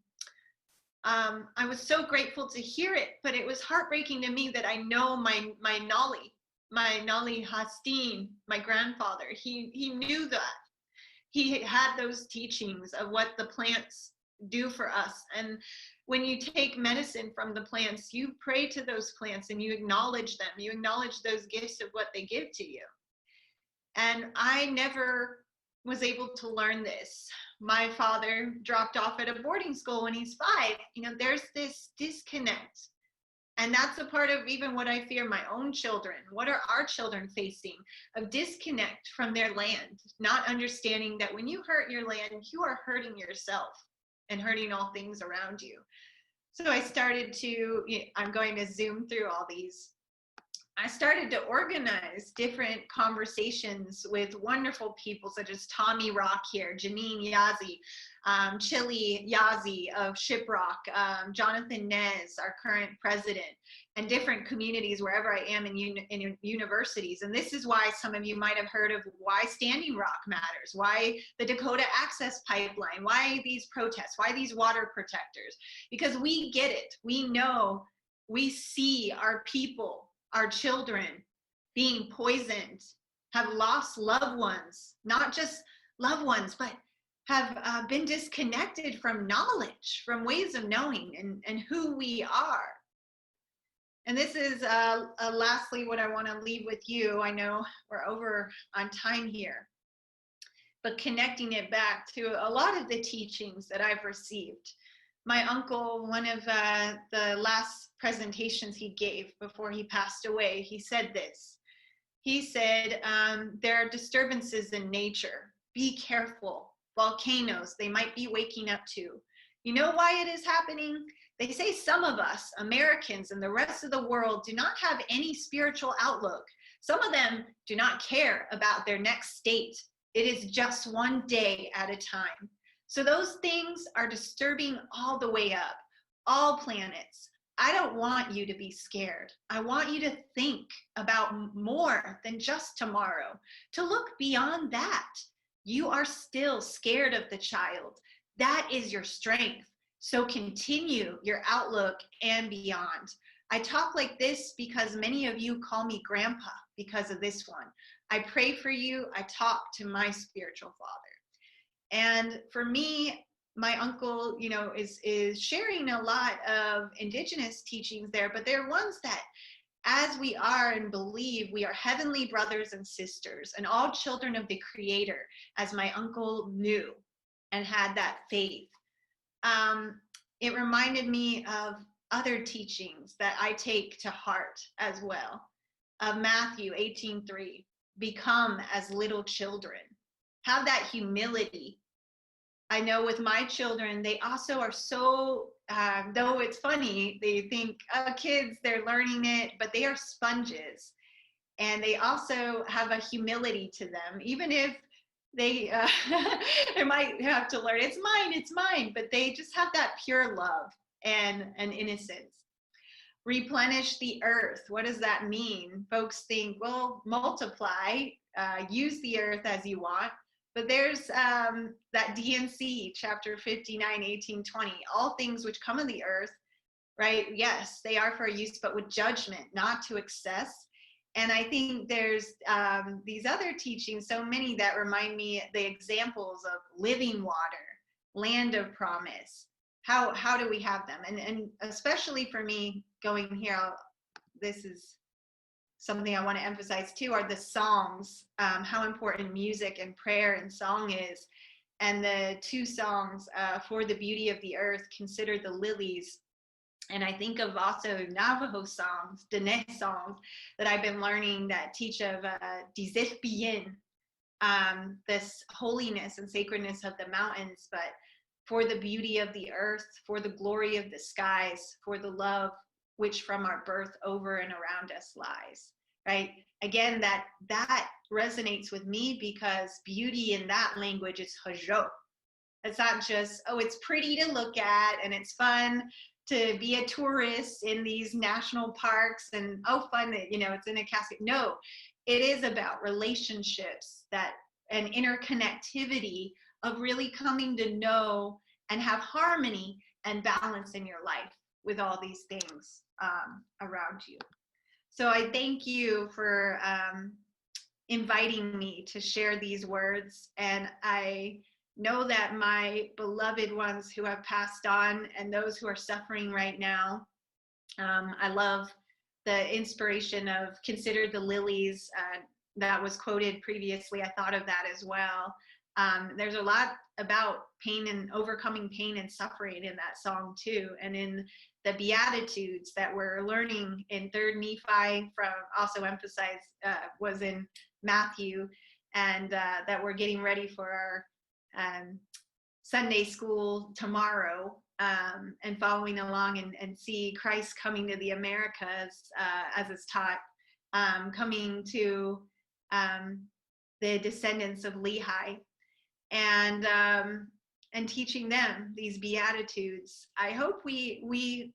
I was so grateful to hear it, but it was heartbreaking to me that I know my Nali Hastin, my grandfather, he knew that. He had those teachings of what the plants do for us. And when you take medicine from the plants, you pray to those plants and you acknowledge them. You acknowledge those gifts of what they give to you. And I never was able to learn this. My father dropped off at a boarding school when he's 5. You know, there's this disconnect. And that's a part of even what I fear my own children. What are our children facing? Of disconnect from their land, not understanding that when you hurt your land, you are hurting yourself and hurting all things around you. So I started to, I'm going to zoom through all these. I started to organize different conversations with wonderful people such as Tommy Rock here, Janine Yazzie, Chili Yazzie of Shiprock, Jonathan Nez, our current president, and different communities wherever I am in universities. And this is why some of you might have heard of why Standing Rock matters, why the Dakota Access Pipeline, why these protests, why these water protectors, because we get it. We know, we see our people, our children being poisoned, have lost loved ones, not just loved ones, but have been disconnected from knowledge, from ways of knowing and who we are. And this is lastly what I want to leave with you. I know we're over on time here, but connecting it back to a lot of the teachings that I've received. My uncle, one of the last presentations he gave before he passed away, he said this. He said, there are disturbances in nature. Be careful. Volcanoes, they might be waking up to. You know why it is happening? They say some of us, Americans and the rest of the world, do not have any spiritual outlook. Some of them do not care about their next state. It is just one day at a time. So those things are disturbing all the way up, all planets. I don't want you to be scared. I want you to think about more than just tomorrow, to look beyond that. You are still scared of the child. That is your strength. So continue your outlook and beyond. I talk like this because many of you call me grandpa because of this one. I pray for you. I talk to my spiritual father. And for me, my uncle, you know, is sharing a lot of indigenous teachings there, but they're ones that, as we are and believe, we are heavenly brothers and sisters and all children of the Creator, as my uncle knew and had that faith. It reminded me of other teachings that I take to heart as well, of Matthew 18:3, become as little children. Have that humility. I know with my children, they also are so, though it's funny, they think, oh, kids, they're learning it, but they are sponges. And they also have a humility to them, even if they, they might have to learn, it's mine, but they just have that pure love and innocence. Replenish the earth. What does that mean? Folks think, well, multiply, use the earth as you want. But there's that DNC, chapter 59, 18, 20. All things which come of the earth, right? Yes, they are for use, but with judgment, not to excess. And I think there's these other teachings, so many that remind me the examples of living water, land of promise. How do we have them? And especially for me going here, this is something I want to emphasize too, are the songs, how important music and prayer and song is. And the two songs, For the Beauty of the Earth, Consider the Lilies. And I think of also Navajo songs, Dene songs, that I've been learning that teach of Dizit Bien, this holiness and sacredness of the mountains, but for the beauty of the earth, for the glory of the skies, for the love which from our birth over and around us lies, right? Again, that resonates with me because beauty in that language is hajo. It's not just, oh, it's pretty to look at and it's fun to be a tourist in these national parks and, oh, fun, you know, it's in a casket. No, it is about relationships and interconnectivity of really coming to know and have harmony and balance in your life with all these things around you. So I thank you for inviting me to share these words. And I know that my beloved ones who have passed on and those who are suffering right now, I love the inspiration of Consider the Lilies that was quoted previously. I thought of that as well. There's a lot about pain and overcoming pain and suffering in that song too. And in the Beatitudes that we're learning in 3rd Nephi, from also emphasized, was in Matthew, and that we're getting ready for our Sunday school tomorrow, and following along and see Christ coming to the Americas as is taught coming to the descendants of Lehi, and teaching them these Beatitudes. I hope we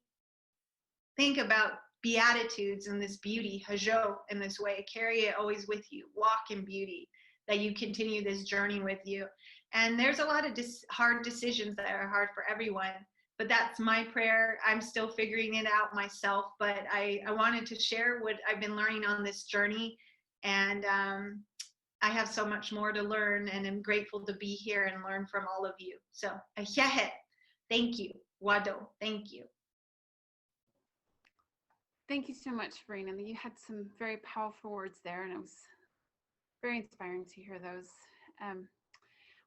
think about Beatitudes and this beauty, hajo, in this way. Carry it always with you. Walk in beauty, that you continue this journey with you. And there's a lot of hard decisions that are hard for everyone, but that's my prayer. I'm still figuring it out myself, but I wanted to share what I've been learning on this journey. And I have so much more to learn, and I'm grateful to be here and learn from all of you. So, thank you. Wado, thank you. Thank you so much, Farina. You had some very powerful words there, and it was very inspiring to hear those.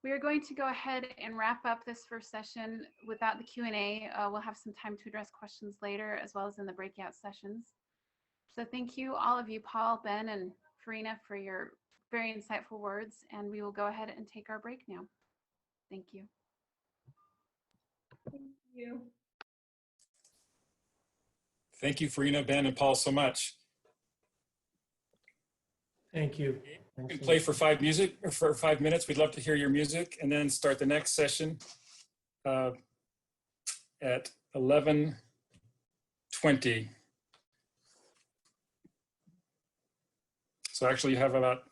We are going to go ahead and wrap up this first session without the Q&A. We'll have some time to address questions later, as well as in the breakout sessions. So thank you, all of you, Paul, Ben, and Farina, for your very insightful words, and we will go ahead and take our break now. Thank you. Thank you. Thank you, Farina, Ben, and Paul, so much. Thank you. You can play for 5 minutes. We'd love to hear your music, and then start the next session at 11:20. So actually, you have about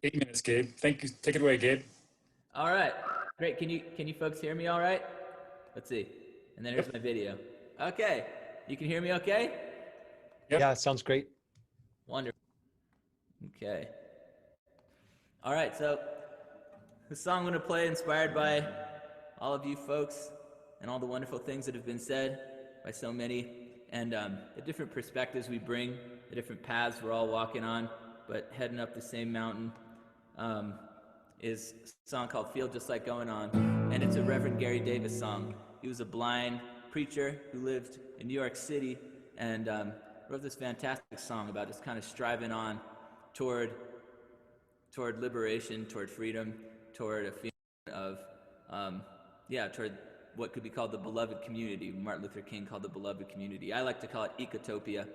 8 minutes, Gabe. Thank you. Take it away, Gabe. All right, great. Can you folks hear me all right? Let's see. And then here's my video. Okay, you can hear me okay? Yep. Yeah, sounds great. Wonderful. Okay. All right, so the song I'm going to play, inspired by all of you folks and all the wonderful things that have been said by so many, and the different perspectives we bring, the different paths we're all walking on, but heading up the same mountain, is a song called Feel Just Like Going On, and it's a Reverend Gary Davis song. He was a blind preacher who lived in New York City, and wrote this fantastic song about just kind of striving on toward liberation, toward freedom, toward a feeling of, toward what could be called the beloved community. Martin Luther King called the beloved community. I like to call it ecotopia.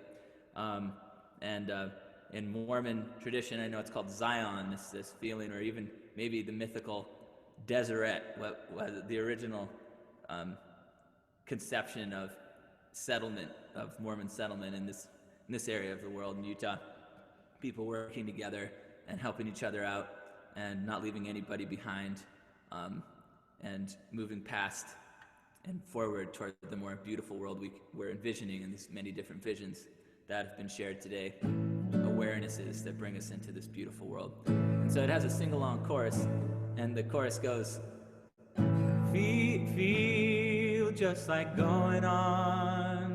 In Mormon tradition, I know it's called Zion, this feeling, or even maybe the mythical Deseret, what was the original conception of settlement, of Mormon settlement in this area of the world in Utah. People working together and helping each other out and not leaving anybody behind, and moving past and forward toward the more beautiful world we're envisioning in these many different visions that have been shared today, awarenesses that bring us into this beautiful world. And so it has a sing-along chorus, and the chorus goes, feel just like going on.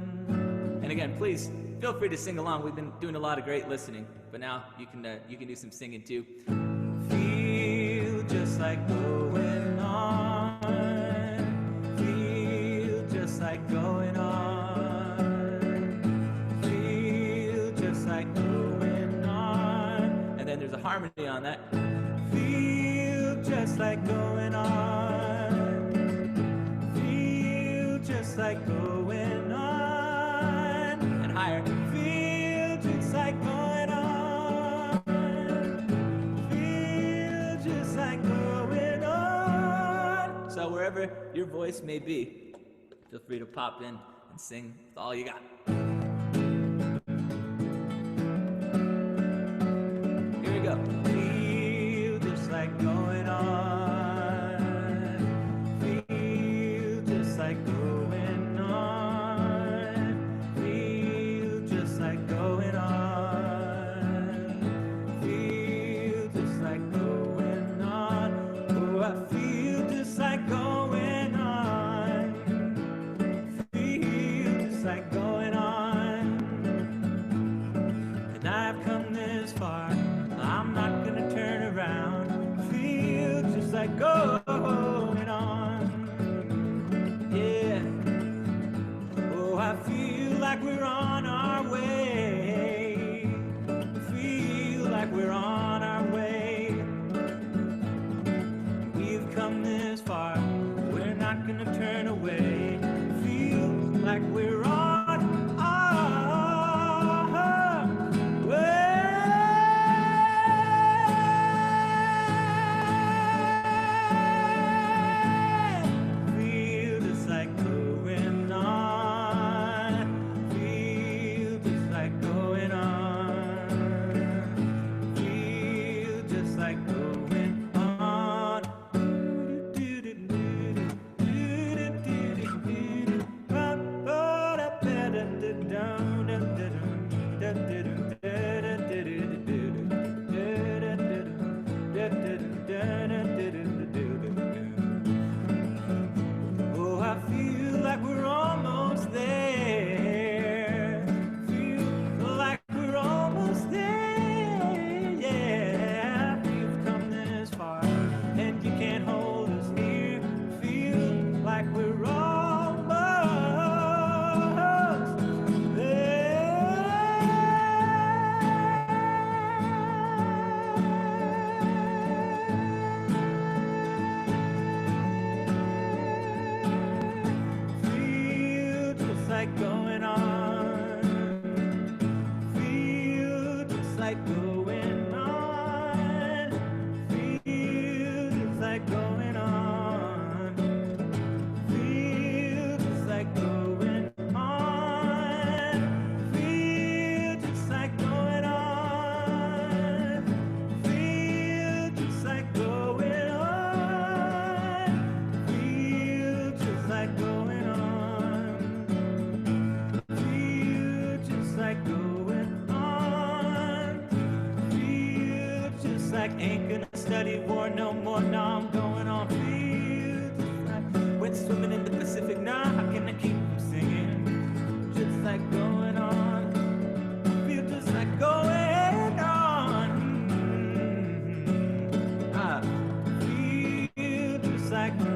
And again, please feel free to sing along. We've been doing a lot of great listening, but now you can do some singing too. Feel just like going on. Feel just like going on. Feel just like going on. And then there's a harmony on that. Feel just like going on. Feel just like going on. And higher. Feel just like going on. Feel just like going on. So wherever your voice may be, feel free to pop in and sing with all you got. Here we go. Feel just like going on. Feel just like going on. Feel just like going on. Feel just like going on. Oh, I feel just like going on. Feel just like going on. And I've come this far, I'm not gonna turn around. Feel just like going on. Yeah. Oh, I feel like we're on our way. Feel like we're on our way. We've come this far, we're not gonna turn away. Feel like we're on our way.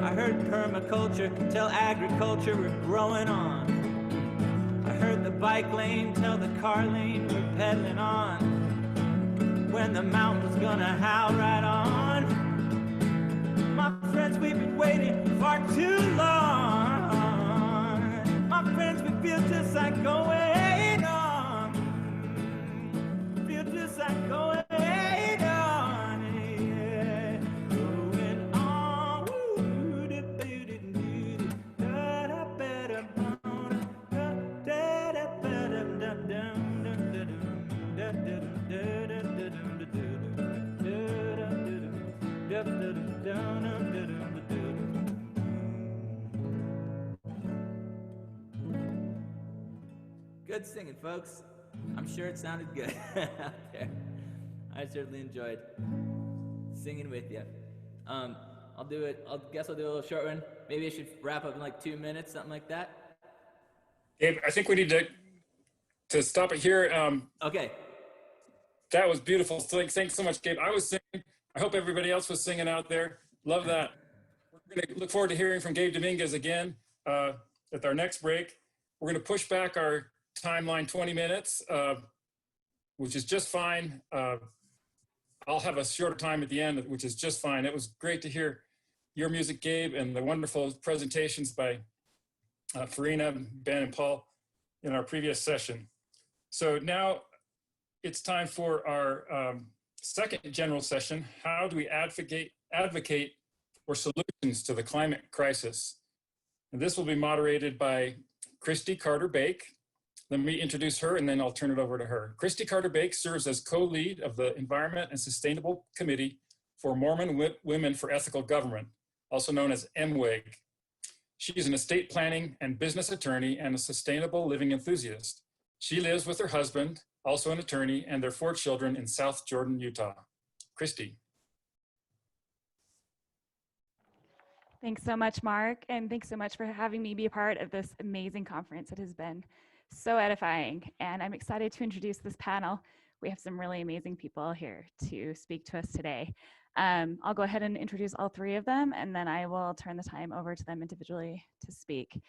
I heard permaculture tell agriculture we're growing on. I heard the bike lane tell the car lane we're pedaling on. When the mountain's gonna howl right on. My friends, we've been waiting far too long. My friends, we feel just like going on. Feel just like going on. Yeah. Going on. Good singing, folks. I'm sure it sounded good out there. I certainly enjoyed singing with you. I'll do it. Guess I'll do a little short one. Maybe I should wrap up in like 2 minutes, something like that. Gabe, I think we need to stop it here. Okay. That was beautiful. Thanks so much, Gabe. I was singing. I hope everybody else was singing out there. Love that. We're going to look forward to hearing from Gabe Dominguez again at our next break. We're going to push back our timeline 20 minutes, which is just fine. I'll have a shorter time at the end, which is just fine. It was great to hear your music, Gabe, and the wonderful presentations by Farina, Ben, and Paul in our previous session. So now it's time for our second general session. How do we advocate for solutions to the climate crisis? And this will be moderated by Christy Carter-Bake. Let me introduce her and then I'll turn it over to her. Christy Carter-Bake serves as co-lead of the Environment and Sustainable Committee for Mormon Women for Ethical Government, also known as MWEG. She is an estate planning and business attorney and a sustainable living enthusiast. She lives with her husband, also an attorney, and their 4 children in South Jordan, Utah. Christy. Thanks so much, Mark, and thanks so much for having me be a part of this amazing conference. It has been so edifying, and I'm excited to introduce this panel. We have some really amazing people here to speak to us today. I'll go ahead and introduce all 3 of them, and then I will turn the time over to them individually to speak.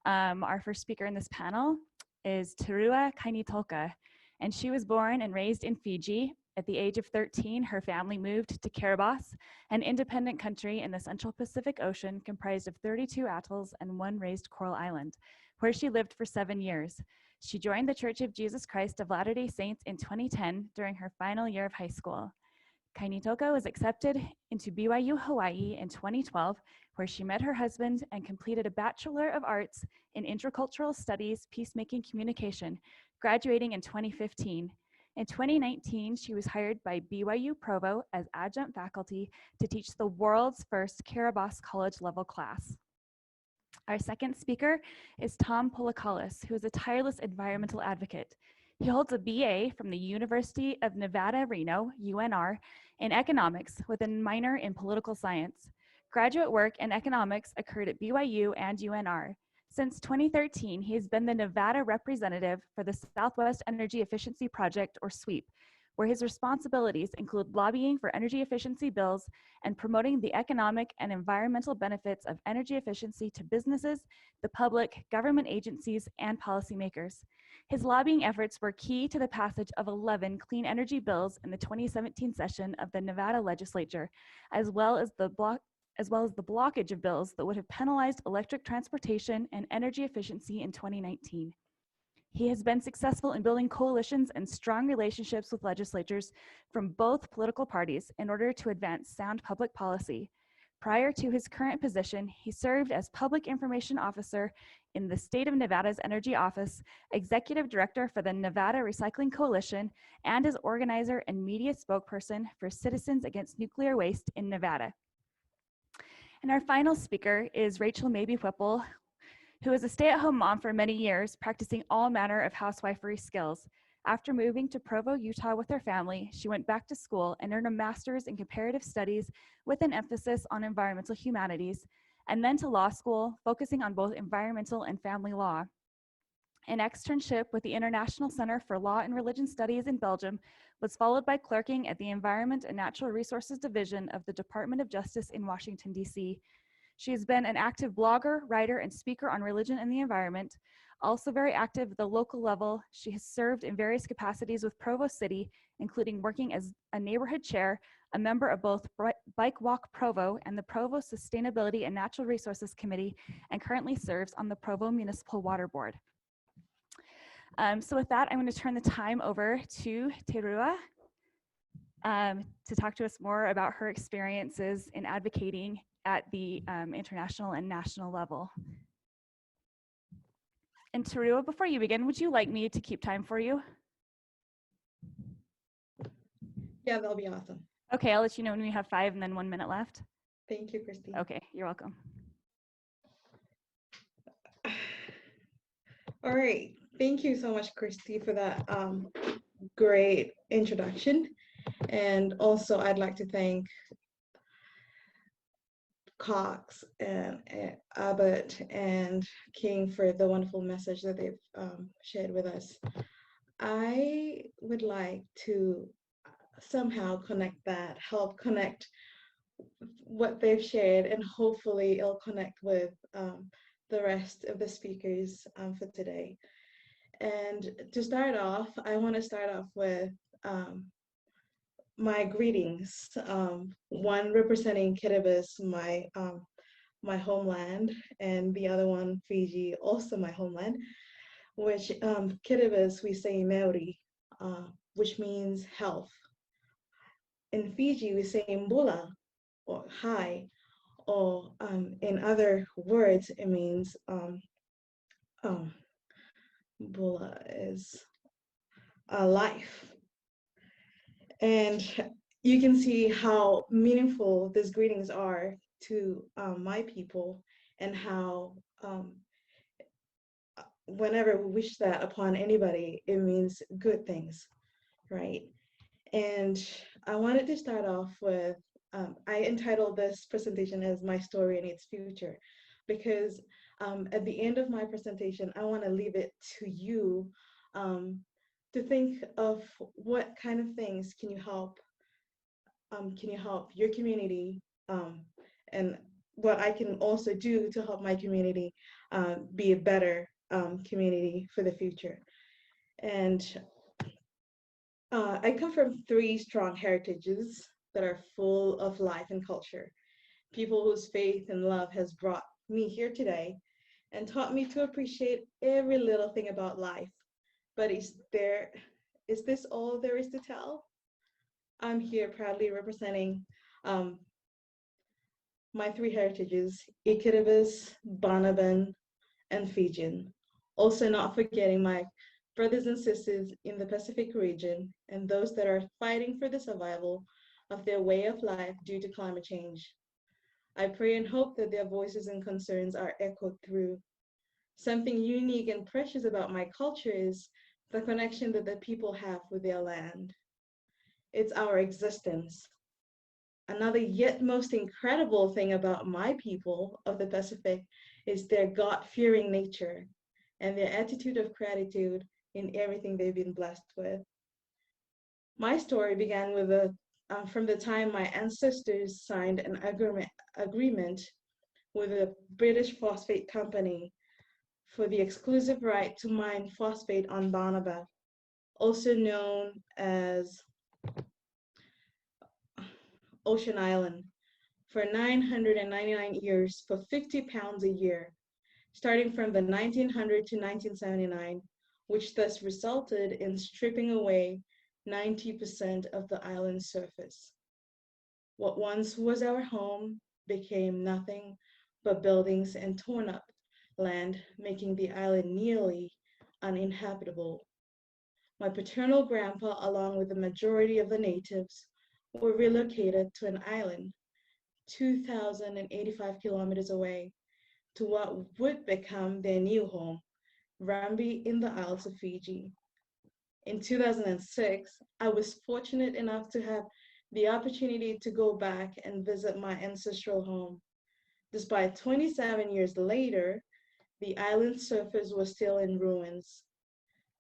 Our first speaker in this panel is Terua Kainitoka, and she was born and raised in Fiji. At the age of 13, her family moved to Kiribati, an independent country in the Central Pacific Ocean comprised of 32 atolls and 1 raised coral island, where she lived for 7 years. She joined the Church of Jesus Christ of Latter-day Saints in 2010 during her final year of high school. Kainitoka was accepted into BYU Hawaii in 2012, where she met her husband and completed a Bachelor of Arts in Intercultural Studies, Peacemaking Communication, graduating in 2015. In 2019, she was hired by BYU Provo as adjunct faculty to teach the world's first Kiribati college level class. Our second speaker is Tom Polakalis, who is a tireless environmental advocate. He holds a BA from the University of Nevada, Reno, UNR, in economics with a minor in political science. Graduate work in economics occurred at BYU and UNR. Since 2013, he has been the Nevada representative for the Southwest Energy Efficiency Project, or SWEEP, where his responsibilities include lobbying for energy efficiency bills and promoting the economic and environmental benefits of energy efficiency to businesses, the public, government agencies, and policymakers. His lobbying efforts were key to the passage of 11 clean energy bills in the 2017 session of the Nevada legislature, as well as the blockage of bills that would have penalized electric transportation and energy efficiency in 2019. He has been successful in building coalitions and strong relationships with legislatures from both political parties in order to advance sound public policy. Prior to his current position, he served as Public Information Officer in the State of Nevada's Energy Office, Executive Director for the Nevada Recycling Coalition, and as organizer and media spokesperson for Citizens Against Nuclear Waste in Nevada. And our final speaker is Rachel Mabee Whipple, who was a stay-at-home mom for many years, practicing all manner of housewifery skills. After moving to Provo, Utah with her family, she went back to school and earned a master's in comparative studies with an emphasis on environmental humanities, and then to law school, focusing on both environmental and family law. An externship with the International Center for Law and Religion Studies in Belgium was followed by clerking at the Environment and Natural Resources Division of the Department of Justice in Washington, D.C. She has been an active blogger, writer, and speaker on religion and the environment. Also very active at the local level, she has served in various capacities with Provo City, including working as a neighborhood chair, a member of both Bike Walk Provo and the Provo Sustainability and Natural Resources Committee, and currently serves on the Provo Municipal Water Board. So with that, I'm going to turn the time over to Terua to talk to us more about her experiences in advocating at the international and national level. And Terua, before you begin, would you like me to keep time for you? Yeah, that'll be awesome. Okay, I'll let you know when we have 5 and then 1 minute left. Thank you, Christy. Okay, you're welcome. All right. Thank you so much, Christy, for that great introduction. And also, I'd like to thank Cox and Abbott and King for the wonderful message that they've shared with us. I would like to somehow connect that, help connect what they've shared, and hopefully it'll connect with the rest of the speakers for today. And to start off, I want to start off with my greetings. One representing Kiribati, my homeland, and the other one, Fiji, also my homeland, which Kiribati, we say Maori, which means health. In Fiji, we say Mbula, or hi, or in other words, it means Mbula is life. And you can see how meaningful these greetings are to my people, and how whenever we wish that upon anybody, it means good things, right? And I wanted to start off with, I entitled this presentation as My Story and Its Future, because at the end of my presentation, I want to leave it to you to think of what kind of things can you help your community, and what I can also do to help my community be a better community for the future. And I come from 3 strong heritages that are full of life and culture, people whose faith and love has brought me here today and taught me to appreciate every little thing about life. But is this all there is to tell? I'm here proudly representing my 3 heritages, Ikiribati, Banaban, and Fijian. Also not forgetting my brothers and sisters in the Pacific region and those that are fighting for the survival of their way of life due to climate change. I pray and hope that their voices and concerns are echoed through. Something unique and precious about my culture is the connection that the people have with their land. It's our existence. Another yet most incredible thing about my people of the Pacific is their God-fearing nature and their attitude of gratitude in everything they've been blessed with. My story began with from the time my ancestors signed an agreement with a British phosphate company for the exclusive right to mine phosphate on Banaba, also known as Ocean Island, for 999 years for 50 pounds a year, starting from the 1900 to 1979, which thus resulted in stripping away 90% of the island's surface. What once was our home became nothing but buildings and torn up land, making the island nearly uninhabitable. My paternal grandpa, along with the majority of the natives, were relocated to an island 2,085 kilometers away to what would become their new home, Rambi in the Isles of Fiji. In 2006, I was fortunate enough to have the opportunity to go back and visit my ancestral home. Despite 27 years later, the island's surface was still in ruins.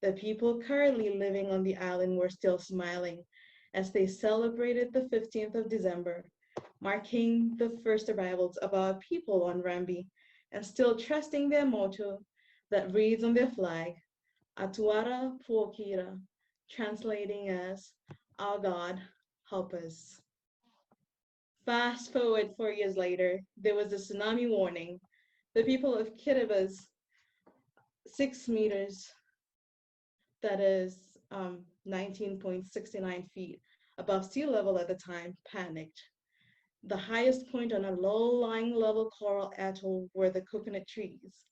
The people currently living on the island were still smiling as they celebrated the 15th of December, marking the first arrivals of our people on Rambi, and still trusting their motto that reads on their flag, Atuara Puokira, translating as, Our God, help us. Fast forward 4 years later, there was a tsunami warning. The people of Kiribati, 6 meters, that is 19.69 feet above sea level at the time, panicked. The highest point on a low-lying level coral atoll were the coconut trees.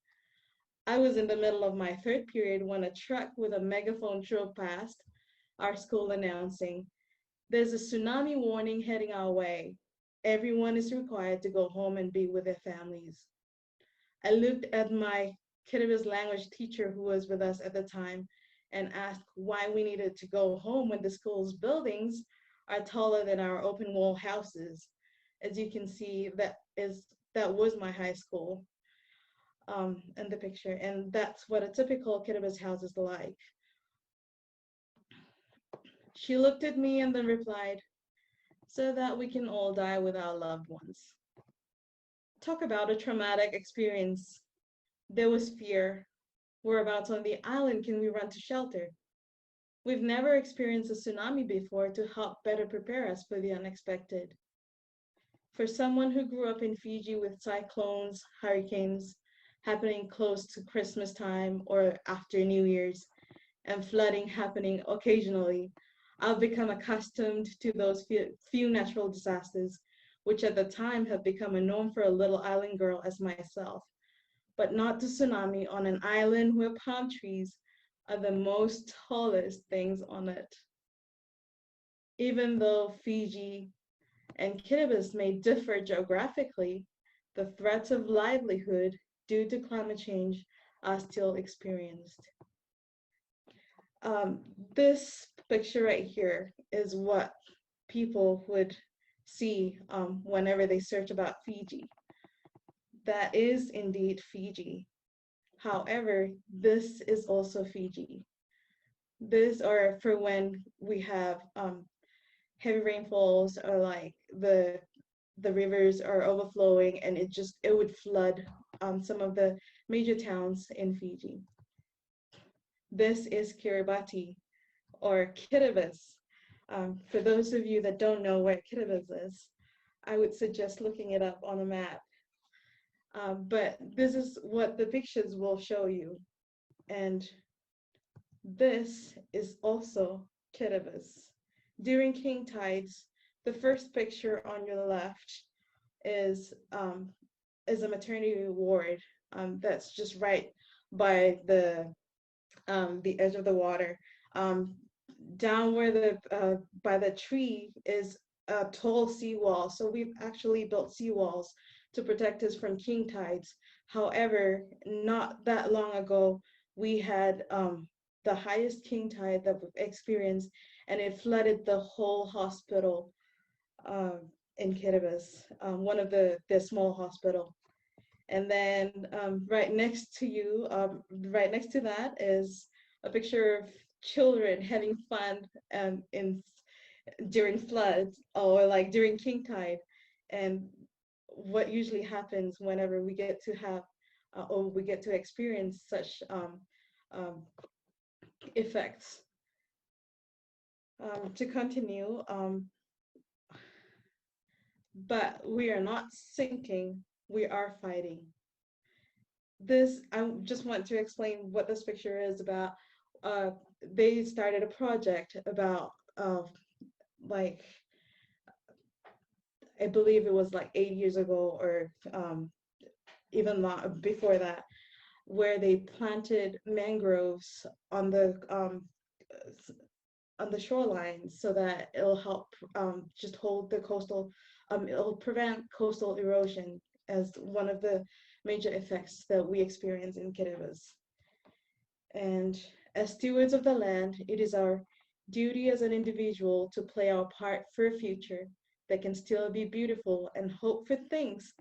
I was in the middle of my third period when a truck with a megaphone drove past our school announcing, "There's a tsunami warning heading our way. Everyone is required to go home and be with their families." I looked at my Kiribati language teacher who was with us at the time and asked why we needed to go home when the school's buildings are taller than our open wall houses. As you can see, that was my high school in the picture, and that's what a typical Kiribati house is like. She looked at me and then replied, "So that we can all die with our loved ones." Talk about a traumatic experience. There was fear. Whereabouts on the island can we run to shelter? We've never experienced a tsunami before to help better prepare us for the unexpected. For someone who grew up in Fiji with cyclones, hurricanes happening close to Christmas time or after New Year's, and flooding happening occasionally, I've become accustomed to those few natural disasters, which at the time have become a norm for a little island girl as myself, but not the tsunami on an island where palm trees are the most tallest things on it. Even though Fiji and Kiribati may differ geographically, the threats of livelihood due to climate change are still experienced. This picture right here is what people would see whenever they search about Fiji. That is indeed Fiji. However, this is also Fiji. These are for when we have heavy rainfalls or like the rivers are overflowing and it would flood some of the major towns in Fiji. This is Kiribati or Kiribati. For those of you that don't know where Kiribati is, I would suggest looking it up on a map. But this is what the pictures will show you. And this is also Kiribati. During king tides, the first picture on your left is a maternity ward that's just right by the edge of the water. Down where by the tree is a tall seawall. So we've actually built seawalls to protect us from king tides. However, not that long ago, we had the highest king tide that we've experienced, and it flooded the whole hospital in Kiribati, one of the small hospital. And then right next to you, right next to that is a picture of children having fun during floods or like during king tide. And what usually happens whenever we get to have or we get to experience such effects. To continue, but we are not sinking, we are fighting. This, I just want to explain what this picture is about. They started a project about like, I believe it was like 8 years ago or even before that, where they planted mangroves on the shoreline so that it'll help just hold the coastal, it'll prevent coastal erosion as one of the major effects that we experience in Kiribati. And as stewards of the land, it is our duty as an individual to play our part for a future that can still be beautiful and hope for things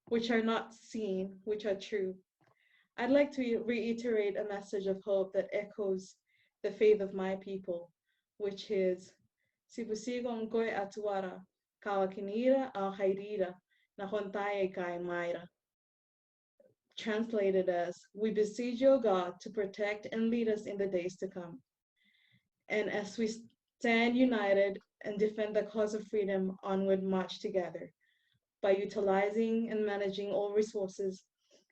which are not seen, which are true. I'd like to reiterate a message of hope that echoes the faith of my people, which is Sibusigo Ngoy Atuara, Kawakinira al Hairira, Nahontaye Kai Maira. Translated as, we beseech you, O God, to protect and lead us in the days to come. And as we stand united and defend the cause of freedom, onward march together. By utilizing and managing all resources,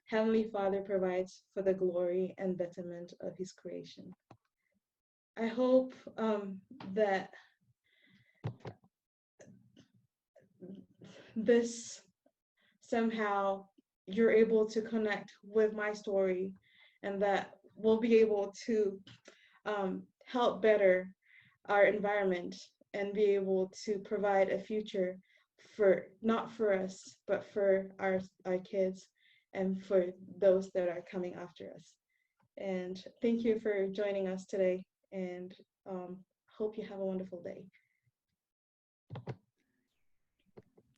Heavenly Father provides for the glory and betterment of His creation. I hope that this somehow you're able to connect with my story, and that we'll be able to help better our environment and be able to provide a future for, not for us, but for our kids and for those that are coming after us. And thank you for joining us today, and hope you have a wonderful day.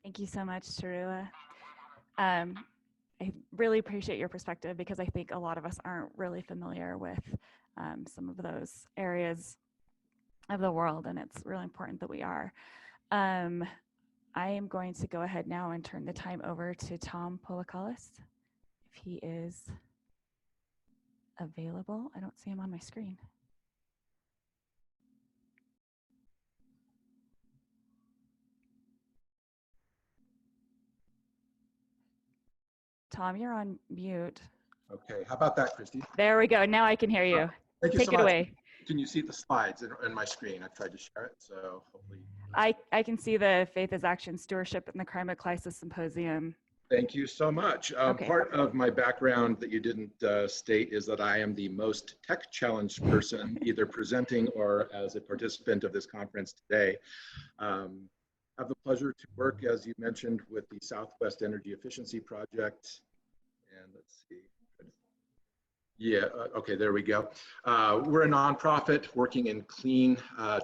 Thank you so much, Tarua. I really appreciate your perspective, because I think a lot of us aren't really familiar with some of those areas of the world, and it's really important that we are. I am going to go ahead now and turn the time over to Tom Polakalis, if he is available. I don't see him on my screen. Tom, you're on mute. Okay, how about that, Christy? There we go. Now I can hear you. Thank you Take so it much. away. Can you see the slides in my screen? I've tried to share it, so hopefully. I can see the Faith is Action, Stewardship, and the Climate Crisis Symposium. Thank you so much. Okay. Part of my background that you didn't state is that I am the most tech challenged person, either presenting or as a participant of this conference today. I have the pleasure to work, as you mentioned, with the Southwest Energy Efficiency Project. And let's see. Yeah, okay, there we go. We're a nonprofit working in clean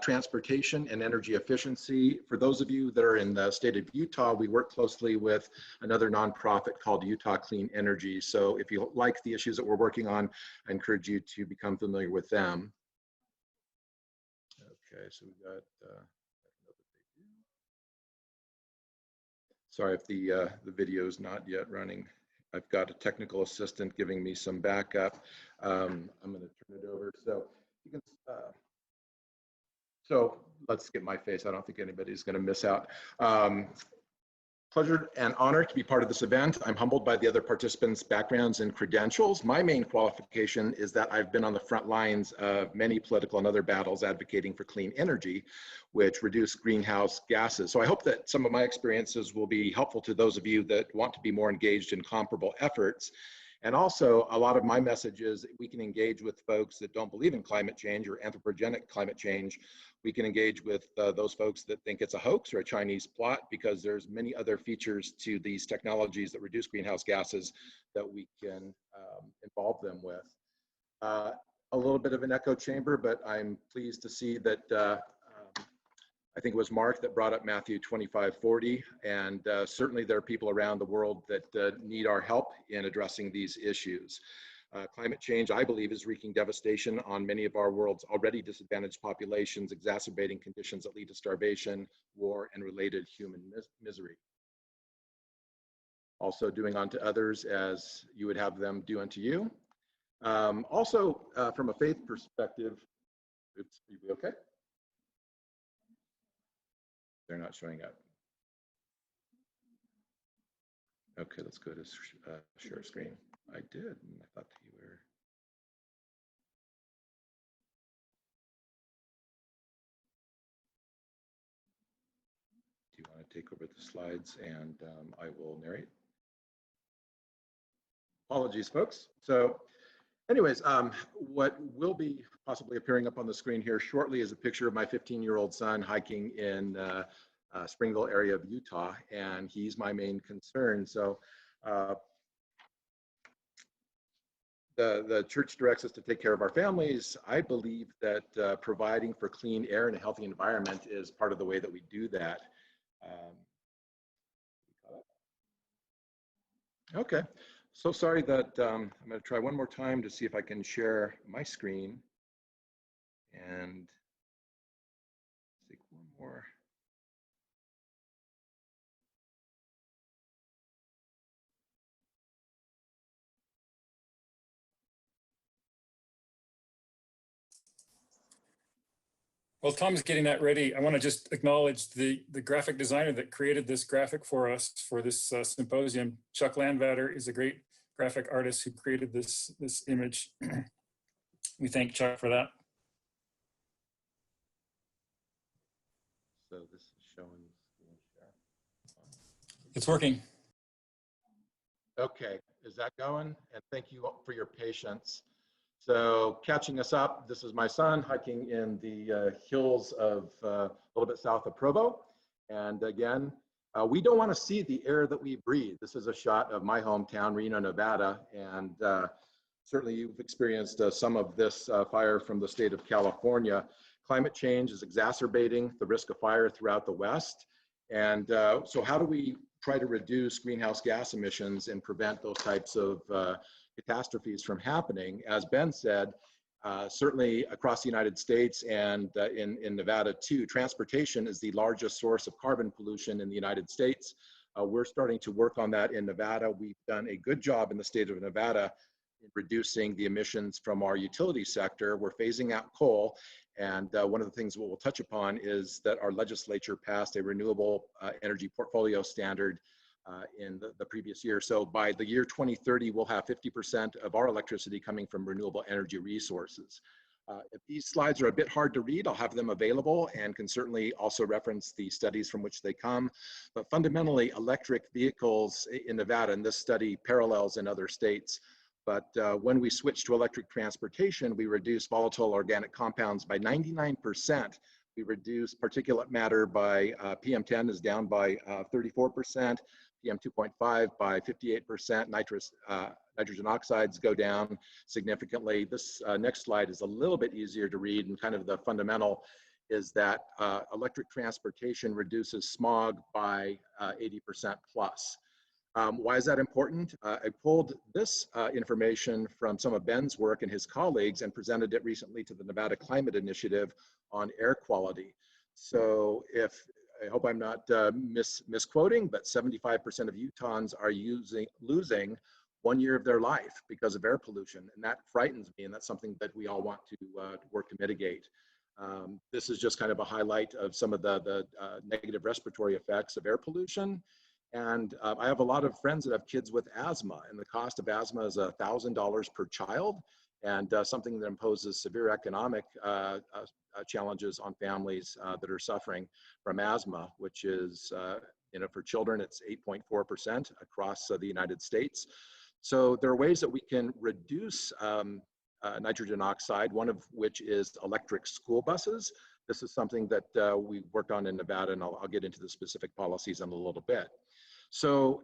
transportation and energy efficiency. For those of you that are in the state of Utah, we work closely with another nonprofit called Utah Clean Energy. So if you like the issues that we're working on, I encourage you to become familiar with them. Okay, so we got, sorry if the video is not yet running. I've got a technical assistant giving me some backup. I'm going to turn it over. So you can. So let's get my face. I don't think anybody's going to miss out. Pleasure and honor to be part of this event. I'm humbled by the other participants' backgrounds and credentials. My main qualification is that I've been on the front lines of many political and other battles advocating for clean energy, which reduce greenhouse gases. So I hope that some of my experiences will be helpful to those of you that want to be more engaged in comparable efforts. And also, a lot of my message is we can engage with folks that don't believe in climate change or anthropogenic climate change. We can engage with those folks that think it's a hoax or a Chinese plot, because there's many other features to these technologies that reduce greenhouse gases that we can involve them with. A little bit of an echo chamber, but I'm pleased to see that I think it was Mark that brought up Matthew 25:40, and certainly there are people around the world that need our help in addressing these issues. Climate change, I believe, is wreaking devastation on many of our world's already disadvantaged populations, exacerbating conditions that lead to starvation, war, and related human misery. Also doing unto others as you would have them do unto you. Also, from a faith perspective, oops, are you okay? They're not showing up. Okay, let's go to share screen. I did, and I thought that you were. Do you want to take over the slides and I will narrate? Apologies, folks. So anyways, what will be possibly appearing up on the screen here shortly is a picture of my 15-year-old son hiking in Springville area of Utah, and he's my main concern. So the church directs us to take care of our families. I believe that providing for clean air and a healthy environment is part of the way that we do that. Okay, so sorry that I'm going to try one more time to see if I can share my screen and take one more. While Tom's getting that ready, I want to just acknowledge the graphic designer that created this graphic for us for this symposium. Chuck Landvatter is a great graphic artist who created this image. We thank Chuck for that. So this is showing screen share. It's working. Okay, is that going? And thank you for your patience. So catching us up, this is my son hiking in the hills of a little bit south of Provo. And again, we don't want to see the air that we breathe. This is a shot of my hometown, Reno, Nevada. And certainly you've experienced some of this fire from the state of California. Climate change is exacerbating the risk of fire throughout the West. And so how do we try to reduce greenhouse gas emissions and prevent those types of catastrophes from happening? As Ben said, certainly across the United States and in Nevada too, transportation is the largest source of carbon pollution in the United States. We're starting to work on that in Nevada. We've done a good job in the state of Nevada in reducing the emissions from our utility sector. We're phasing out coal. And one of the things we'll touch upon is that our legislature passed a renewable energy portfolio standard in the previous year. So by the year 2030, we'll have 50% of our electricity coming from renewable energy resources. If these slides are a bit hard to read, I'll have them available and can certainly also reference the studies from which they come. But fundamentally, electric vehicles in Nevada, and this study parallels in other states, but when we switch to electric transportation, we reduce volatile organic compounds by 99%. We reduce particulate matter by PM10 is down by 34%, PM2.5 by 58%, nitrogen oxides go down significantly. This next slide is a little bit easier to read, and kind of the fundamental is that electric transportation reduces smog by 80% plus. Why is that important? I pulled this information from some of Ben's work and his colleagues and presented it recently to the Nevada Climate Initiative on air quality. So I hope I'm not misquoting, but 75% of Utahns are losing 1 year of their life because of air pollution. And that frightens me, and that's something that we all want to work to mitigate. This is just kind of a highlight of some of the negative respiratory effects of air pollution. And I have a lot of friends that have kids with asthma, and the cost of asthma is $1,000 per child, and something that imposes severe economic challenges on families that are suffering from asthma, which is, for children, it's 8.4% across the United States. So there are ways that we can reduce nitrogen oxide, one of which is electric school buses. This is something that we worked on in Nevada, and I'll get into the specific policies in a little bit. So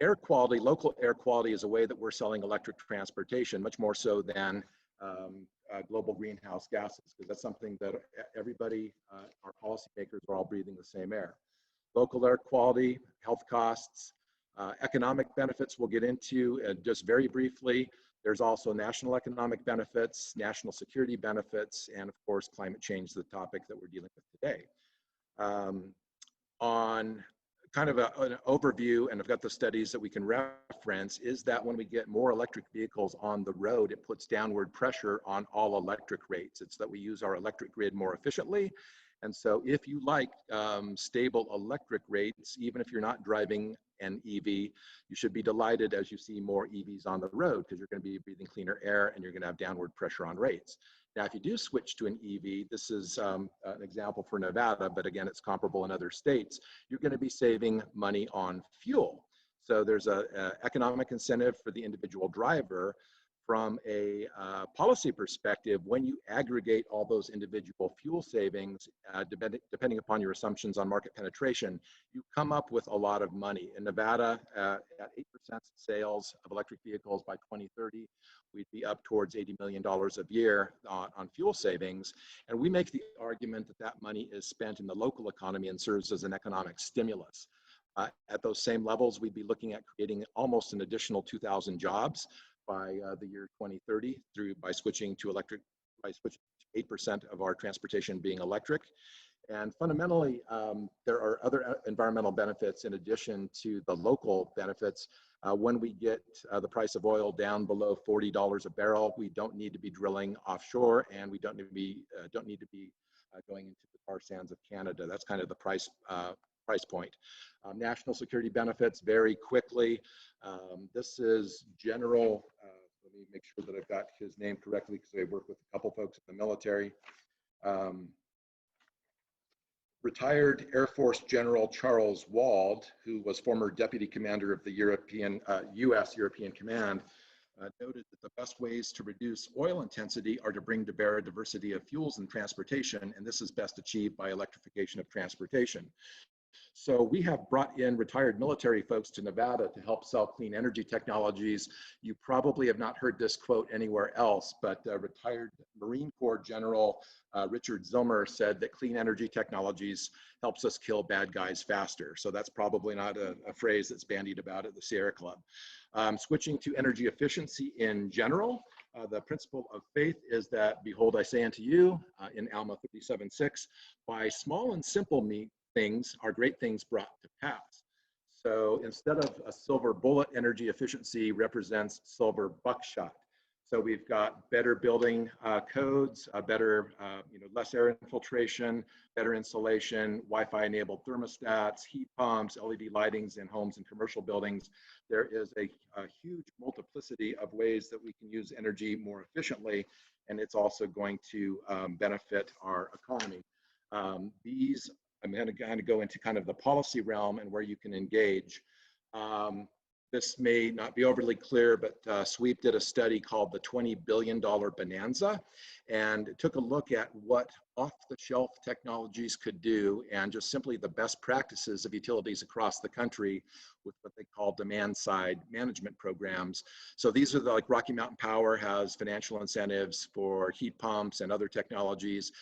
air quality, local air quality is a way that we're selling electric transportation, much more so than global greenhouse gases, because that's something that everybody, our policymakers are all breathing the same air. Local air quality, health costs, economic benefits we'll get into just very briefly. There's also national economic benefits, national security benefits, and of course, climate change, the topic that we're dealing with today. On kind of an overview, and I've got the studies that we can reference, is that when we get more electric vehicles on the road, it puts downward pressure on all electric rates. It's that we use our electric grid more efficiently. And so if you like stable electric rates, even if you're not driving an EV, you should be delighted as you see more EVs on the road, because you're going to be breathing cleaner air and you're going to have downward pressure on rates. Now, if you do switch to an EV, this is an example for Nevada, but again, it's comparable in other states, you're going to be saving money on fuel. So there's an economic incentive for the individual driver. From a policy perspective, when you aggregate all those individual fuel savings, depending upon your assumptions on market penetration, you come up with a lot of money. In Nevada, at 8% sales of electric vehicles by 2030, we'd be up towards $80 million a year on fuel savings. And we make the argument that that money is spent in the local economy and serves as an economic stimulus. At those same levels, we'd be looking at creating almost an additional 2,000 jobs by the year 2030 by switching to 8% of our transportation being electric. And fundamentally, there are other environmental benefits in addition to the local benefits. When we get the price of oil down below $40 a barrel, we don't need to be drilling offshore, and we don't need to be going into the tar sands of Canada. That's kind of the price point. National security benefits, very quickly. This is General, let me make sure that I've got his name correctly because I work with a couple folks in the military. Retired Air Force General Charles Wald, who was former deputy commander of the U.S. European Command, noted that the best ways to reduce oil intensity are to bring to bear a diversity of fuels and transportation, and this is best achieved by electrification of transportation. So we have brought in retired military folks to Nevada to help sell clean energy technologies. You probably have not heard this quote anywhere else, but retired Marine Corps General Richard Zilmer said that clean energy technologies helps us kill bad guys faster. So that's probably not a phrase that's bandied about at the Sierra Club. Switching to energy efficiency in general, the principle of faith is that, behold, I say unto you, in Alma 37:6, by small and simple things are great things brought to pass. So instead of a silver bullet, energy efficiency represents silver buckshot. So we've got better building codes, better, less air infiltration, better insulation, Wi-Fi enabled thermostats, heat pumps, LED lightings in homes and commercial buildings. There is a huge multiplicity of ways that we can use energy more efficiently, and it's also going to benefit our economy. I'm going to kind of go into kind of the policy realm and where you can engage. This may not be overly clear, but SWEEP did a study called the $20 billion Bonanza, and it took a look at what off-the-shelf technologies could do and just simply the best practices of utilities across the country with what they call demand-side management programs. So these are like Rocky Mountain Power has financial incentives for heat pumps and other technologies.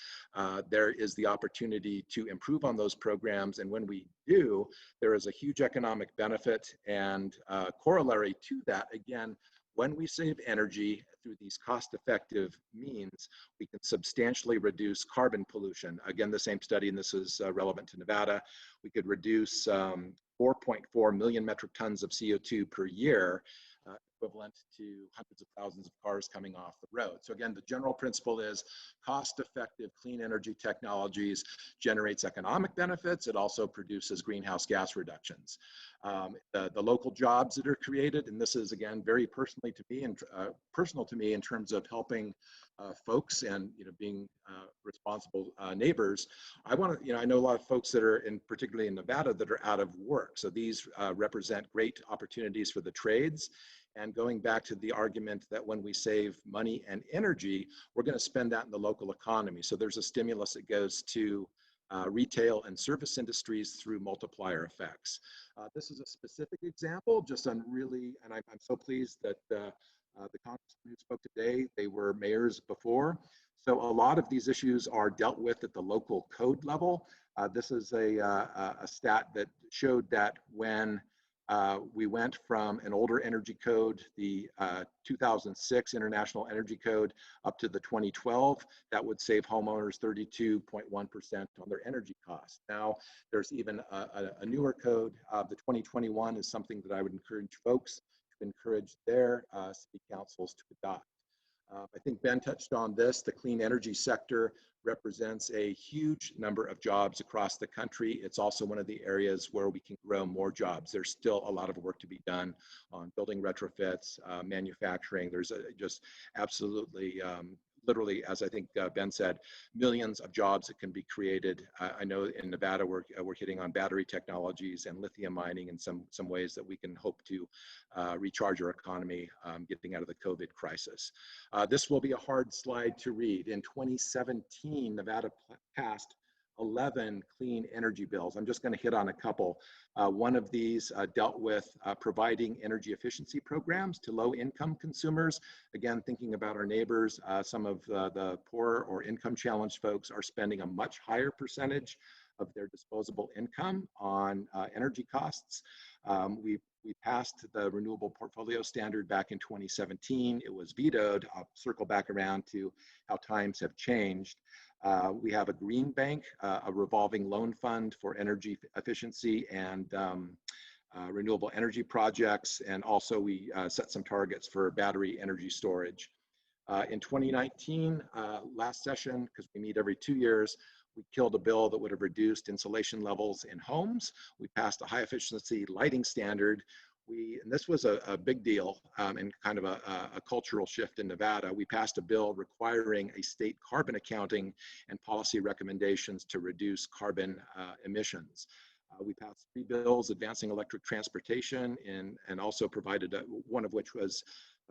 There is the opportunity to improve on those programs, and when we do, there is a huge economic benefit, and corollary to that, again, when we save energy through these cost-effective means, we can substantially reduce carbon pollution. Again, the same study, and this is relevant to Nevada, we could reduce 4.4 million metric tons of CO2 per year, equivalent to hundreds of thousands of cars coming off the road. So again, the general principle is cost-effective clean energy technologies generates economic benefits. It also produces greenhouse gas reductions. The local jobs that are created, and this is again very personal to me in terms of helping folks and being responsible neighbors. I know a lot of folks that are particularly in Nevada that are out of work. So these represent great opportunities for the trades. And going back to the argument that when we save money and energy, we're going to spend that in the local economy. So there's a stimulus that goes to retail and service industries through multiplier effects. This is a specific example, just on really, and I'm so pleased that the congressman who spoke today, they were mayors before. So a lot of these issues are dealt with at the local code level. This is a stat that showed that when we went from an older energy code, the 2006 International Energy Code, up to the 2012, that would save homeowners 32.1% on their energy costs. Now, there's even a newer code. The 2021 is something that I would encourage folks to encourage their city councils to adopt. I think Ben touched on this. The clean energy sector represents a huge number of jobs across the country. It's also one of the areas where we can grow more jobs. There's still a lot of work to be done on building retrofits, manufacturing. There's just absolutely, literally, as I think Ben said, millions of jobs that can be created. I know in Nevada, we're hitting on battery technologies and lithium mining in some ways that we can hope to recharge our economy getting out of the COVID crisis. This will be a hard slide to read. In 2017, Nevada passed 11 clean energy bills. I'm just going to hit on a couple. One of these dealt with providing energy efficiency programs to low-income consumers. Again, thinking about our neighbors, some of the poorer or income-challenged folks are spending a much higher percentage of their disposable income on energy costs. We passed the renewable portfolio standard back in 2017. It was vetoed. I'll circle back around to how times have changed. We have a green bank, a revolving loan fund for energy efficiency and renewable energy projects. And also we set some targets for battery energy storage. In 2019, last session, because we meet every 2 years, We killed a bill that would have reduced insulation levels in homes. We passed a high efficiency lighting standard. And this was a big deal and kind of a cultural shift in Nevada. We passed a bill requiring a state carbon accounting and policy recommendations to reduce carbon emissions. We passed 3 bills advancing electric transportation and also provided, one of which was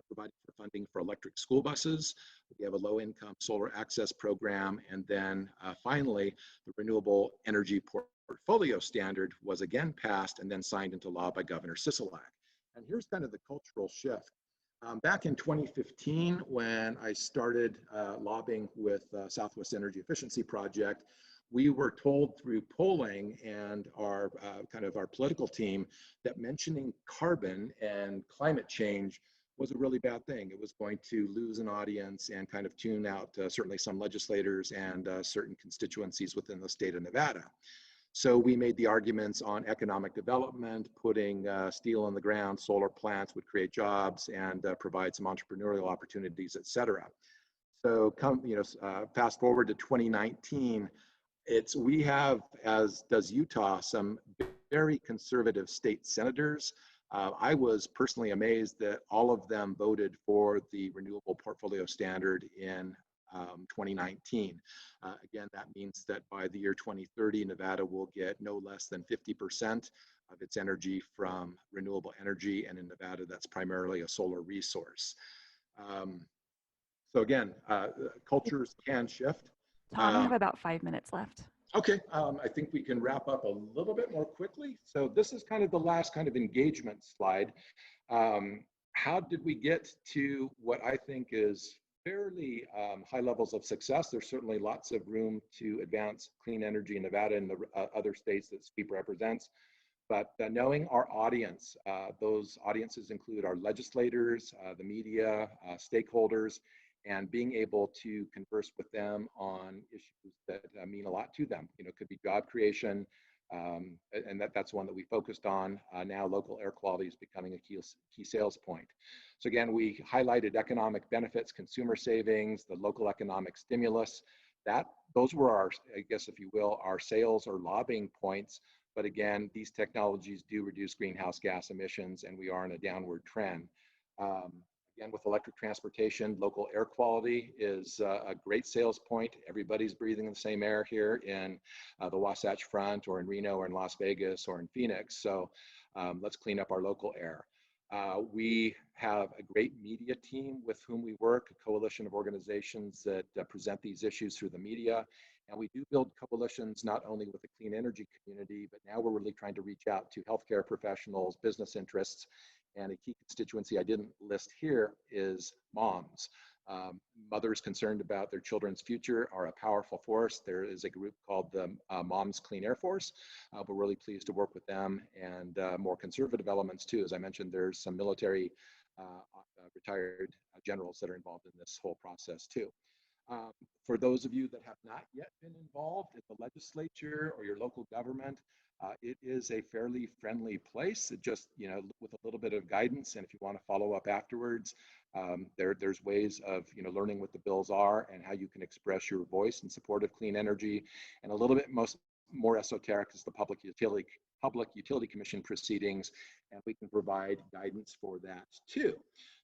providing for funding for electric school buses. We have a low-income solar access program. And then finally, the Renewable Energy Portfolio Standard was again passed and then signed into law by Governor Sisolak. And here's kind of the cultural shift. Back in 2015, when I started lobbying with Southwest Energy Efficiency Project, we were told through polling and our kind of our political team that mentioning carbon and climate change was a really bad thing. It was going to lose an audience and kind of tune out certainly some legislators and certain constituencies within the state of Nevada. So we made the arguments on economic development, putting steel on the ground, solar plants would create jobs and provide some entrepreneurial opportunities, et cetera. So fast forward to 2019, we have, as does Utah, some very conservative state senators. I was personally amazed that all of them voted for the Renewable Portfolio Standard in 2019. Again, that means that by the year 2030, Nevada will get no less than 50% of its energy from renewable energy, and in Nevada, that's primarily a solar resource. So again, cultures can shift. Tom, we have about 5 minutes left. Okay, I think we can wrap up a little bit more quickly. So this is kind of the last kind of engagement slide. How did we get to what I think is fairly high levels of success? There's certainly lots of room to advance clean energy in Nevada and the other states that SWEEP represents. But knowing our audience, those audiences include our legislators, the media, stakeholders, and being able to converse with them on issues that mean a lot to them. You know, it could be job creation, and that's one that we focused on. Now local air quality is becoming a key sales point. So again, we highlighted economic benefits, consumer savings, the local economic stimulus. Those were our, I guess, if you will, our sales or lobbying points. But again, these technologies do reduce greenhouse gas emissions, and we are in a downward trend. Again, with electric transportation, local air quality is a great sales point. Everybody's breathing the same air here in the Wasatch Front or in Reno or in Las Vegas or in Phoenix. So let's clean up our local air. We have a great media team with whom we work, a coalition of organizations that present these issues through the media. And we do build coalitions not only with the clean energy community, but now we're really trying to reach out to healthcare professionals, business interests, and a key constituency I didn't list here is moms. Mothers concerned about their children's future are a powerful force. There is a group called the Moms Clean Air Force. We're really pleased to work with them, and more conservative elements too. As I mentioned, there's some military retired generals that are involved in this whole process too. For those of you that have not yet been involved at the legislature or your local government, it is a fairly friendly place. It just, with a little bit of guidance, and if you want to follow up afterwards, there's ways of, learning what the bills are and how you can express your voice in support of clean energy. And a little bit more esoteric is the Public Utility Commission proceedings, and we can provide guidance for that too.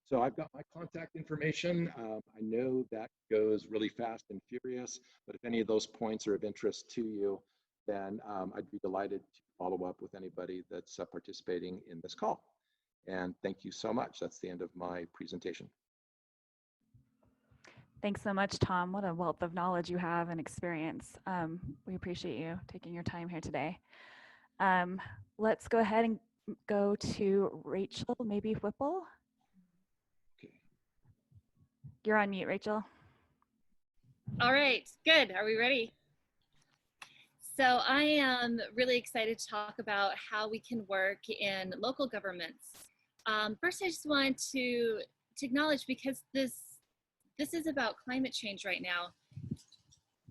So I've got my contact information. I know that goes really fast and furious, but if any of those points are of interest to you, then I'd be delighted to follow up with anybody that's participating in this call. And thank you so much. That's the end of my presentation. Thanks so much, Tom. What a wealth of knowledge you have and experience. We appreciate you taking your time here today. Let's go ahead and go to Rachel, maybe Whipple. Okay. You're on mute, Rachel. All right, good. Are we ready? So I am really excited to talk about how we can work in local governments. First, I just want to acknowledge, because this is about climate change right now.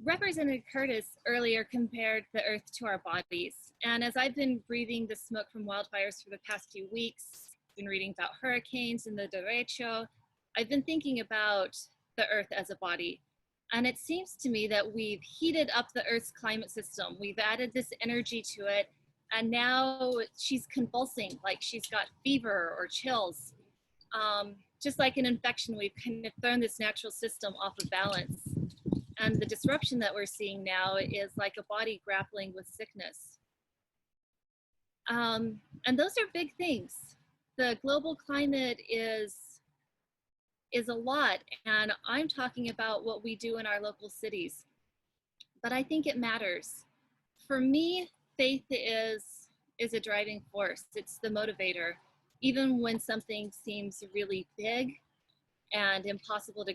Representative Curtis earlier compared the earth to our bodies. And as I've been breathing the smoke from wildfires for the past few weeks, been reading about hurricanes and the derecho, I've been thinking about the earth as a body. And it seems to me that we've heated up the Earth's climate system. We've added this energy to it. And now she's convulsing, like she's got fever or chills. Just like an infection, we've kind of thrown this natural system off of balance. And the disruption that we're seeing now is like a body grappling with sickness. And those are big things. The global climate is a lot, and I'm talking about what we do in our local cities. But I think it matters. For me, faith is a driving force. It's the motivator, even when something seems really big and impossible to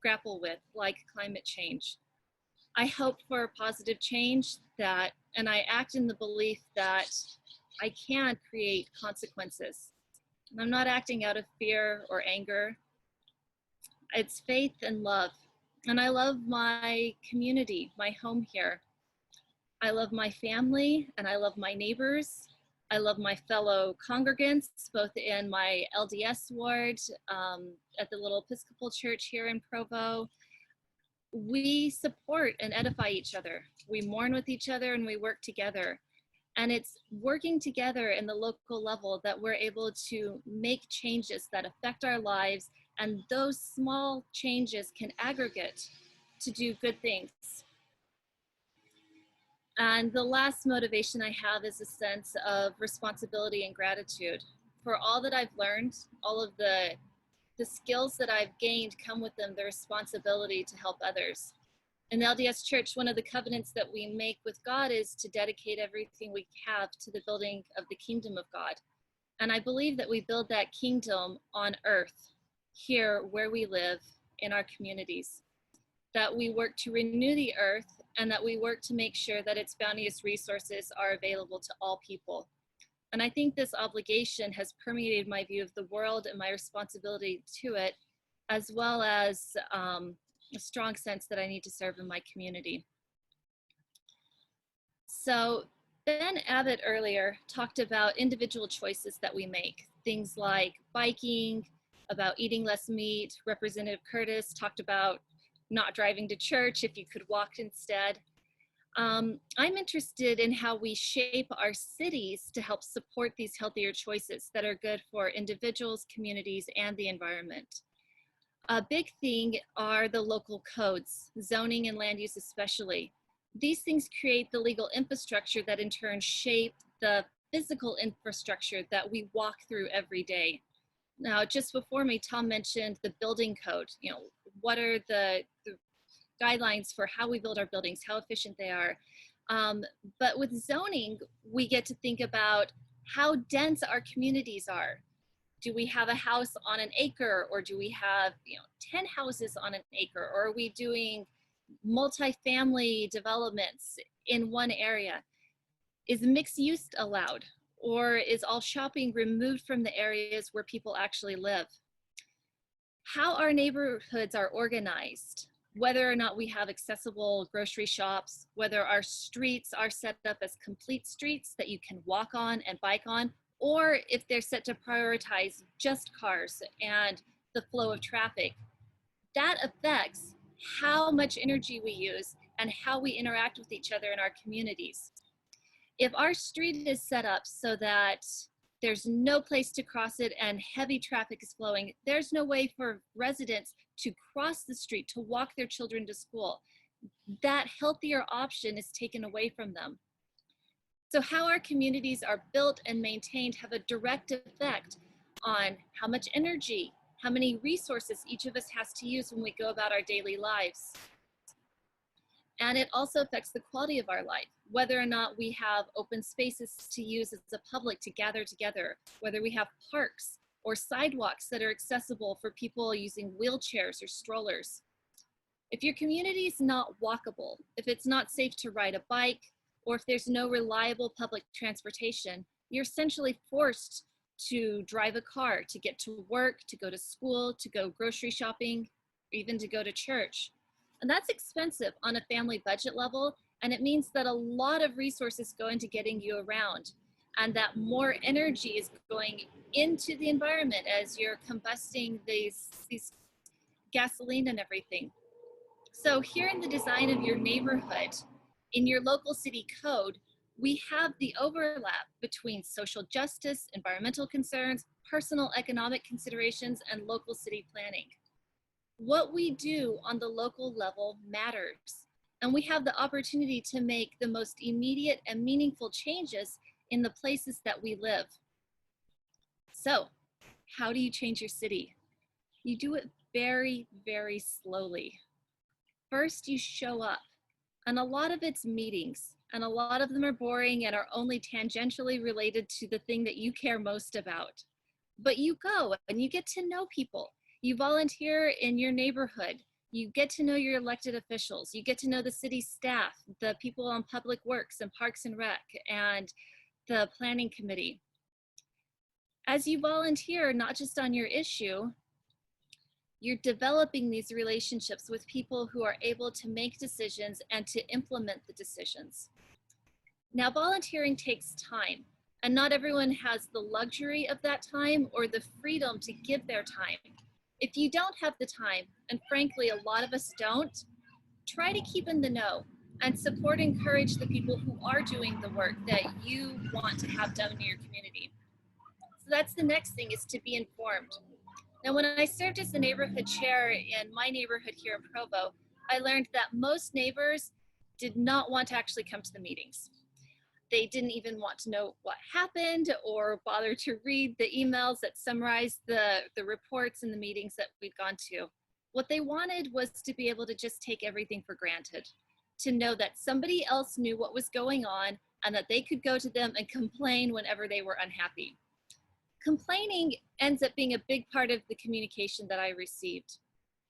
grapple with, like climate change. I hope for a positive change and I act in the belief that I can create consequences. And I'm not acting out of fear or anger. It's faith and love. And I love my community, my home here. I love my family and I love my neighbors. I love my fellow congregants, both in my LDS ward, at the little Episcopal church here in Provo. We support and edify each other. We mourn with each other and we work together. And it's working together in the local level that we're able to make changes that affect our lives, and those small changes can aggregate to do good things. And the last motivation I have is a sense of responsibility and gratitude. For all that I've learned, all of the skills that I've gained come with them the responsibility to help others. In the LDS Church, one of the covenants that we make with God is to dedicate everything we have to the building of the kingdom of God. And I believe that we build that kingdom on earth, here where we live, in our communities. That we work to renew the earth, and that we work to make sure that its bounteous resources are available to all people. And I think this obligation has permeated my view of the world and my responsibility to it, as well as a strong sense that I need to serve in my community. So Ben Abbott earlier talked about individual choices that we make, things like biking, about eating less meat. Representative Curtis talked about not driving to church if you could walk instead. I'm interested in how we shape our cities to help support these healthier choices that are good for individuals, communities, and the environment. A big thing are the local codes, zoning and land use especially. These things create the legal infrastructure that in turn shape the physical infrastructure that we walk through every day. Now, just before me, Tom mentioned the building code. You know, what are the guidelines for how we build our buildings, how efficient they are. But with zoning, we get to think about how dense our communities are. Do we have a house on an acre, or do we have 10 houses on an acre, or are we doing multifamily developments in one area? Is mixed use allowed, or is all shopping removed from the areas where people actually live? How our neighborhoods are organized, whether or not we have accessible grocery shops, whether our streets are set up as complete streets that you can walk on and bike on, or if they're set to prioritize just cars and the flow of traffic. That affects how much energy we use and how we interact with each other in our communities. If our street is set up so that there's no place to cross it and heavy traffic is flowing, there's no way for residents to cross the street, to walk their children to school. That healthier option is taken away from them. So how our communities are built and maintained have a direct effect on how much energy, how many resources each of us has to use when we go about our daily lives. And it also affects the quality of our life, whether or not we have open spaces to use as a public to gather together, whether we have parks or sidewalks that are accessible for people using wheelchairs or strollers. If your community is not walkable, if it's not safe to ride a bike, or if there's no reliable public transportation, you're essentially forced to drive a car to get to work, to go to school, to go grocery shopping, or even to go to church. And that's expensive on a family budget level, and it means that a lot of resources go into getting you around, and that more energy is going into the environment as you're combusting these gasoline and everything. So here in the design of your neighborhood, in your local city code, we have the overlap between social justice, environmental concerns, personal economic considerations, and local city planning. What we do on the local level matters, and we have the opportunity to make the most immediate and meaningful changes in the places that we live. So, how do you change your city? You do it very, very slowly. First, you show up, and a lot of it's meetings, and a lot of them are boring and are only tangentially related to the thing that you care most about. But you go and you get to know people. You volunteer in your neighborhood. You get to know your elected officials. You get to know the city staff, the people on public works and parks and rec, and the planning committee. As you volunteer, not just on your issue, you're developing these relationships with people who are able to make decisions and to implement the decisions. Now, volunteering takes time, and not everyone has the luxury of that time or the freedom to give their time. If you don't have the time, and frankly, a lot of us don't, try to keep in the know and support and encourage the people who are doing the work that you want to have done in your community. So that's the next thing, is to be informed. Now, when I served as the neighborhood chair in my neighborhood here in Provo, I learned that most neighbors did not want to actually come to the meetings. They didn't even want to know what happened or bother to read the emails that summarized the reports and the meetings that we'd gone to. What they wanted was to be able to just take everything for granted, to know that somebody else knew what was going on and that they could go to them and complain whenever they were unhappy. Complaining ends up being a big part of the communication that I received.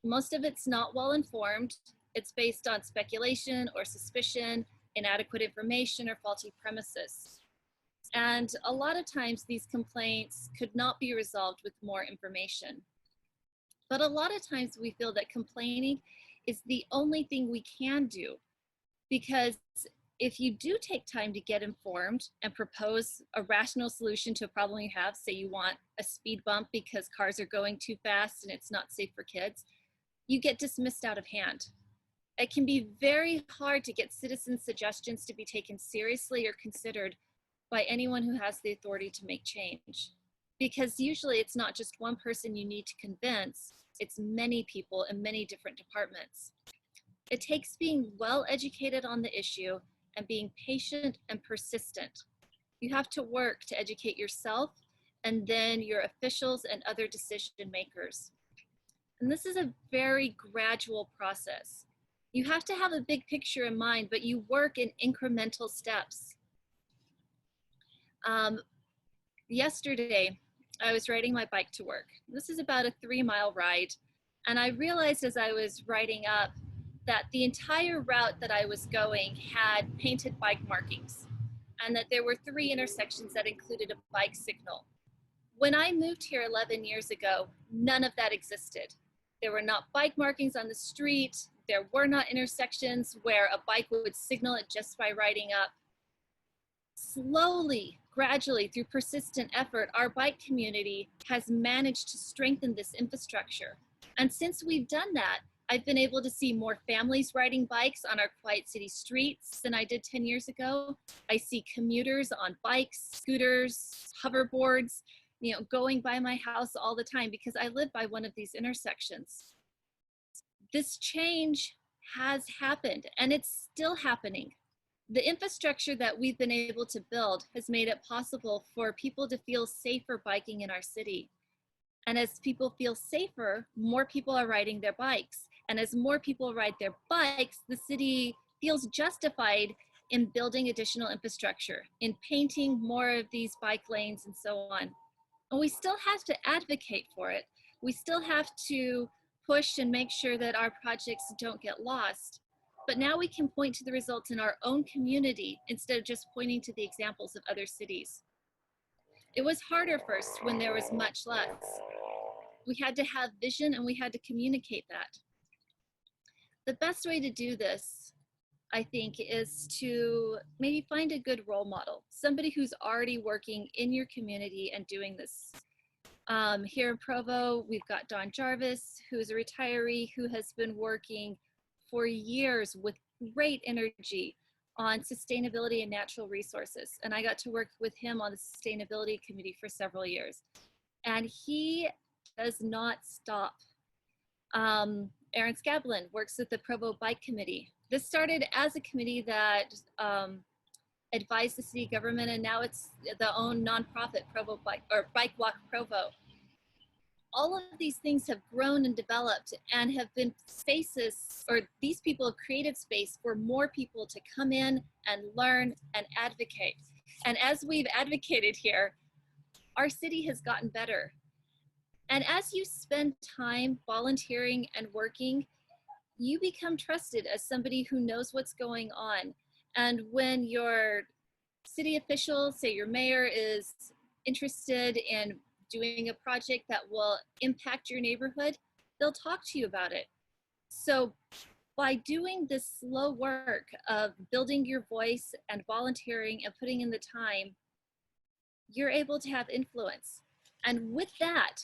Most of it's not well informed. It's based on speculation or suspicion, inadequate information, or faulty premises. And a lot of times these complaints could not be resolved with more information. But a lot of times we feel that complaining is the only thing we can do, because if you do take time to get informed and propose a rational solution to a problem you have, say you want a speed bump because cars are going too fast and it's not safe for kids, you get dismissed out of hand. It can be very hard to get citizen suggestions to be taken seriously or considered by anyone who has the authority to make change. Because usually it's not just one person you need to convince, it's many people in many different departments. It takes being well educated on the issue and being patient and persistent. You have to work to educate yourself and then your officials and other decision makers. And this is a very gradual process. You have to have a big picture in mind, but you work in incremental steps. Yesterday, I was riding my bike to work. This is about a 3-mile ride. And I realized as I was riding up that the entire route that I was going had painted bike markings, and that there were 3 intersections that included a bike signal. When I moved here 11 years ago, none of that existed. There were not bike markings on the street. There were not intersections where a bike would signal it just by riding up. Slowly, gradually, through persistent effort, our bike community has managed to strengthen this infrastructure. And since we've done that, I've been able to see more families riding bikes on our quiet city streets than I did 10 years ago. I see commuters on bikes, scooters, hoverboards, going by my house all the time because I live by one of these intersections. This change has happened and it's still happening. The infrastructure that we've been able to build has made it possible for people to feel safer biking in our city. And as people feel safer, more people are riding their bikes. And as more people ride their bikes, the city feels justified in building additional infrastructure, in painting more of these bike lanes and so on. And we still have to advocate for it. We still have to push and make sure that our projects don't get lost. But now we can point to the results in our own community instead of just pointing to the examples of other cities. It was harder first when there was much less. We had to have vision and we had to communicate that. The best way to do this, I think, is to maybe find a good role model, somebody who's already working in your community and doing this. Here in Provo, we've got Don Jarvis, who is a retiree who has been working for years with great energy on sustainability and natural resources. And I got to work with him on the sustainability committee for several years. And he does not stop. Aaron Scablin works with the Provo Bike Committee. This started as a committee that advised the city government, and now it's the own nonprofit Provo Bike, or Bike Walk Provo. All of these things have grown and developed and have been spaces, or these people have created space for more people to come in and learn and advocate. And as we've advocated here, our city has gotten better. And as you spend time volunteering and working, you become trusted as somebody who knows what's going on. And when your city official, say your mayor, is interested in doing a project that will impact your neighborhood, they'll talk to you about it. So by doing this slow work of building your voice and volunteering and putting in the time, you're able to have influence. And with that,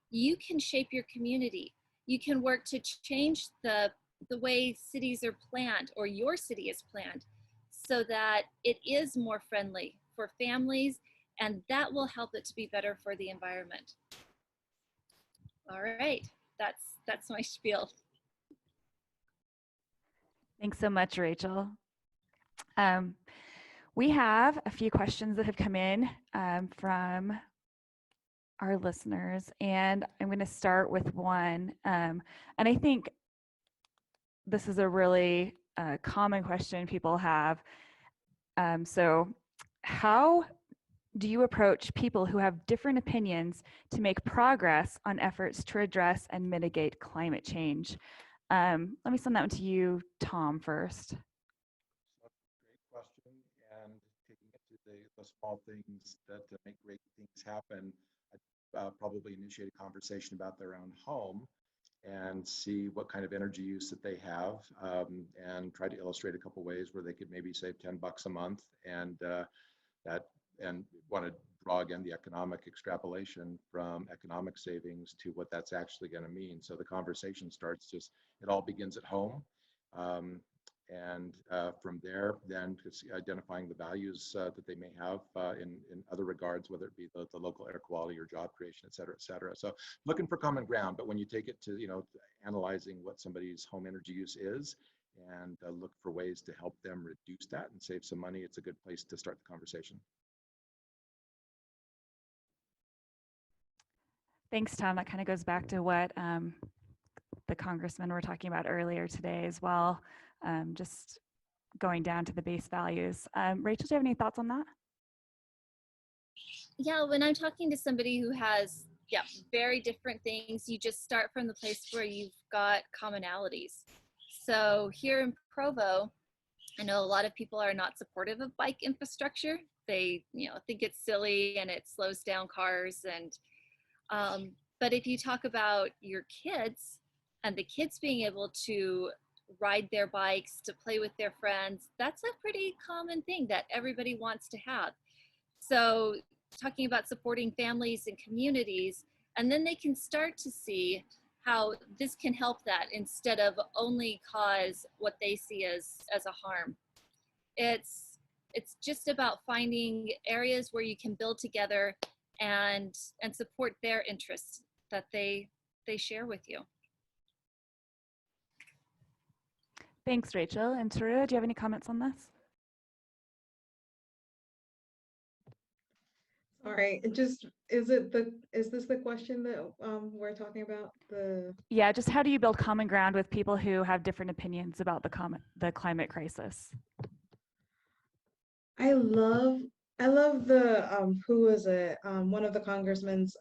you can shape your community. You can work to change the way cities are planned, or your city is planned, so that it is more friendly for families, and that will help it to be better for the environment. All right, that's my spiel. Thanks so much, Rachel. We have a few questions that have come in from our listeners, and I'm going to start with one. And I think this is a really common question people have. So how do you approach people who have different opinions to make progress on efforts to address and mitigate climate change? Let me send that one to you, Tom, first. Great question. And taking it to the small things that make great things happen, I'd probably initiate a conversation about their own home and see what kind of energy use that they have, and try to illustrate a couple ways where they could maybe save $10 a month, and want to draw again the economic extrapolation from economic savings to what that's actually going to mean. So the conversation starts it all begins at home. And from there, then just identifying the values that they may have in other regards, whether it be the local air quality or job creation, et cetera, et cetera. So looking for common ground, but when you take it to, analyzing what somebody's home energy use is and look for ways to help them reduce that and save some money, it's a good place to start the conversation. Thanks, Tom. That kind of goes back to what the congressmen were talking about earlier today as well, just going down to the base values. Rachel, do you have any thoughts on that? Yeah, when I'm talking to somebody who has very different things, you just start from the place where you've got commonalities. So here in Provo, I know a lot of people are not supportive of bike infrastructure. They think it's silly and it slows down cars. And but if you talk about your kids and the kids being able to ride their bikes, to play with their friends, that's a pretty common thing that everybody wants to have. So talking about supporting families and communities, and then they can start to see how this can help that instead of only cause what they see as a harm. It's just about finding areas where you can build together and support their interests that they share with you. Thanks, Rachel. And Tarua, do you have any comments on this? All right, is this the question that we're talking about? Yeah, just how do you build common ground with people who have different opinions about the climate crisis? I love the who was it? One of the congressmen's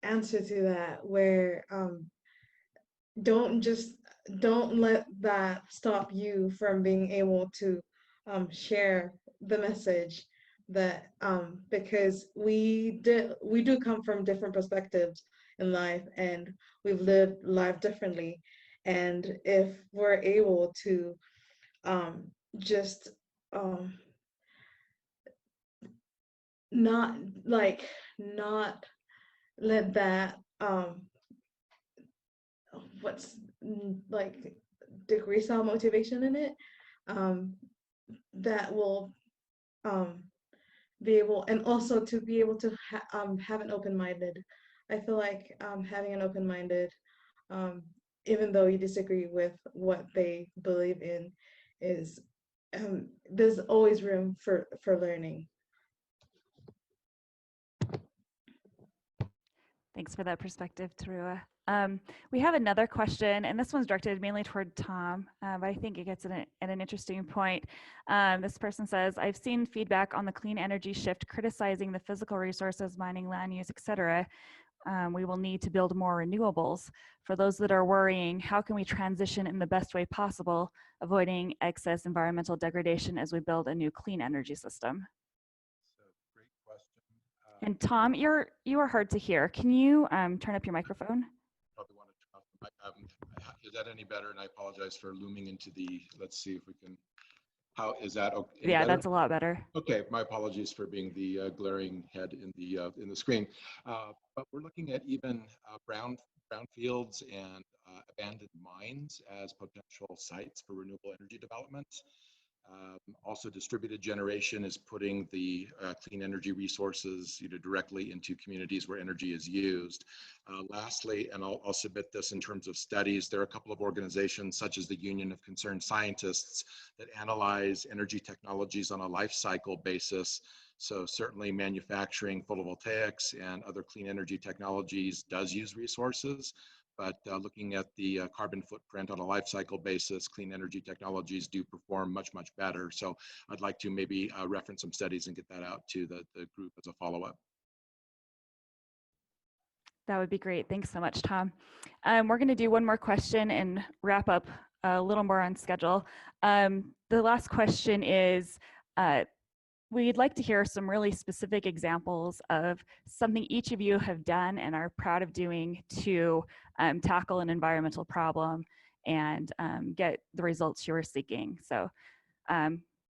answer to that, where don't let that stop you from being able to share the message that because we do come from different perspectives in life, and we've lived life differently, and if we're able to just not let that like degree style motivation in it, that will be able, and also to be able to have an open-minded. I feel like having an open-minded, even though you disagree with what they believe in, is there's always room for learning. Thanks for that perspective, Tarua. We have another question, and this one's directed mainly toward Tom, but I think it gets at an interesting point. This person says, I've seen feedback on the clean energy shift criticizing the physical resources, mining, land use, etc. We will need to build more renewables. For those that are worrying, how can we transition in the best way possible, avoiding excess environmental degradation as we build a new clean energy system? Great question. And Tom, you are hard to hear. Can you turn up your microphone? Probably want to turn off the mic. Is that any better? And I apologize for looming into the, let's see if we can, how is that okay? Yeah, better? That's a lot better. Okay, my apologies for being the glaring head in the screen. But we're looking at even brownfields and abandoned mines as potential sites for renewable energy development. Also, distributed generation is putting the clean energy resources directly into communities where energy is used. Lastly, and I'll submit this in terms of studies, there are a couple of organizations such as the Union of Concerned Scientists that analyze energy technologies on a life cycle basis. So certainly manufacturing photovoltaics and other clean energy technologies does use resources, but looking at the carbon footprint on a life cycle basis, clean energy technologies do perform much, much better. So I'd like to maybe reference some studies and get that out to the group as a follow-up. That would be great. Thanks so much, Tom. We're going to do one more question and wrap up a little more on schedule. The last question is, we'd like to hear some really specific examples of something each of you have done and are proud of doing to tackle an environmental problem and get the results you were seeking. So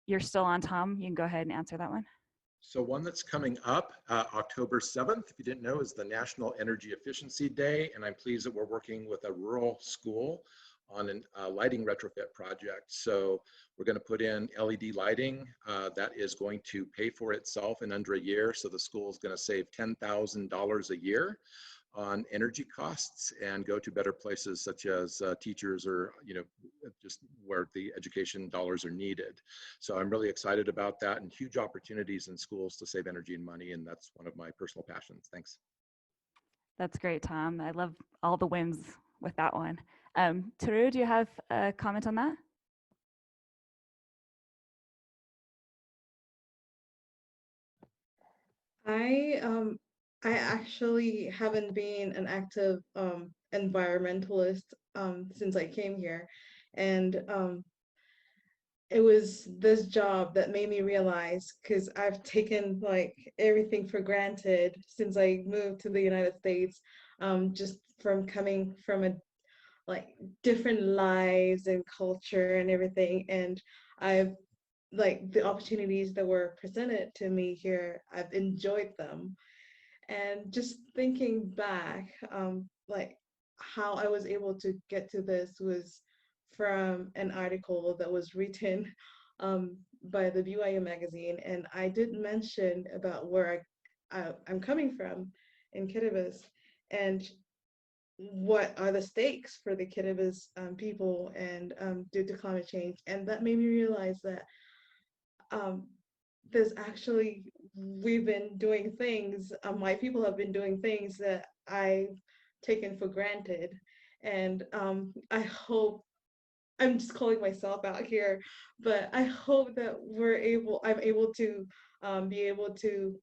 you're still on, Tom. You can go ahead and answer that one. So one that's coming up, October 7th, if you didn't know, is the National Energy Efficiency Day. And I'm pleased that we're working with a rural school on a lighting retrofit project. So we're going to put in LED lighting that is going to pay for itself in under a year. So the school is going to save $10,000 a year on energy costs and go to better places such as teachers or, just where the education dollars are needed. So I'm really excited about that and huge opportunities in schools to save energy and money. And that's one of my personal passions. Thanks. That's great, Tom. I love all the wins with that one. Taru, do you have a comment on that? I actually haven't been an active environmentalist since I came here, and it was this job that made me realize, because I've taken like everything for granted since I moved to the United States, just from coming from a different lives and culture and everything, and I've the opportunities that were presented to me here, I've enjoyed them. And just thinking back, how I was able to get to this was from an article that was written by the BYU magazine. And I did mention about where I'm coming from in Kiribati and what are the stakes for the Kiribati people and due to climate change. And that made me realize that there's actually, we've been doing things, my people have been doing things that I've taken for granted. And I hope, I'm just calling myself out here, but I hope that I'm able to be able to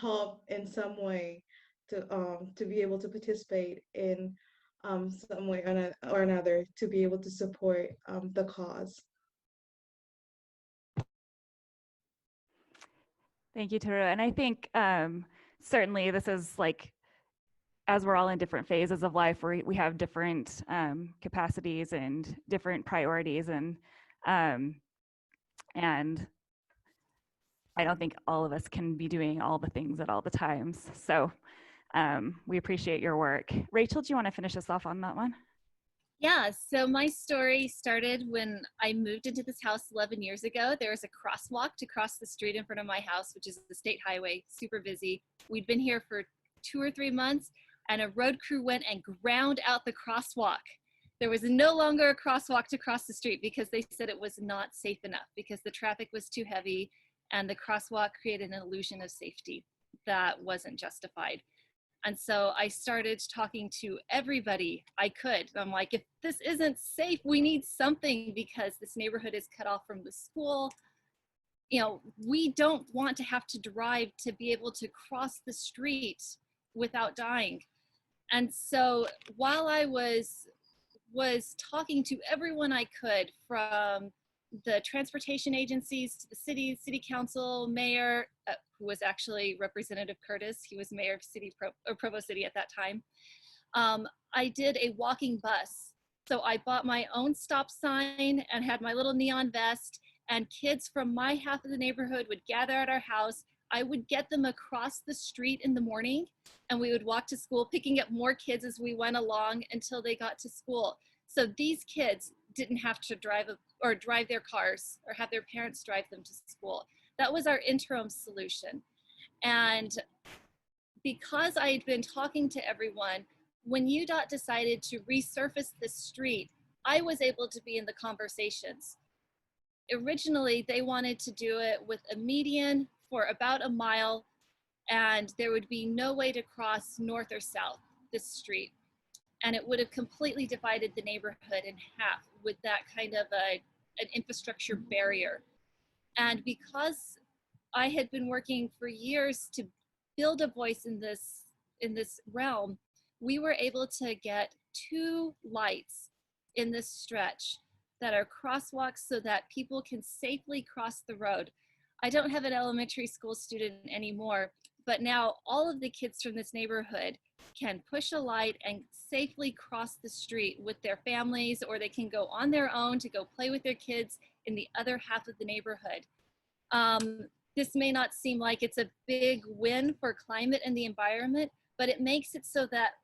help in some way to be able to participate in some way or another to be able to support the cause. Thank you, Taru. And I think certainly this is as we're all in different phases of life, we have different capacities and different priorities, and I don't think all of us can be doing all the things at all the times. So We appreciate your work. Rachel, do you want to finish us off on that one? Yeah, so my story started when I moved into this house 11 years ago. There was a crosswalk to cross the street in front of my house, which is the state highway, super busy. We'd been here for 2 or 3 months, and a road crew went and ground out the crosswalk. There was no longer a crosswalk to cross the street because they said it was not safe enough because the traffic was too heavy and the crosswalk created an illusion of safety that wasn't justified. And so I started talking to everybody I could. I'm like, if this isn't safe, we need something because this neighborhood is cut off from the school. You know, we don't want to have to drive to be able to cross the street without dying. And so while I was talking to everyone I could, from the transportation agencies to the city council, mayor, who was actually Representative Curtis. He was mayor of Provo City at that time. I did a walking bus. So I bought my own stop sign and had my little neon vest, and kids from my half of the neighborhood would gather at our house. I would get them across the street in the morning, and we would walk to school, picking up more kids as we went along until they got to school. So these kids didn't have to drive their cars or have their parents drive them to school. That was our interim solution. And because I had been talking to everyone, when UDOT decided to resurface this street, I was able to be in the conversations. Originally, they wanted to do it with a median for about a mile, and there would be no way to cross north or south this street. And it would have completely divided the neighborhood in half with that kind of an infrastructure barrier. And because I had been working for years to build a voice in this realm, we were able to get 2 lights in this stretch that are crosswalks so that people can safely cross the road. I don't have an elementary school student anymore, but now all of the kids from this neighborhood can push a light and safely cross the street with their families, or they can go on their own to go play with their kids in the other half of the neighborhood. This may not seem like it's a big win for climate and the environment, but it makes it so that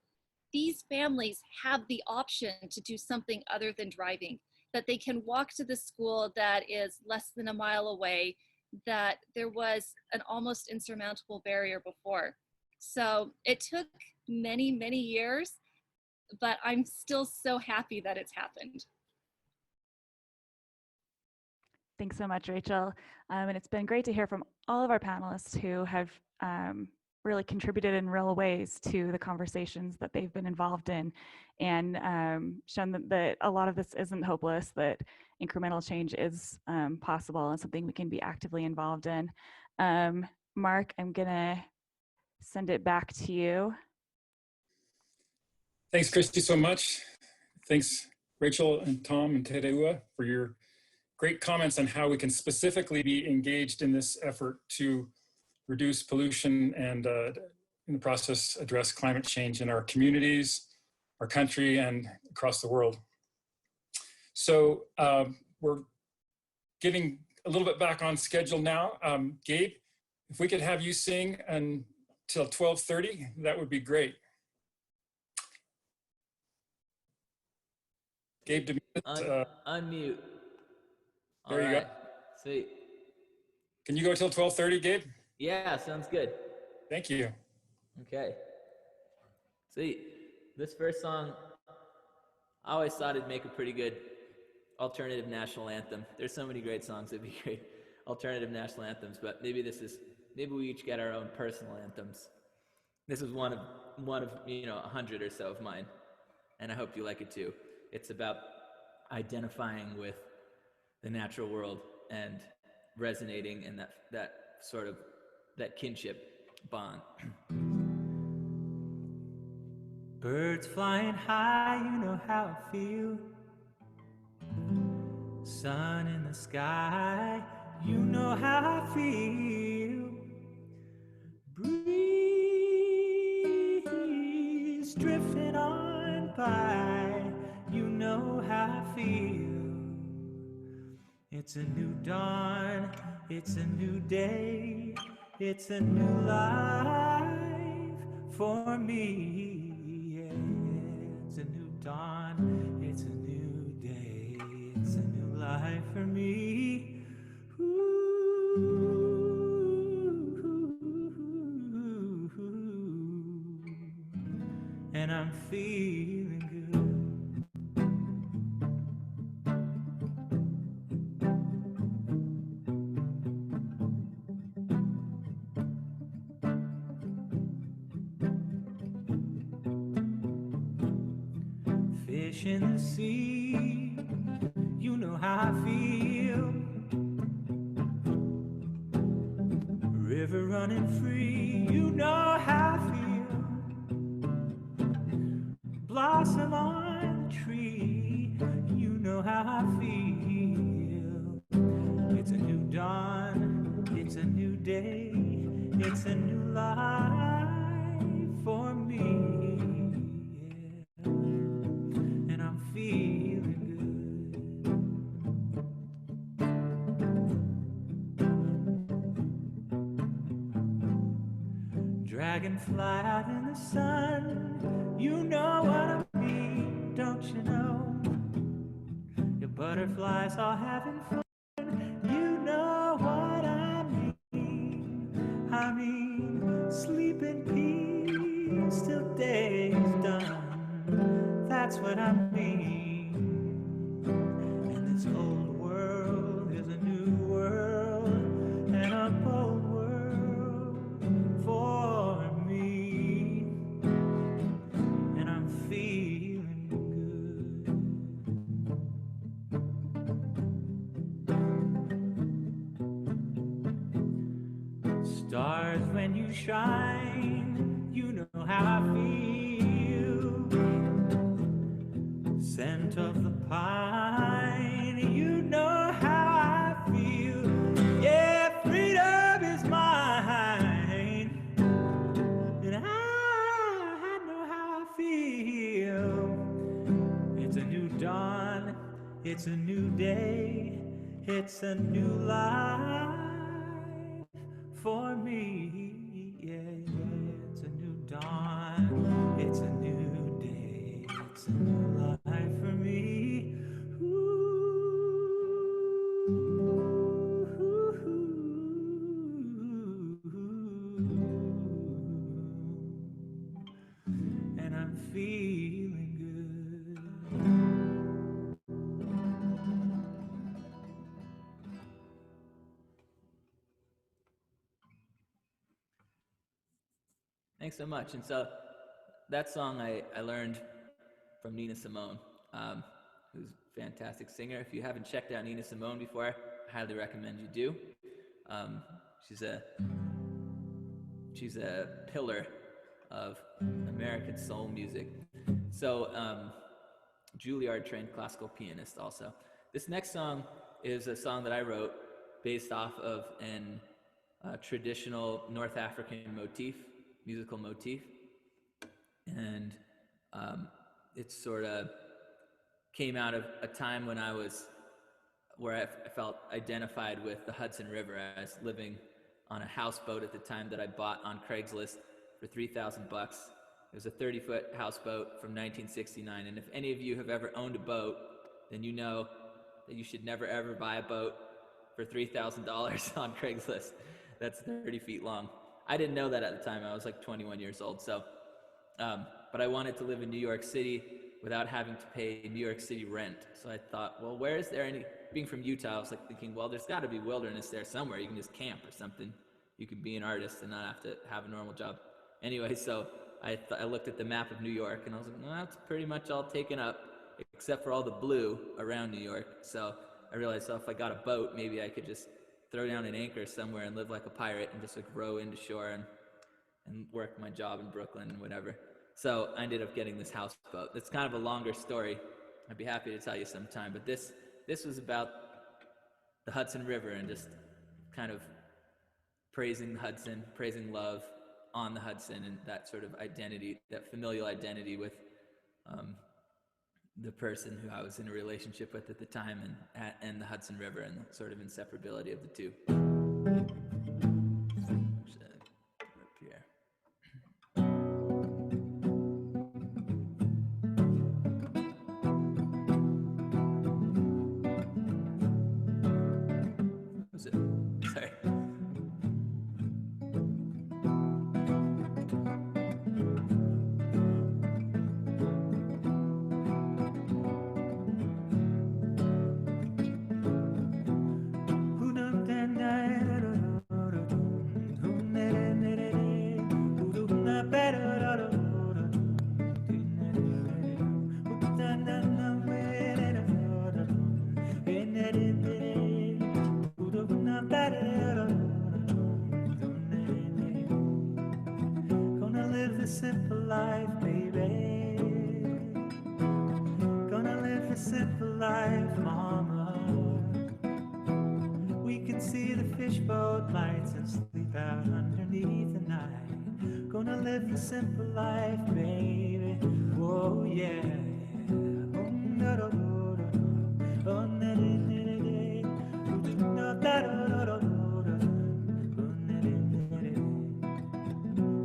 these families have the option to do something other than driving, that they can walk to the school that is less than a mile away, that there was an almost insurmountable barrier before. So it took many, many years, but I'm still so happy that it's happened. Thanks so much, Rachel. And it's been great to hear from all of our panelists who have really contributed in real ways to the conversations that they've been involved in, and shown that a lot of this isn't hopeless, that incremental change is possible and something we can be actively involved in. Mark, I'm gonna send it back to you. Thanks, Christy, so much. Thanks, Rachel and Tom and Tereua, for your great comments on how we can specifically be engaged in this effort to reduce pollution and in the process address climate change in our communities, our country, and across the world. So we're getting a little bit back on schedule now. Gabe, if we could have you sing until 12:30, that would be great. Gabe Dominguez, unmute. There you go. Sweet. Can you go till 12:30, Gabe? Yeah, sounds good. Thank you. Okay. Sweet. This first song, I always thought it'd make a pretty good alternative national anthem. There's so many great songs that'd be great alternative national anthems, but maybe we each get our own personal anthems. This is one of 100 or so of mine, and I hope you like it too. It's about identifying with the natural world and resonating in that sort of that kinship bond. Birds flying high, you know how I feel. Sun in the sky, you know how I feel. Breeze drifting on by, you know how I feel. It's a new dawn, it's a new day, it's a new life for me. Yeah, it's a new dawn, it's a new day, it's a new life for me. And I'm feeling good. Fish in the sea, you know how I feel. River running free, you know how I feel. Blossom on the tree, you know how I feel. It's a new dawn, it's a new day, it's a new life for me. Yeah. And I'm feeling good. Dragonfly out in the sun, you know what I mean, don't you know? Your butterflies all having fun, you know what I mean. I mean, sleep in peace till day is done, that's what I mean. And this old world is a new world, and a bold world for me. And I'm feeling good. Stars when you shine, you know how I feel. Scent of the pine, you know how I feel. Yeah, freedom is mine, and I know how I feel. It's a new dawn, it's a new day, it's a new life for me. Yeah, yeah, it's a new dawn, it's a new day, it's a new life for me. And I'm feeling good. Thanks so much. And so that song I learned from Nina Simone, who's a fantastic singer. If you haven't checked out Nina Simone before, I highly recommend you do. She's a pillar of American soul music. So Juilliard trained classical pianist also. This next song is a song that I wrote based off of an traditional North African musical motif. And it sort of came out of a time when where I felt identified with the Hudson River. I was living on a houseboat at the time that I bought on Craigslist for $3,000. It was a 30-foot houseboat from 1969. And if any of you have ever owned a boat, then you know that you should never ever buy a boat for $3,000 on Craigslist. That's 30 feet long. I didn't know that at the time. I was like 21 years old. So, but I wanted to live in New York City without having to pay New York City rent. So I thought, well, where is there any, being from Utah, I was like thinking, well, there's gotta be wilderness there somewhere. You can just camp or something. You can be an artist and not have to have a normal job. Anyway, so I looked at the map of New York and I was like, well, that's pretty much all taken up except for all the blue around New York. So I realized, so if I got a boat, maybe I could just throw down an anchor somewhere and live like a pirate and just like row into shore and work my job in Brooklyn and whatever. So I ended up getting this houseboat. It's kind of a longer story. I'd be happy to tell you sometime. But this was about the Hudson River and just kind of praising the Hudson, praising love on the Hudson, and that sort of identity, that familial identity with the person who I was in a relationship with at the time, and the Hudson River, and the sort of inseparability of the two. Up here. simple life, baby. Gonna live a simple life, mama. We can see the fishboat lights and sleep out underneath the night. Gonna live a simple life, baby. Whoa, yeah. Oh, no, no, no, no. Oh, na, na, na, na, na. No, da, da, da, da, da. Oh, na, na, na, na, na.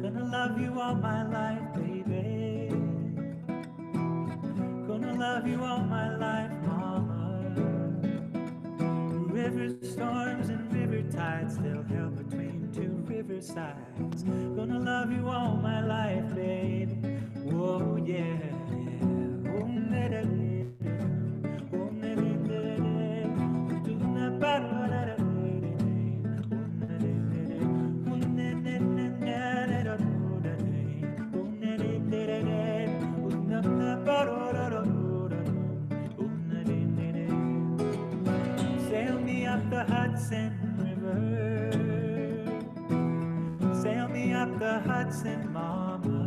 Gonna love you all my life, baby. Gonna love you all my life, mama. River storms and river tides, they'll held between two riversides. Gonna love you all my life, baby. Whoa, yeah, yeah. Oh, na, da, da, da. Oh, na, da, da, da. Do, na, ba, da, da, da, da, da. Oh, na, da, da, da. Oh, na, na, na, na, da, da, da, da. Oh, na, da, da, da, da. Oh, na, na, ba, da, da, da, da. Oh, na, da, da, da. Sail me up the Hudson River. Sail me up the Hudson, mama.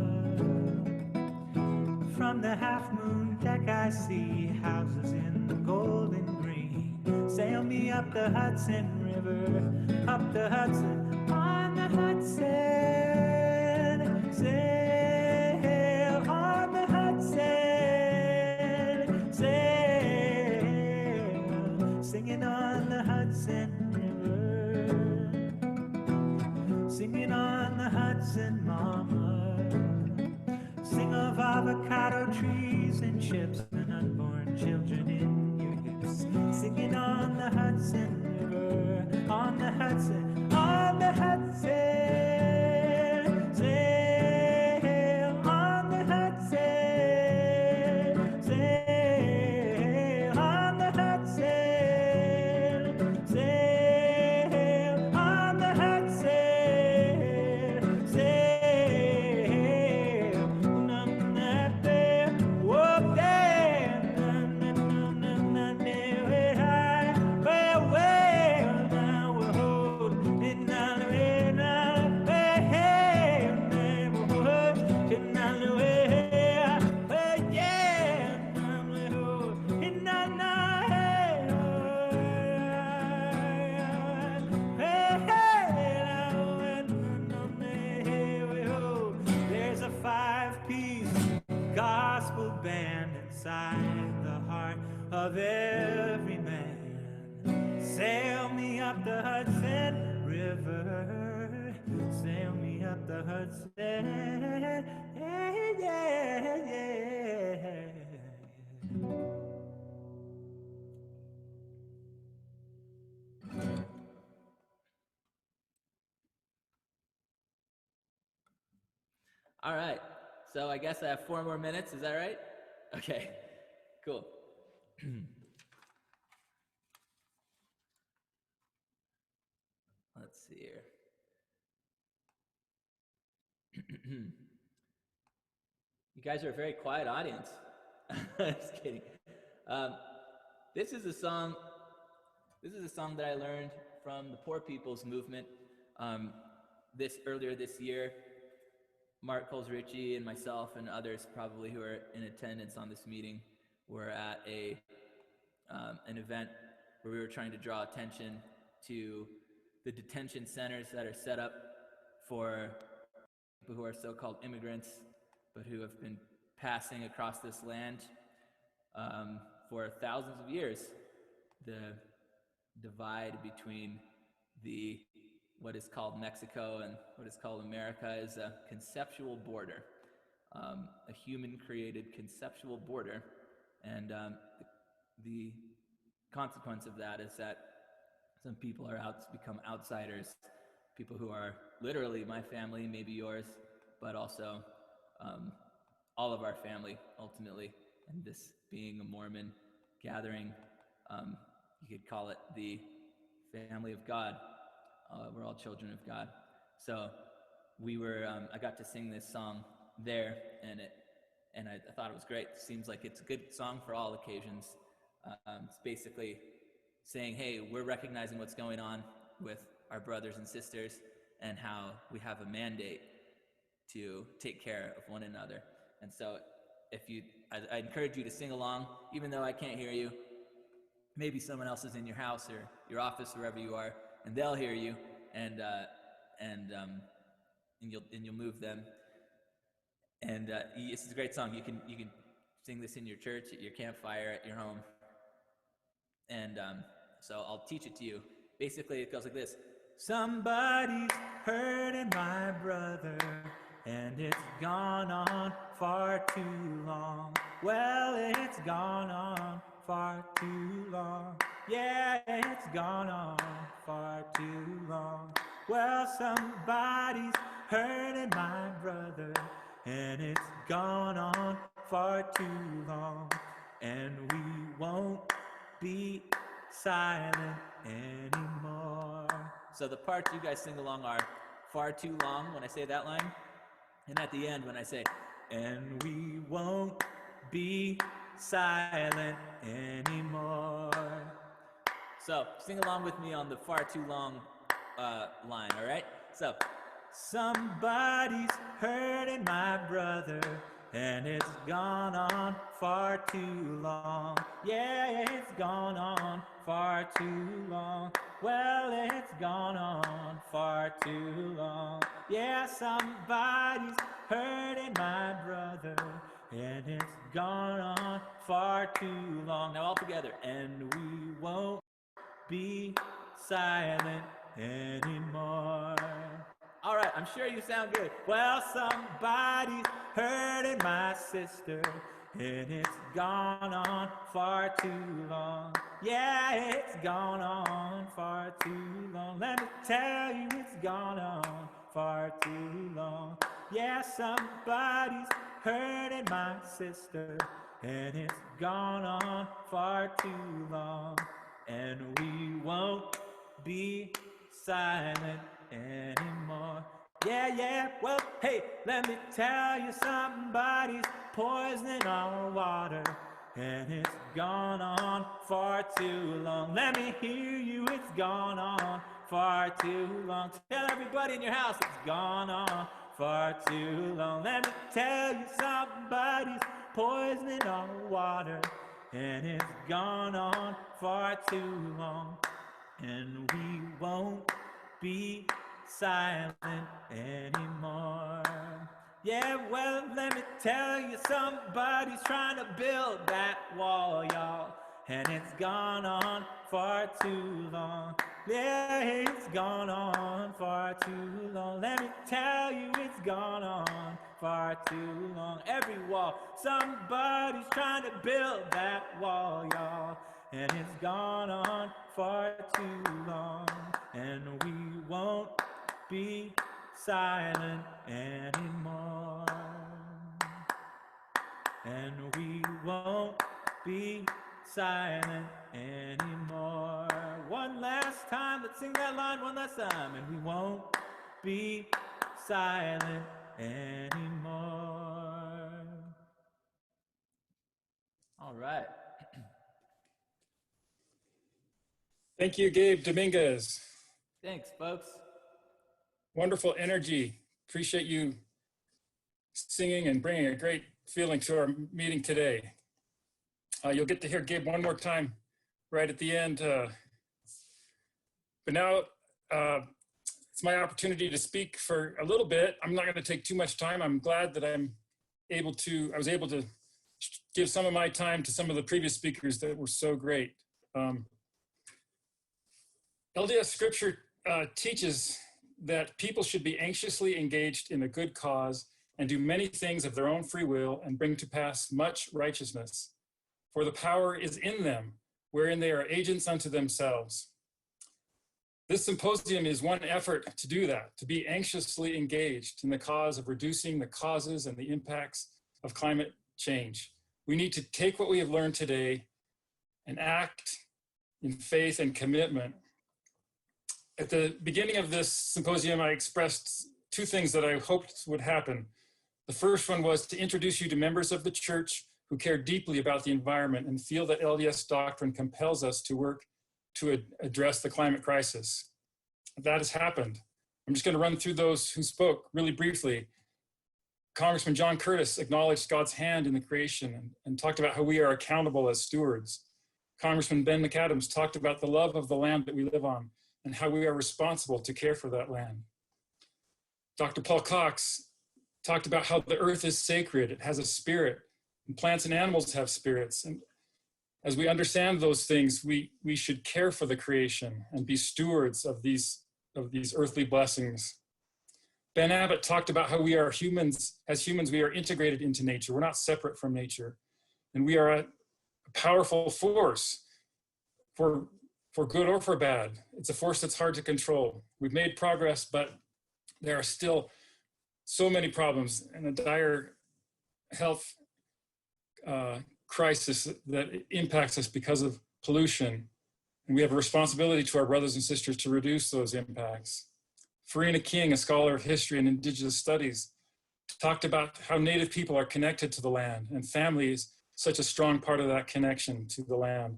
From the half-moon deck I see houses in the golden green. Sail me up the Hudson River, up the Hudson, on the Hudson. Sail on the Hudson. Sail, singing on the Hudson River. Singing on the Hudson, mama. Sing of avocado trees and ships and unborn children in your hips. Singing on the Hudson River, on the Hudson, on the Hudson. Sail on the Hudson. Sail on the Hudson. Sail on the Hudson. Sail. There's a five-piece gospel band inside the heart of every man. Sail me up the Hudson River. Sail me up the Hudson. Yeah, yeah, yeah. All right. So I guess I have 4 more minutes. Is that right? Okay. Cool. Let's see here. You guys are a very quiet audience. Just kidding. This is a song. This is a song that I learned from the Poor People's Movement. Earlier this year, Mark Colesricci and myself and others probably who are in attendance on this meeting were at an event where we were trying to draw attention to the detention centers that are set up for people who are so-called immigrants, but who have been passing across this land for thousands of years. The divide between what is called Mexico and what is called America is a conceptual border, a human-created conceptual border, and the consequence of that is that some people become outsiders, people who are literally my family, maybe yours, but also all of our family ultimately. And this being a Mormon gathering, you could call it the family of God. We're all children of God. So I got to sing this song there, and I thought it was great. Seems like it's a good song for all occasions. It's basically saying, hey, we're recognizing what's going on with our brothers and sisters and how we have a mandate to take care of one another. And so I encourage you to sing along, even though I can't hear you. Maybe someone else is in your house or your office, wherever you are, and they'll hear you, and you'll move them. And this is a great song. You can sing this in your church, at your campfire, at your home. And so I'll teach it to you. Basically, it goes like this. Somebody's hurting my brother, and it's gone on far too long. Well, it's gone on far too long. Yeah, it's gone on far too long. Well, somebody's hurting my brother, and it's gone on far too long. And we won't be silent anymore. So the parts you guys sing along are far too long when I say that line, and at the end when I say, and we won't be silent anymore. So sing along with me on the far too long line, all right? So, somebody's hurting my brother, and it's gone on far too long. Yeah, it's gone on far too long. Well, it's gone on far too long. Yeah, somebody's hurting my brother, and it's gone on far too long. Now all together. And we won't be silent anymore. All right, I'm sure you sound good. Well, somebody's hurting my sister, and it's gone on far too long. Yeah, it's gone on far too long. Let me tell you, it's gone on far too long. Yeah, somebody's hurting my sister, and it's gone on far too long. And we won't be silent anymore. Yeah, well, hey, let me tell you, somebody's poisoning our water, and it's gone on far too long. Let me hear you, it's gone on far too long. Tell everybody in your house, it's gone on far too long. Let me tell you, somebody's poisoning our water, and it's gone on far too long. And we won't be silent anymore. Yeah, well, let me tell you, somebody's trying to build that wall, y'all, and it's gone on far too long. Yeah, it's gone on far too long. Let me tell you, it's gone on far too long. Every wall, somebody's trying to build that wall, y'all, and it's gone on far too long. And we won't be silent anymore. And we won't be silent anymore. One last time, let's sing that line one last time. And we won't be silent anymore. all right. Thank you, Gabe Dominguez. Thanks, folks. Wonderful energy. Appreciate you singing and bringing a great feeling to our meeting today. You'll get to hear Gabe one more time right at the end. But now it's my opportunity to speak for a little bit. I'm not going to take too much time. I'm glad that I was able to give some of my time to some of the previous speakers that were so great. LDS scripture teaches that people should be anxiously engaged in a good cause and do many things of their own free will and bring to pass much righteousness. For the power is in them, wherein they are agents unto themselves. This symposium is one effort to do that, to be anxiously engaged in the cause of reducing the causes and the impacts of climate change. We need to take what we have learned today and act in faith and commitment. At the beginning of this symposium, I expressed two things that I hoped would happen. The first one was to introduce you to members of the church who care deeply about the environment and feel that LDS doctrine compels us to work to address the climate crisis. That has happened. I'm just going to run through those who spoke really briefly. Congressman John Curtis acknowledged God's hand in the creation and talked about how we are accountable as stewards. Congressman Ben McAdams talked about the love of the land that we live on and how we are responsible to care for that land. Dr. Paul Cox talked about how the earth is sacred, it has a spirit, and plants and animals have spirits. And as we understand those things, we should care for the creation and be stewards of these earthly blessings. Ben Abbott talked about how we are humans. As humans, we are integrated into nature. We're not separate from nature. And we are a powerful force for good or for bad. It's a force that's hard to control. We've made progress, but there are still so many problems and a dire health crisis that impacts us because of pollution. And we have a responsibility to our brothers and sisters to reduce those impacts. Farina King, a scholar of history and indigenous studies, talked about how Native people are connected to the land, and family is such a strong part of that connection to the land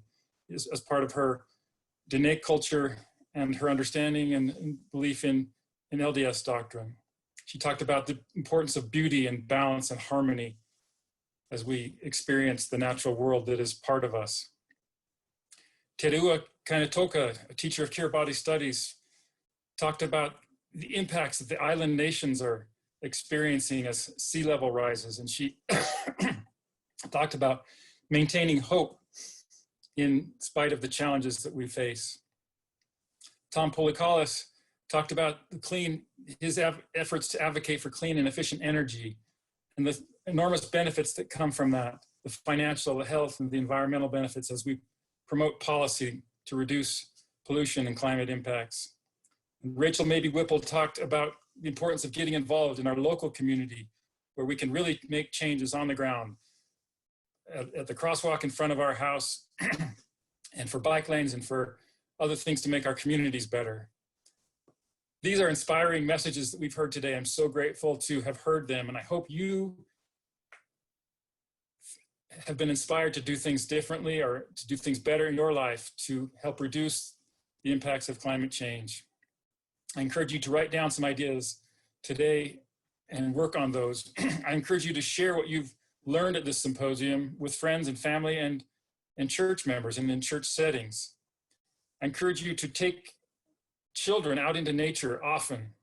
as part of her Dene culture and her understanding and belief in LDS doctrine. She talked about the importance of beauty and balance and harmony as we experience the natural world that is part of us. Terua Kainatoka, a teacher of Kiribati studies, talked about the impacts that the island nations are experiencing as sea level rises. And she talked about maintaining hope in spite of the challenges that we face. Tom Polikalis talked about his efforts to advocate for clean and efficient energy and the enormous benefits that come from that, the financial, the health, and the environmental benefits as we promote policy to reduce pollution and climate impacts. And Rachel Mabey Whipple talked about the importance of getting involved in our local community where we can really make changes on the ground at the crosswalk in front of our house and for bike lanes and for other things to make our communities better. These are inspiring messages that we've heard today. I'm so grateful to have heard them, and I hope you have been inspired to do things differently or to do things better in your life to help reduce the impacts of climate change. I encourage you to write down some ideas today and work on those. I encourage you to share what you've learned at this symposium with friends and family and church members and in church settings. I encourage you to take children out into nature often.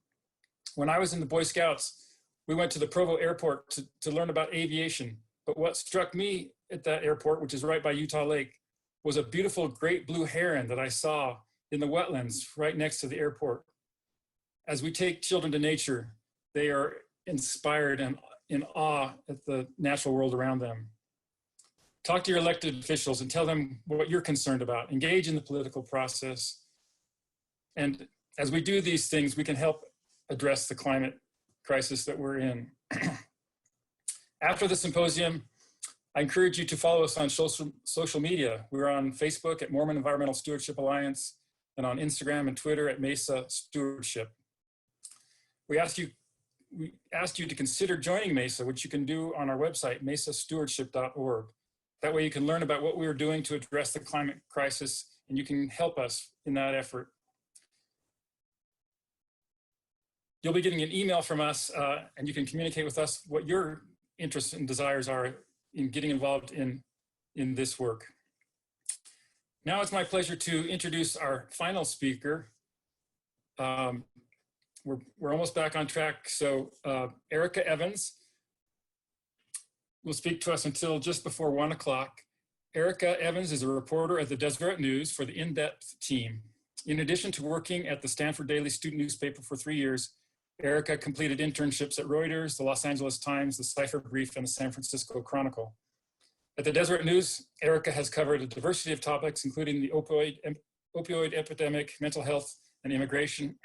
When I was in the Boy Scouts, we went to the Provo airport to learn about aviation. But what struck me at that airport, which is right by Utah Lake, was a beautiful great blue heron that I saw in the wetlands right next to the airport. As we take children to nature, they are inspired and in awe at the natural world around them. Talk to your elected officials and tell them what you're concerned about. Engage in the political process. And as we do these things, we can help address the climate crisis that we're in. After the symposium, I encourage you to follow us on social media. We're on Facebook at Mormon Environmental Stewardship Alliance and on Instagram and Twitter at MESA Stewardship. We asked you to consider joining MESA, which you can do on our website, mesastewardship.org. That way you can learn about what we are doing to address the climate crisis, and you can help us in that effort. You'll be getting an email from us, and you can communicate with us what your interests and desires are in getting involved in this work. Now it's my pleasure to introduce our final speaker. We're almost back on track. So Erica Evans will speak to us until just before 1 o'clock. Erica Evans is a reporter at the Deseret News for the In-Depth team. In addition to working at the Stanford Daily student newspaper for 3 years, Erica completed internships at Reuters, the Los Angeles Times, the Cipher Brief, and the San Francisco Chronicle. At the Deseret News, Erica has covered a diversity of topics, including the opioid epidemic, mental health, and immigration.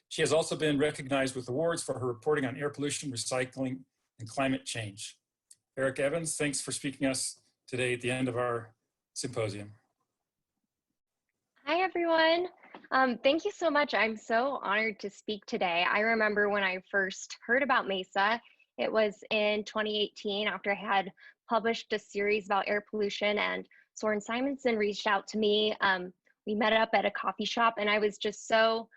She has also been recognized with awards for her reporting on air pollution, recycling, and climate change. Erica Evans, thanks for speaking to us today at the end of our symposium. Hi, everyone. Thank you so much. I'm so honored to speak today. I remember when I first heard about MESA, it was in 2018 after I had published a series about air pollution, and Soren Simonson reached out to me. We met up at a coffee shop, and I was just so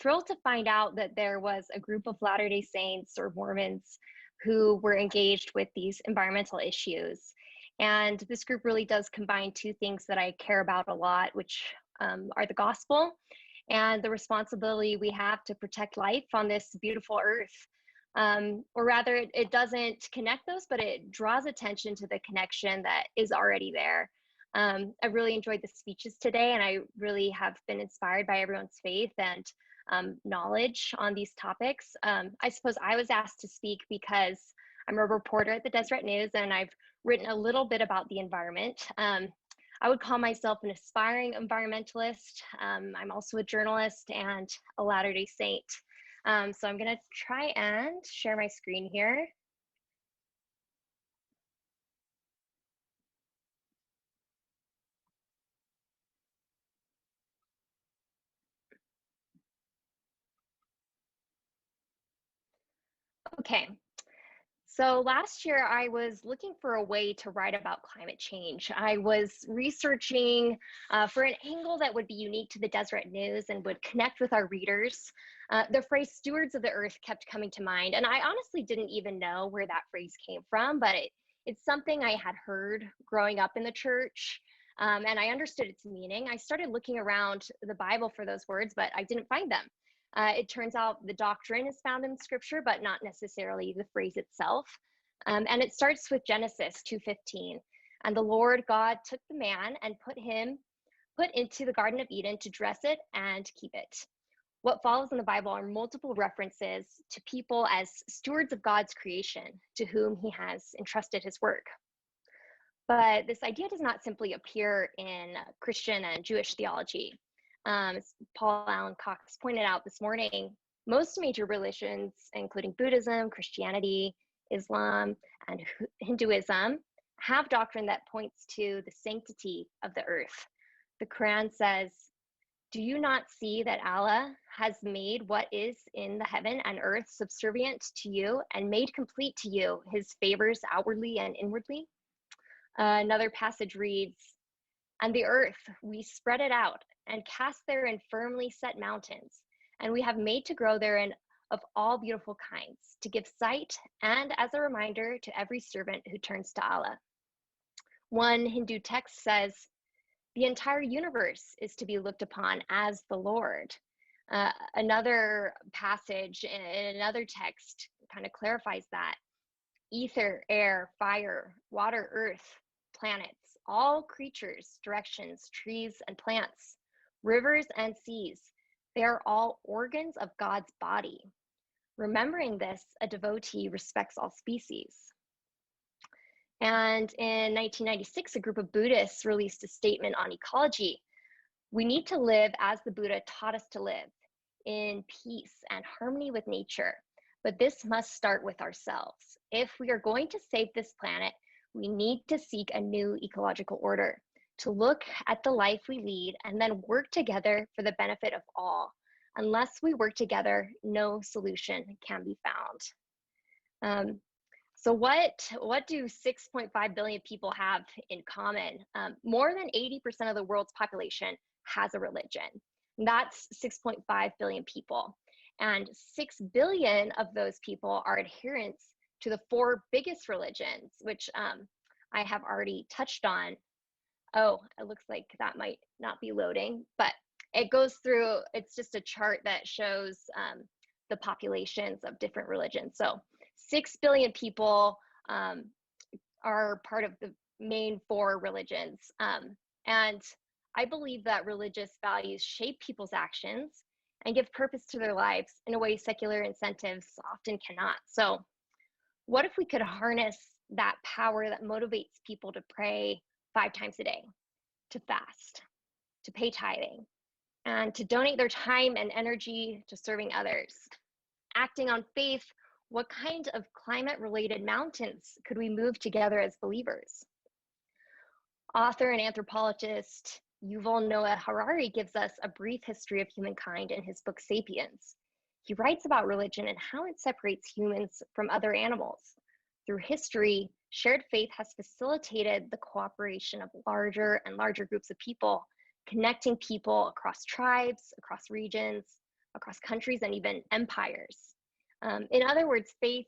Thrilled to find out that there was a group of Latter-day Saints or Mormons who were engaged with these environmental issues. And this group really does combine two things that I care about a lot, which are the gospel and the responsibility we have to protect life on this beautiful earth. Or rather, it doesn't connect those, but it draws attention to the connection that is already there. I really enjoyed the speeches today, and I really have been inspired by everyone's faith and knowledge on these topics. I suppose I was asked to speak because I'm a reporter at the Deseret News, and I've written a little bit about the environment. I would call myself an aspiring environmentalist. I'm also a journalist and a Latter-day Saint. So I'm gonna try and share my screen here. Okay, so last year I was looking for a way to write about climate change. I was researching for an angle that would be unique to the Deseret News and would connect with our readers. The phrase stewards of the earth kept coming to mind, and I honestly didn't even know where that phrase came from, but it's something I had heard growing up in the church, and I understood its meaning. I started looking around the Bible for those words, but I didn't find them. It turns out the doctrine is found in scripture, but not necessarily the phrase itself. And it starts with Genesis 2:15. And the Lord God took the man and put into the Garden of Eden to dress it and keep it. What follows in the Bible are multiple references to people as stewards of God's creation, to whom he has entrusted his work. But this idea does not simply appear in Christian and Jewish theology. As Paul Allen Cox pointed out this morning, most major religions, including Buddhism, Christianity, Islam, and Hinduism, have doctrine that points to the sanctity of the earth. The Quran says, "Do you not see that Allah has made what is in the heaven and earth subservient to you and made complete to you his favors outwardly and inwardly?" Another passage reads, "And the earth, we spread it out and cast therein firmly set mountains, and we have made to grow therein of all beautiful kinds, to give sight and as a reminder to every servant who turns to Allah." One Hindu text says, "The entire universe is to be looked upon as the Lord." Another passage in another text kind of clarifies that. "Ether, air, fire, water, earth, planets, all creatures, directions, trees, and plants, rivers and seas, they are all organs of God's body. Remembering this, a devotee respects all species." And in 1996, a group of Buddhists released a statement on ecology. "We need to live as the Buddha taught us to live, in peace and harmony with nature. But this must start with ourselves. If we are going to save this planet, we need to seek a new ecological order, to look at the life we lead and then work together for the benefit of all. Unless we work together, no solution can be found." So what do 6.5 billion people have in common? More than 80% of the world's population has a religion. That's 6.5 billion people. And 6 billion of those people are adherents to the 4 biggest religions, which I have already touched on. Oh, it looks like that might not be loading, but it goes through, it's just a chart that shows the populations of different religions. So 6 billion people are part of the main 4 religions. And I believe that religious values shape people's actions and give purpose to their lives in a way secular incentives often cannot. So what if we could harness that power that motivates people to pray 5 times a day, to fast, to pay tithing, and to donate their time and energy to serving others? Acting on faith, what kind of climate-related mountains could we move together as believers? Author and anthropologist Yuval Noah Harari gives us a brief history of humankind in his book Sapiens. He writes about religion and how it separates humans from other animals. Through history, shared faith has facilitated the cooperation of larger and larger groups of people, connecting people across tribes, across regions, across countries and even empires. In other words, faith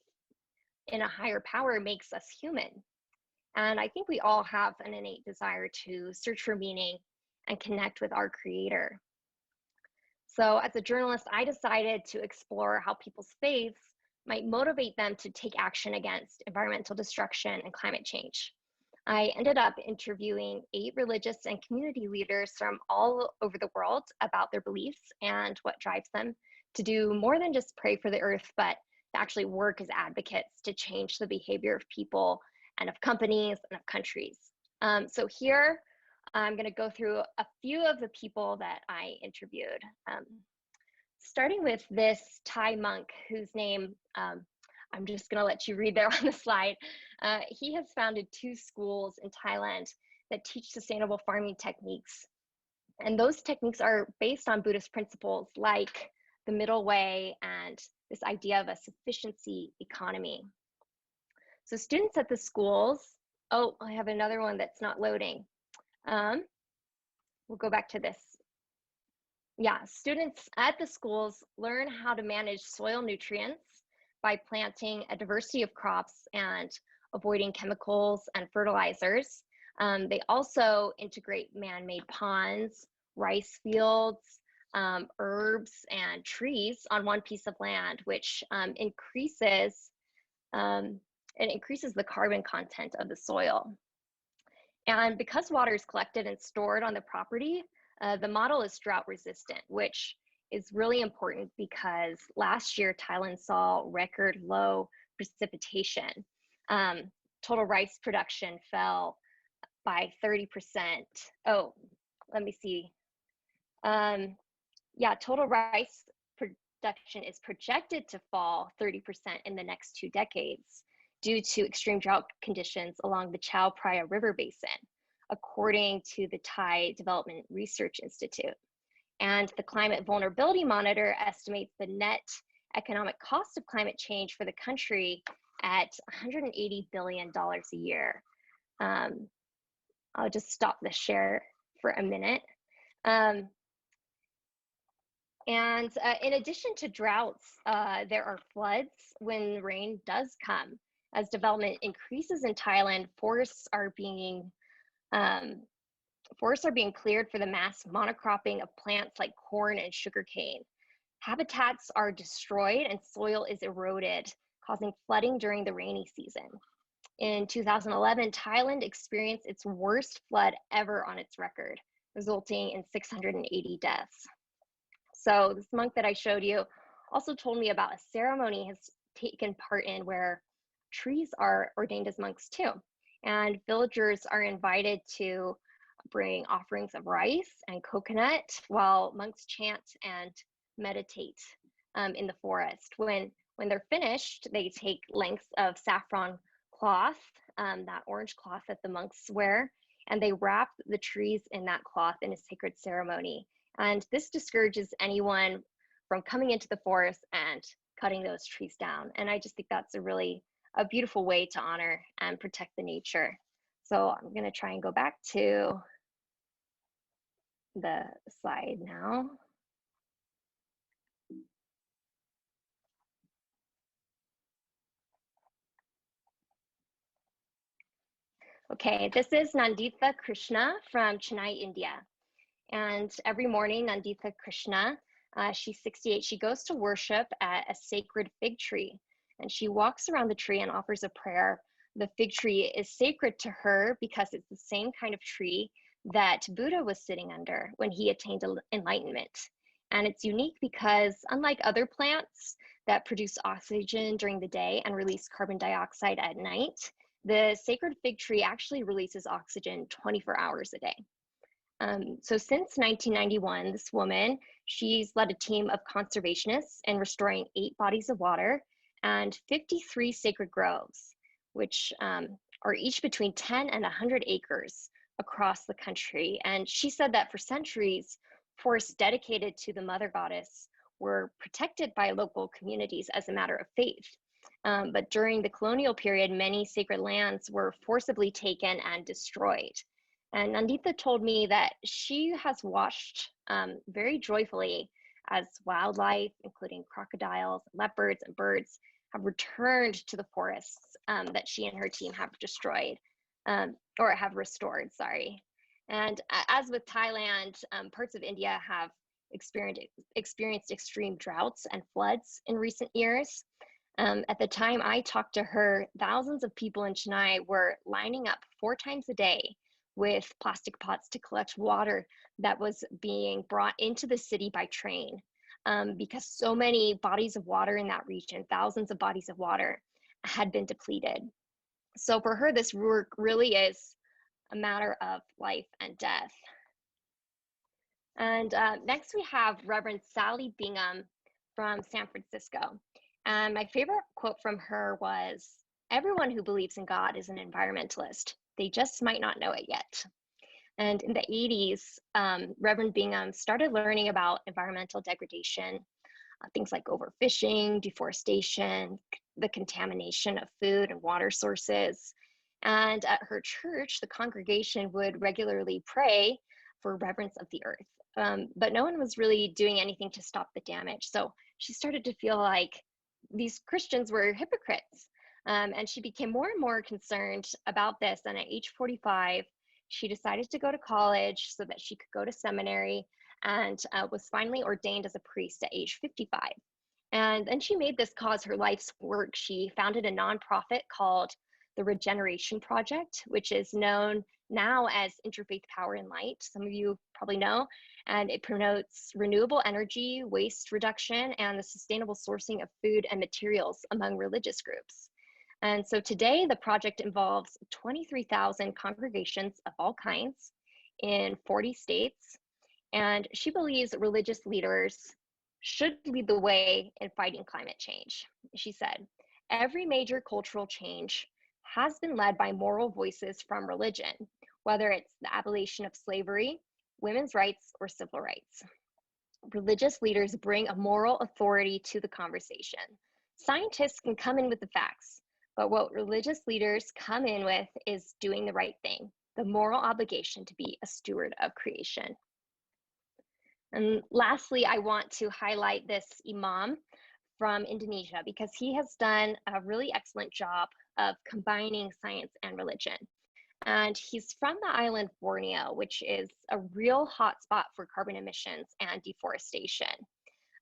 in a higher power makes us human. And I think we all have an innate desire to search for meaning and connect with our creator. So as a journalist, I decided to explore how people's faiths might motivate them to take action against environmental destruction and climate change. I ended up interviewing 8 religious and community leaders from all over the world about their beliefs and what drives them to do more than just pray for the earth, but to actually work as advocates to change the behavior of people and of companies and of countries. So here, I'm going to go through a few of the people that I interviewed. Starting with this Thai monk whose name I'm just going to let you read there on the slide. He has founded 2 schools in Thailand that teach sustainable farming techniques. And those techniques are based on Buddhist principles like the middle way and this idea of a sufficiency economy. So students at the schools, oh, I have another one that's not loading. We'll go back to this. Yeah, students at the schools learn how to manage soil nutrients by planting a diversity of crops and avoiding chemicals and fertilizers. They also integrate man-made ponds, rice fields, herbs, and trees on one piece of land, which increases the carbon content of the soil. And because water is collected and stored on the property, the model is drought resistant, which is really important because last year Thailand saw record low precipitation. Total rice production fell by 30%. Oh, let me see. Yeah, total rice production is projected to fall 30% in the next 2 decades due to extreme drought conditions along the Chao Phraya River Basin, according to the Thai Development Research Institute. And the Climate Vulnerability Monitor estimates the net economic cost of climate change for the country at $180 billion a year. I'll just stop the share for a minute. And in addition to droughts, there are floods when rain does come. As development increases in Thailand, forests are being cleared for the mass monocropping of plants like corn and sugarcane. Habitats are destroyed and soil is eroded, causing flooding during the rainy season. In 2011, Thailand experienced its worst flood ever on its record, resulting in 680 deaths. So this monk that I showed you also told me about a ceremony he's taken part in where trees are ordained as monks too. And villagers are invited to bring offerings of rice and coconut while monks chant and meditate in the forest. When they're finished, they take lengths of saffron cloth, that orange cloth that the monks wear, and they wrap the trees in that cloth in a sacred ceremony. And this discourages anyone from coming into the forest and cutting those trees down. And I just think that's a beautiful way to honor and protect the nature. So I'm going to try and go back to the slide now. Okay, this is Nandita Krishna from Chennai, India. And every morning, Nandita Krishna, she's 68, she goes to worship at a sacred fig tree. And she walks around the tree and offers a prayer. The fig tree is sacred to her because it's the same kind of tree that Buddha was sitting under when he attained enlightenment. And it's unique because unlike other plants that produce oxygen during the day and release carbon dioxide at night, the sacred fig tree actually releases oxygen 24 hours a day. So since 1991, this woman, she's led a team of conservationists in restoring 8 bodies of water and 53 sacred groves, which are each between 10 and 100 acres across the country. And she said that for centuries, forests dedicated to the mother goddess were protected by local communities as a matter of faith. But during the colonial period, many sacred lands were forcibly taken and destroyed. And Nandita told me that she has watched very joyfully as wildlife, including crocodiles, leopards, and birds, have returned to the forests that she and her team have destroyed, or have restored, sorry. And as with Thailand, parts of India have experienced extreme droughts and floods in recent years. At the time I talked to her, thousands of people in Chennai were lining up 4 times a day with plastic pots to collect water that was being brought into the city by train, because so many bodies of water in that region, thousands of bodies of water, had been depleted. So for her, this work really is a matter of life and death. And next we have Reverend Sally Bingham from San Francisco. And my favorite quote from her was, "Everyone who believes in God is an environmentalist. They just might not know it yet." And in the 80s, Reverend Bingham started learning about environmental degradation, things like overfishing, deforestation, the contamination of food and water sources. And at her church, the congregation would regularly pray for reverence of the earth. But no one was really doing anything to stop the damage. So she started to feel like these Christians were hypocrites. And she became more and more concerned about this. And at age 45, she decided to go to college so that she could go to seminary, and was finally ordained as a priest at age 55. And then she made this cause her life's work. She founded a nonprofit called the Regeneration Project, which is known now as Interfaith Power and Light. Some of you probably know. And it promotes renewable energy, waste reduction, and the sustainable sourcing of food and materials among religious groups. And so today, the project involves 23,000 congregations of all kinds in 40 states. And she believes religious leaders should lead the way in fighting climate change. She said, "Every major cultural change has been led by moral voices from religion, whether it's the abolition of slavery, women's rights, or civil rights. Religious leaders bring a moral authority to the conversation. Scientists can come in with the facts, but what religious leaders come in with is doing the right thing, the moral obligation to be a steward of creation." And lastly, I want to highlight this imam from Indonesia because he has done a really excellent job of combining science and religion. And he's from the island Borneo, which is a real hotspot for carbon emissions and deforestation.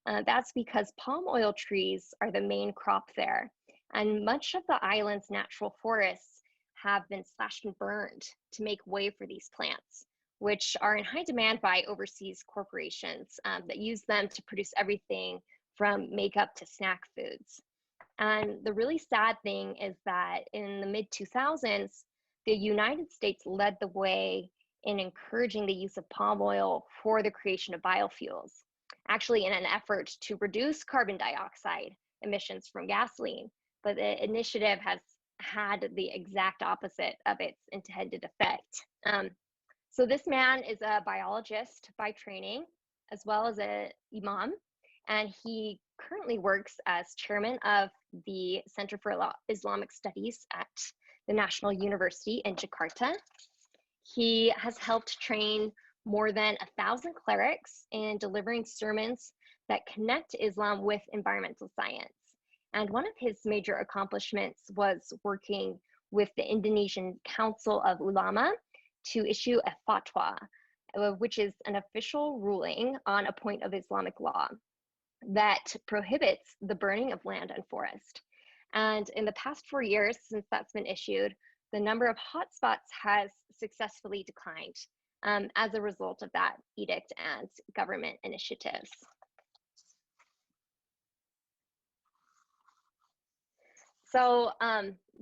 That's because palm oil trees are the main crop there. And much of the island's natural forests have been slashed and burned to make way for these plants, which are in high demand by overseas corporations that use them to produce everything from makeup to snack foods. And the really sad thing is that in the mid-2000s, the United States led the way in encouraging the use of palm oil for the creation of biofuels, actually in an effort to reduce carbon dioxide emissions from gasoline. But the initiative has had the exact opposite of its intended effect. So this man is a biologist by training, as well as an imam, and he currently works as chairman of the Center for Islamic Studies at the National University in Jakarta. He has helped train more than 1,000 clerics in delivering sermons that connect Islam with environmental science. And one of his major accomplishments was working with the Indonesian Council of Ulama to issue a fatwa, which is an official ruling on a point of Islamic law that prohibits the burning of land and forest. And in the past 4 years since that's been issued, the number of hotspots has successfully declined as a result of that edict and government initiatives. So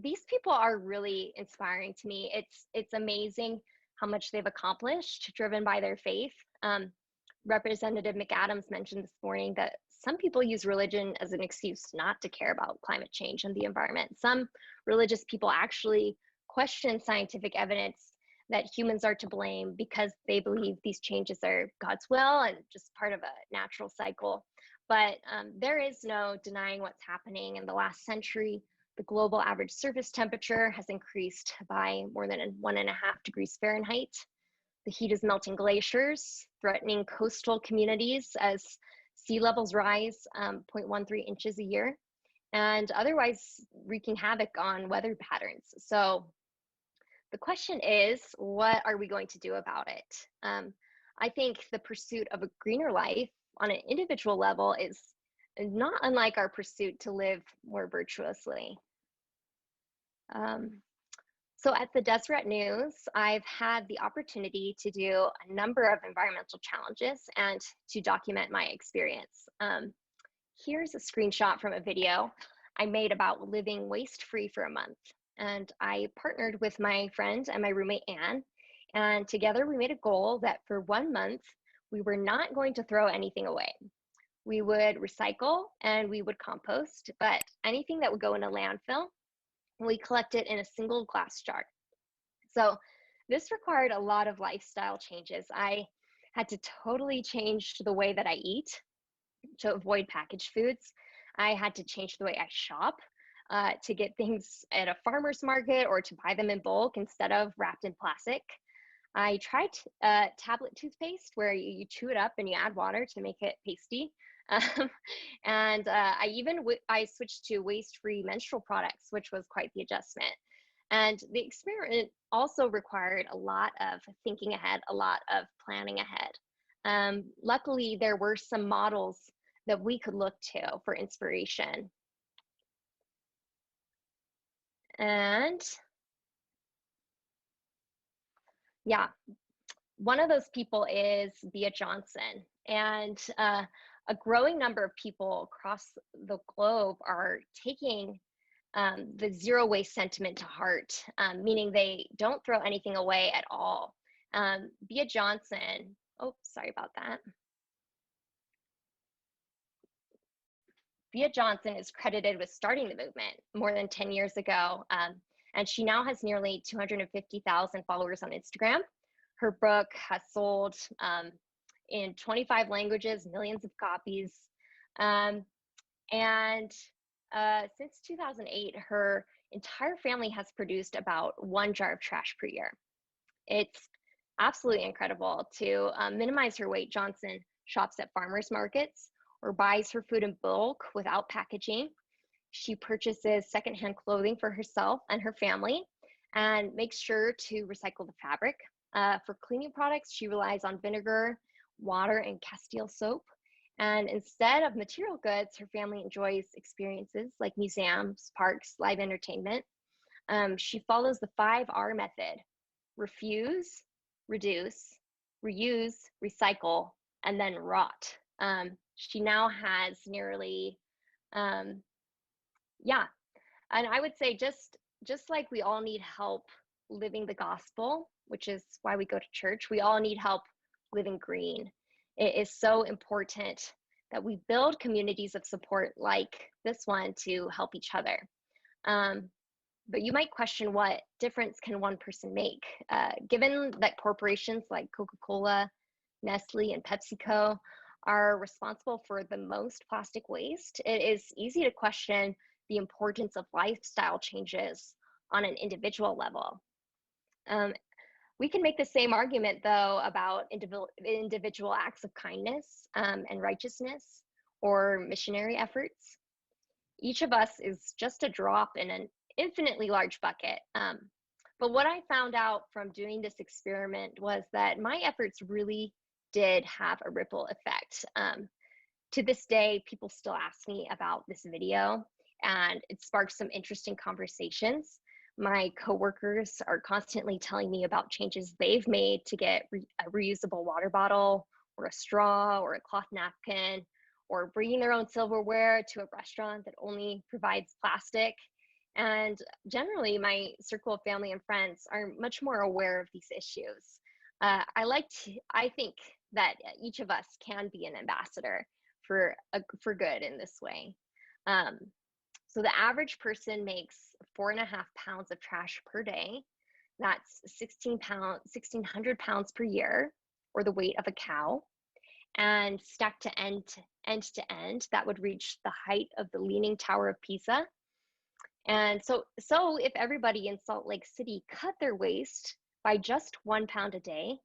these people are really inspiring to me. It's amazing how much they've accomplished, driven by their faith. Representative McAdams mentioned this morning that some people use religion as an excuse not to care about climate change and the environment. Some religious people actually question scientific evidence that humans are to blame because they believe these changes are God's will and just part of a natural cycle. But there is no denying what's happening. In the last century, the global average surface temperature has increased by more than 1.5 degrees Fahrenheit. The heat is melting glaciers, threatening coastal communities as Sea levels rise 0.13 inches a year, and otherwise wreaking havoc on weather patterns. So the question is, what are we going to do about it? I think the pursuit of a greener life on an individual level is not unlike our pursuit to live more virtuously. So at the Deseret News, I've had the opportunity to do a number of environmental challenges and to document my experience. Here's a screenshot from a video I made about living waste-free for a month. And I partnered with my friend and my roommate, Anne, and together we made a goal that for 1 month, we were not going to throw anything away. We would recycle and we would compost, but anything that would go in a landfill, we collect it in a single glass jar. So this required a lot of lifestyle changes. I had to totally change the way that I eat to avoid packaged foods. I had to change the way I shop to get things at a farmer's market or to buy them in bulk instead of wrapped in plastic. I tried tablet toothpaste where you chew it up and you add water to make it pasty. And I switched to waste-free menstrual products, which was quite the adjustment. And the experiment also required a lot of thinking ahead, a lot of planning ahead. Luckily, there were some models that we could look to for inspiration. And yeah, one of those people is Bea Johnson. And a growing number of people across the globe are taking the zero waste sentiment to heart, meaning they don't throw anything away at all. Bea Johnson, oh, sorry about that. Bea Johnson is credited with starting the movement more than 10 years ago, and she now has nearly 250,000 followers on Instagram. Her book has sold in 25 languages, millions of copies. And since 2008, her entire family has produced about 1 jar of trash per year. It's absolutely incredible. To minimize her weight, Johnson shops at farmers markets or buys her food in bulk without packaging. She purchases secondhand clothing for herself and her family and makes sure to recycle the fabric. For cleaning products, she relies on vinegar, water, and Castile soap. And instead of material goods, her family enjoys experiences like museums, parks, live entertainment. She follows the 5R method: refuse, reduce, reuse, recycle, and then rot. She now has nearly, and I would say just like we all need help living the gospel, which is why we go to church, we all need help living green. It is so important that we build communities of support like this one to help each other. But you might question, what difference can one person make? Given that corporations like Coca-Cola, Nestle, and PepsiCo are responsible for the most plastic waste, it is easy to question the importance of lifestyle changes on an individual level. We can make the same argument, though, about individual acts of kindness and righteousness or missionary efforts. Each of us is just a drop in an infinitely large bucket. But what I found out from doing this experiment was that my efforts really did have a ripple effect. To this day, people still ask me about this video, and it sparks some interesting conversations. My coworkers are constantly telling me about changes they've made to get a reusable water bottle or a straw or a cloth napkin, or bringing their own silverware to a restaurant that only provides plastic. And generally, my circle of family and friends are much more aware of these issues. I think that each of us can be an ambassador for good in this way. So the average person makes 4.5 pounds of trash per day. That's 1,600 pounds per year, or the weight of a cow. And stacked to end to end, that would reach the height of the Leaning Tower of Pisa. And so if everybody in Salt Lake City cut their waste by just 1 pound a day,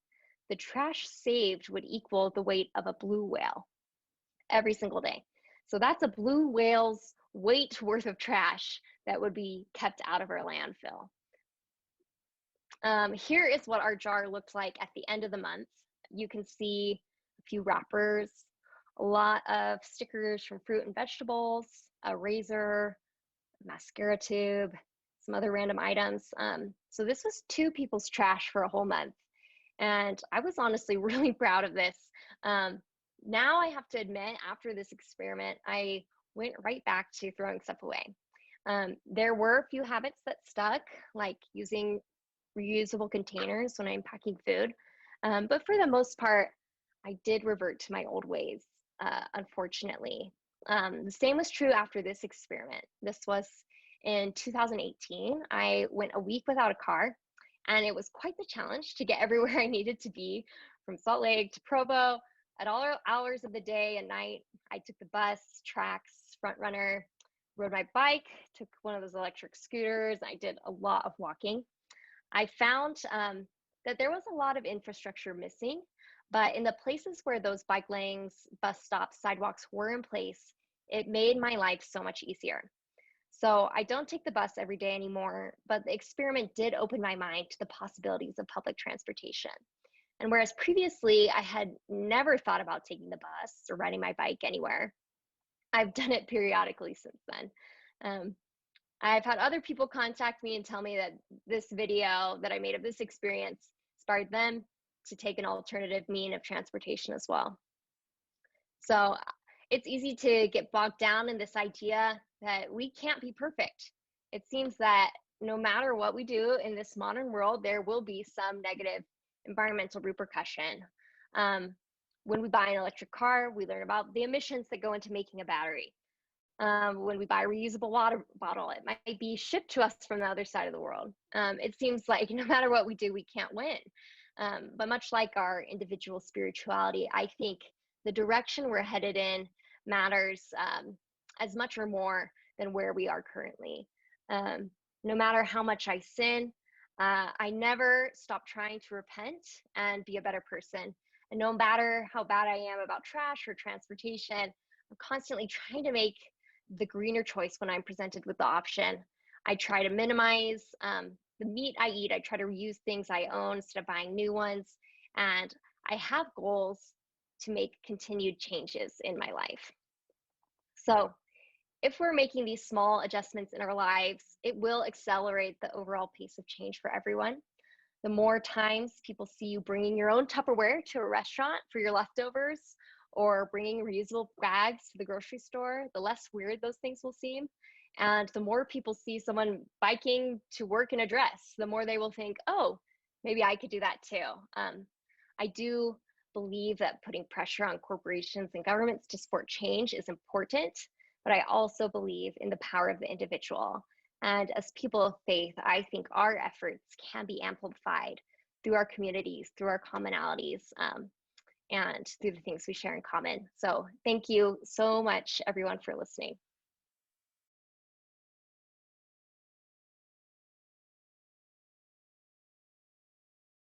the trash saved would equal the weight of a blue whale. every single day. So that's a blue whale's weight worth of trash that would be kept out of our landfill. Here is what our jar looked like at the end of the month. You can see a few wrappers, a lot of stickers from fruit and vegetables, a razor, a mascara tube, some other random items. So this was 2 people's trash for a whole month. And I was honestly really proud of this. Now I have to admit, after this experiment, I went right back to throwing stuff away. There were a few habits that stuck, like using reusable containers when I'm packing food. But for the most part, I did revert to my old ways, unfortunately. The same was true after this experiment. This was in 2018. I went a week without a car, and it was quite the challenge to get everywhere I needed to be, from Salt Lake to Provo, at all hours of the day and night. I took the bus, tracks, front runner, rode my bike, took one of those electric scooters. I did a lot of walking. I found that there was a lot of infrastructure missing, but in the places where those bike lanes, bus stops, sidewalks were in place, it made my life so much easier. So I don't take the bus every day anymore, but the experiment did open my mind to the possibilities of public transportation. And whereas previously I had never thought about taking the bus or riding my bike anywhere, I've done it periodically since then. I've had other people contact me and tell me that this video that I made of this experience inspired them to take an alternative mean of transportation as well. So it's easy to get bogged down in this idea that we can't be perfect. It seems that no matter what we do in this modern world, there will be some negative environmental repercussion. When we buy an electric car, we learn about the emissions that go into making a battery. When we buy a reusable water bottle, it might be shipped to us from the other side of the world. It seems like no matter what we do, we can't win. But much like our individual spirituality, I think the direction we're headed in matters as much or more than where we are currently. No matter how much I sin, I never stop trying to repent and be a better person. And no matter how bad I am about trash or transportation, I'm constantly trying to make the greener choice when I'm presented with the option. I try to minimize the meat I eat. I try to reuse things I own instead of buying new ones. And I have goals to make continued changes in my life. So if we're making these small adjustments in our lives, it will accelerate the overall pace of change for everyone. The more times people see you bringing your own Tupperware to a restaurant for your leftovers, or bringing reusable bags to the grocery store, the less weird those things will seem. And the more people see someone biking to work in a dress, the more they will think, oh, maybe I could do that too. I do believe that putting pressure on corporations and governments to support change is important, but I also believe in the power of the individual. And as people of faith, I think our efforts can be amplified through our communities, through our commonalities, and through the things we share in common. So thank you so much, everyone, for listening.